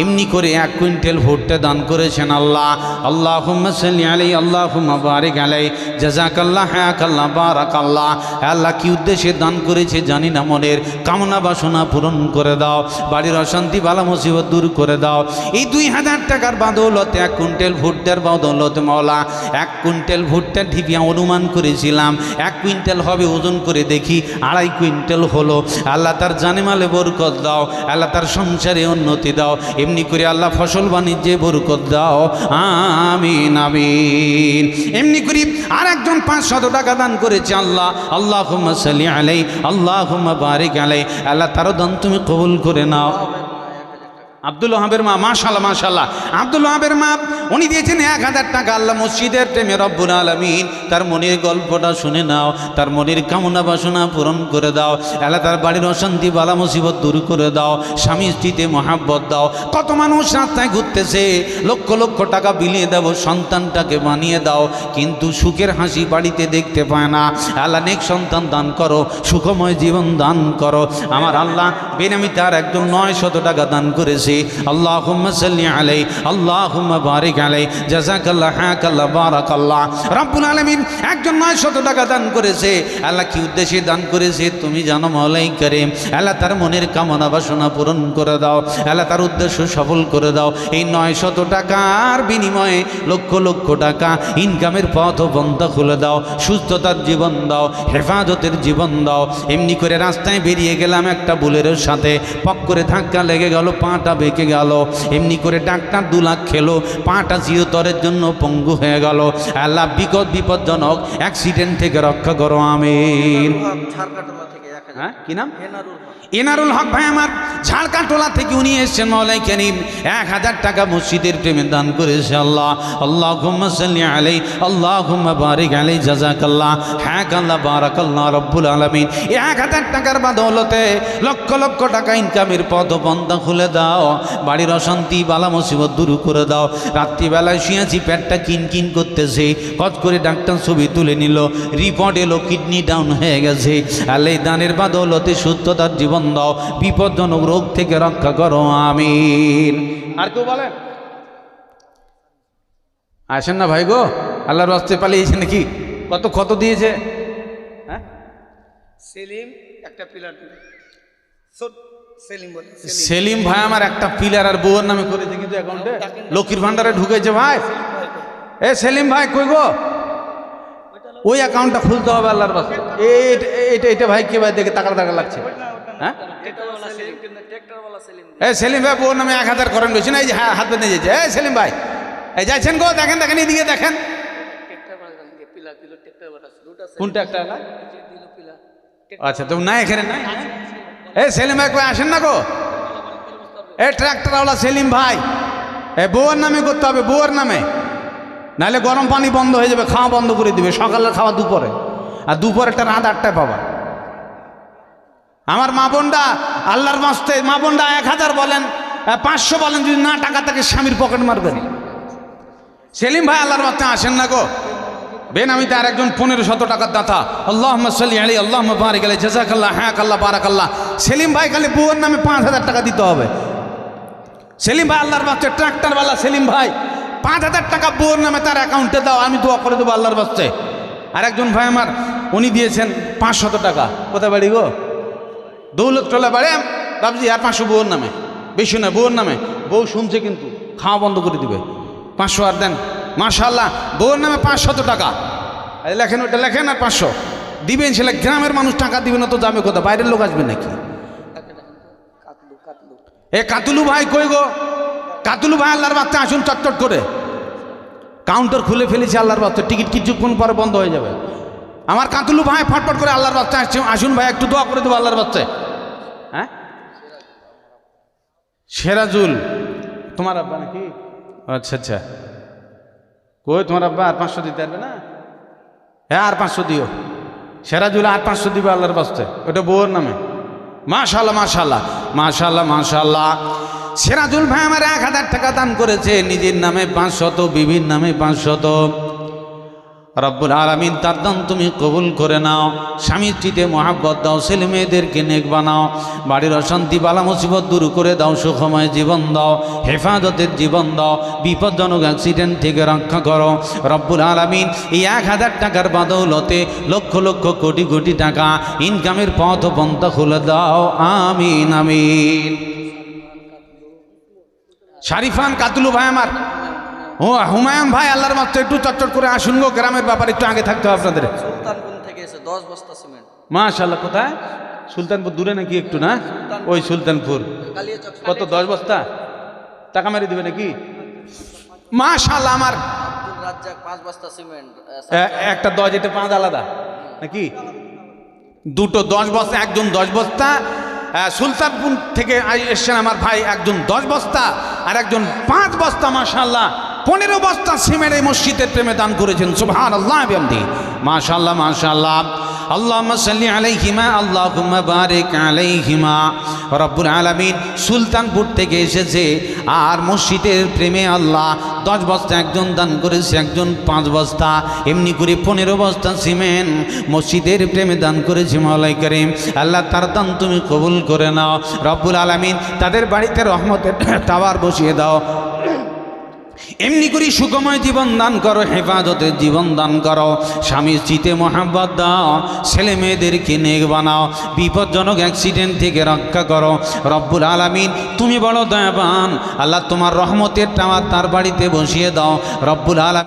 Speaker 1: এমনি করে 1 কুইন্টাল ভুট্টা দান করেছেন। আল্লাহ আল্লাহুম্মা সাল্লি আলাইহি আল্লাহুম্মা বারিক আলাইহি জাযাকাল্লাহ হায়াকাল্লাহ বারাকাল্লাহ। আল্লাহ কি উদ্দেশ্যে দান করেছে জানি না, মনের কামনা বাসনা পূরণ করে দাও, বাড়ির অশান্তি বালা মুসিবত দূর করে দাও। এই 2000 টাকার বদৌলতে 1 কুইন্টাল ভুট্টার বদৌলতে মাওলা 1 কুইন্টাল ভুট্টা ঢিপিয়া অনুমান করেছিলাম 1 কুইন্টাল হবে, ওজন করে দেখি 2.5 কুইন্টাল হলো। আল্লাহ তার জানেমালে বরকত দাও, আল্লাহ তার সংসারে উন্নতি দাও, এমনি করে আল্লাহ ফসল বাণিজ্যে বরকত দাও, আমিন আমিন। এমনি করি আর একজন 500 টাকা দান করেছে। আল্লাহ আল্লাহুম্মা সাল্লি আলাইহি আল্লাহুম্মা বারিক আলাইহি। আল্লাহ তারও দান তুমি কবুল করে নাও। আব্দুল ওহাবের মা, মাশাআল্লাহ মাশাআল্লাহ, আব্দুল ওহাবের মা উনি দিয়েছেন 1000 টাকা। আল্লাহ মসজিদের প্রেমে রব্বুল আলামিন তার মনের গল্পটা শুনে নাও, তার মনের কামনা বাসনা পূরণ করে দাও। আল্লাহ তার বাড়ির অশান্তি বালা মুসিবত দূর করে দাও, স্বামী স্ত্রীতে মহাব্বত দাও। কত মানুষ রাস্তায় ঘুরতেছে, লক্ষ লক্ষ টাকা বিলিয়ে দেবো সন্তানটাকে বানিয়ে দাও, কিন্তু সুখের হাসি বাড়িতে দেখতে পায় না। আল্লাহ নেক সন্তান দান করো, সুখময় জীবন দান করো। আমার আল্লাহ বেনামি তার একজন 900 টাকা দান করেছে। আল্লাহুম্মা সাল্লি আলাইহি আল্লাহুম্মা বারিক আলাইহি জাযাকাল্লাহ হায়াকাল্লাহ বারাকাল্লাহ। রব্বুল আলামিন একজন 900 টাকা দান করেছে। আল্লাহ কি উদ্দেশ্যে দান করেছে তুমি জানো মাওলাই কারীম। আল্লাহ তার মনের কামনা বাসনা পূরণ করে দাও, আল্লাহ তার উদ্দেশ্য সফল করে দাও। এই 900 টাকার বিনিময়ে লক্ষ লক্ষ টাকা ইনকামের পথ বন্ধ খুলে দাও, সুস্থতার জীবন দাও, হেফাজতের জীবন দাও। এমনি করে রাস্তায় বেরিয়ে গেলাম একটা বুলেরোর সাথে, পক করে ধাক্কা লেগে গেল, পাটা বেঁকে গেল। এমনি করে ডাক্তার 2 লাখ খেলো, পাটা চিরতরের জন্য পঙ্গু হয়ে গেল। আল্লাহ বিপজ্জনক অ্যাক্সিডেন্ট থেকে রক্ষা করো, আমিন। হ্যাঁ কি নাম? এনারুল হক ভাই আমার ঝাড়কাটোলা থেকে উনি এসেছেন। মাওলাই কারীম 1000 টাকা মসজিদের প্রেমে দান করেছে। আল্লাহ আল্লাহুম্মা সাল্লি আলাইহি আল্লাহুম্মা বারিক আলাইহি জাযাকাল্লাহ হায়াকাল্লাহ বারাকাল্লাহ। রব্বুল আলামিন 1000 টাকার বদৌলতে লক্ষ লক্ষ টাকা ইনকামের পথ বন্ধ খুলে দাও, বাড়ির অশান্তি বালা মুসিবত দূর করে দাও। রাত্রিবেলায় শুয়েছি, পেটটা কিনকিন করতেছে, হট করে ডাক্তার ছবি তুলে নিল, রিপোর্ট এলো কিডনি ডাউন হয়ে গেছে। আল্লাহ দানের বদৌলতে সুস্থতার জীবন দাও, বিপজ্জনক রোগ থেকে রক্ষা করো, আমিন। আর কেউ বলেন? আসেন না ভাই গো, আল্লাহর রাস্তে পালিয়েছে নাকি? কত দিয়েছে? হ্যাঁ
Speaker 2: সেলিম একটা পিলার
Speaker 1: সেলিম ভাই আমার একটা পিলার আর বউয়ের নামে করেছে কিন্তু অ্যাকাউন্টে লক্ষ্মীর ভান্ডারে ঢুকেছে। ভাই এ সেলিম ভাই কই গো, ওই অ্যাকাউন্টটা খুলতে হবে আল্লাহর রাস্তে। এটা ভাই কে ভাই দেখে টাকা লাগছে? হ্যাঁ এ সেলিম ভাই বউর নামে 1000 করেন রয়েছে না, এই যে হাত বেঁধে যেছে। এ সেলিম ভাই এই যাচ্ছেন গো, দেখেন এদিকে দেখেন। কোনটা একটা? আচ্ছা তো না এখানে নাই। এ সেলিম ভাই কই আসেন না গো, এ ট্রাক্টরওয়ালা সেলিম ভাই, এ বউয়ের নামে করতে হবে, বউয়ের নামে, নাহলে গরম পানি বন্ধ হয়ে যাবে, খাওয়া বন্ধ করে দিবে। সকালের খাওয়া দুপুরে, আর দুপুরেরটা রাত 8টায় পাবা। আমার মা বোনরা আল্লাহর বাস্তে, মা বোনরা 1000 বলেন 500 বলেন, যদি না টাকা থাকে স্বামীর পকেট মারবেন। সেলিম ভাই আল্লাহর বাস্তে আসেন না গো, বেনামিতে আর একজন 1500 টাকার দাতা। আল্লাহুম্মা সাল্লি আলাইহি আল্লাহুম্মা বারিক আলাইহি জাযাকাল্লাহ হায়াকাল্লাহ বারাকাল্লাহ। সেলিম ভাই খালি বউয়ের নামে 5000 টাকা দিতে হবে। সেলিম ভাই আল্লাহর বাস্তে, ট্রাক্টরওয়ালা সেলিম ভাই 5000 টাকা বউয়ের নামে তার অ্যাকাউন্টে দাও, আমি দোয়া করে দেবো আল্লাহর বাস্তে। আর একজন ভাই আমার উনি দিয়েছেন 500 টাকা। কোথায় বাড়ি গো? দৌলতটোলা বাড়ি বাবজি। আর 500 বউয়ের নামে, বেশি না, বউয়ের নামে। বউ শুনছে কিন্তু খাওয়া বন্ধ করে দিবে। 500 আর দেন, মাশাআল্লাহ। বউয়ের নামে 500 টাকা লেখেন, ওটা লেখেন আর 500 দিবেন। সেটা গ্রামের মানুষ টাকা দিবে না তো যাবে কোথায়? বাইরের লোক আসবে নাকি? এ কাতুলু ভাই কই গো? কাতুলু ভাই আল্লাহর বাস্তে আসুন চটচট করে। কাউন্টার খুলে ফেলেছে আল্লাহর বাস্তে, টিকিট কিছুক্ষণ পরে বন্ধ হয়ে যাবে। আমার কাতুলু ভাই ফটফট করে আল্লাহর বাস্তে আসুন ভাই, একটু দোয়া করে দেবো আল্লাহর বাস্তে। হ্যাঁ সেরাজুল তোমার আব্বা নাকি? আচ্ছা কই তোমার আব্বা? আর 500 দিতে পারবে না? হ্যাঁ আর 500 দিও। সেরাজুল আর 500 দিবে আল্লাহর বাস্তে, ওটা বউয়ের নামে। মাশাআল্লাহ মাশাআল্লাহ মাশাআল্লাহ মাশাআল্লাহ। সেরাজুল ভাই আমার 1000 টাকা দান করেছে, নিজের নামে 500, বিবির নামে 500। রব্বুল আলামিন তার দান তুমি কবুল করে নাও। স্বামী স্ত্রীতে মহাব্বত দাও, ছেলে মেয়েদেরকে নেক বানাও, বাড়ির অশান্তি বালা মুসিবত দূর করে দাও, সুখময় জীবন দাও, হেফাজতের জীবন দাও, বিপজ্জনক অ্যাক্সিডেন্ট থেকে রক্ষা করো। রব্বুল আলামিন এই 1000 টাকার বদৌলতে লক্ষ লক্ষ কোটি কোটি টাকা ইনকামের পথ পন্থা খুলে দাও। আমিন আমিন। শারিফান কাতুলু ভাই আমার, ও হুমায়ুন ভাই, আল্লাহর মাত্র একটু চটচট করে আসুন গো, গ্রামের ব্যাপার একটু আগে থাকতে হবে আপনাদের।
Speaker 2: সুলতানপুর থেকে এসে 10 বস্তা সিমেন্ট।
Speaker 1: মাশাআল্লাহ। কোথায়? সুলতানপুর দূরে নাকি একটু? না, ওই সুলতানপুর। কত? 10 বস্তা টাকা মেরে দিবে নাকি? মাশাআল্লাহ। আমার
Speaker 2: আব্দুল রাজ্জাক 5 বস্তা সিমেন্ট।
Speaker 1: একটা 10, এটা 5 আলাদা নাকি? দুটো 10 বস্তা, একজন 10 বস্তা। সুলতানপুর থেকে এসছেন আমার ভাই, একজন 10 বস্তা আর একজন 5 বস্তা। মাশাআল্লাহ, 15 বস্তা সিমেন্ট এই মসজিদের প্রেমে দান করেছেন। সুবহানাল্লাহ বিহামদি। মাশাআল্লাহ মাশাআল্লাহ। আল্লাহুম্মা সাল্লি আলাইহিমা, আল্লাহুম্মা বারিক আলাইহিমা। রব্বুল আলামিন সুলতানপুর থেকে এসেছে আর মসজিদের প্রেমে আল্লাহ 10 বস্তা একজন দান করেছে, একজন 5 বস্তা, এমনি করে 15 বস্তা সিমেন্ট মসজিদের প্রেমে দান করেছে। মাওলাই করিম আল্লাহ তার দান তুমি কবুল করে নাও। রব্বুল আলামিন তাদের বাড়িতে রহমতের টাওয়ার বসিয়ে দাও, এমনি করে সুখময় জীবন দান করো, হেফাজতের জীবন দান করো, স্বামী স্ত্রীতে মহাব্বত দাও, ছেলে মেয়েদেরকে নেক বানাও, বিপজ্জনক অ্যাক্সিডেন্ট থেকে রক্ষা করো। রব্বুল আলামিন তুমি বড় দয়াবান আল্লাহ, তোমার রহমতের টাওয়ার তার বাড়িতে বসিয়ে দাও। রব্বুল আলামিন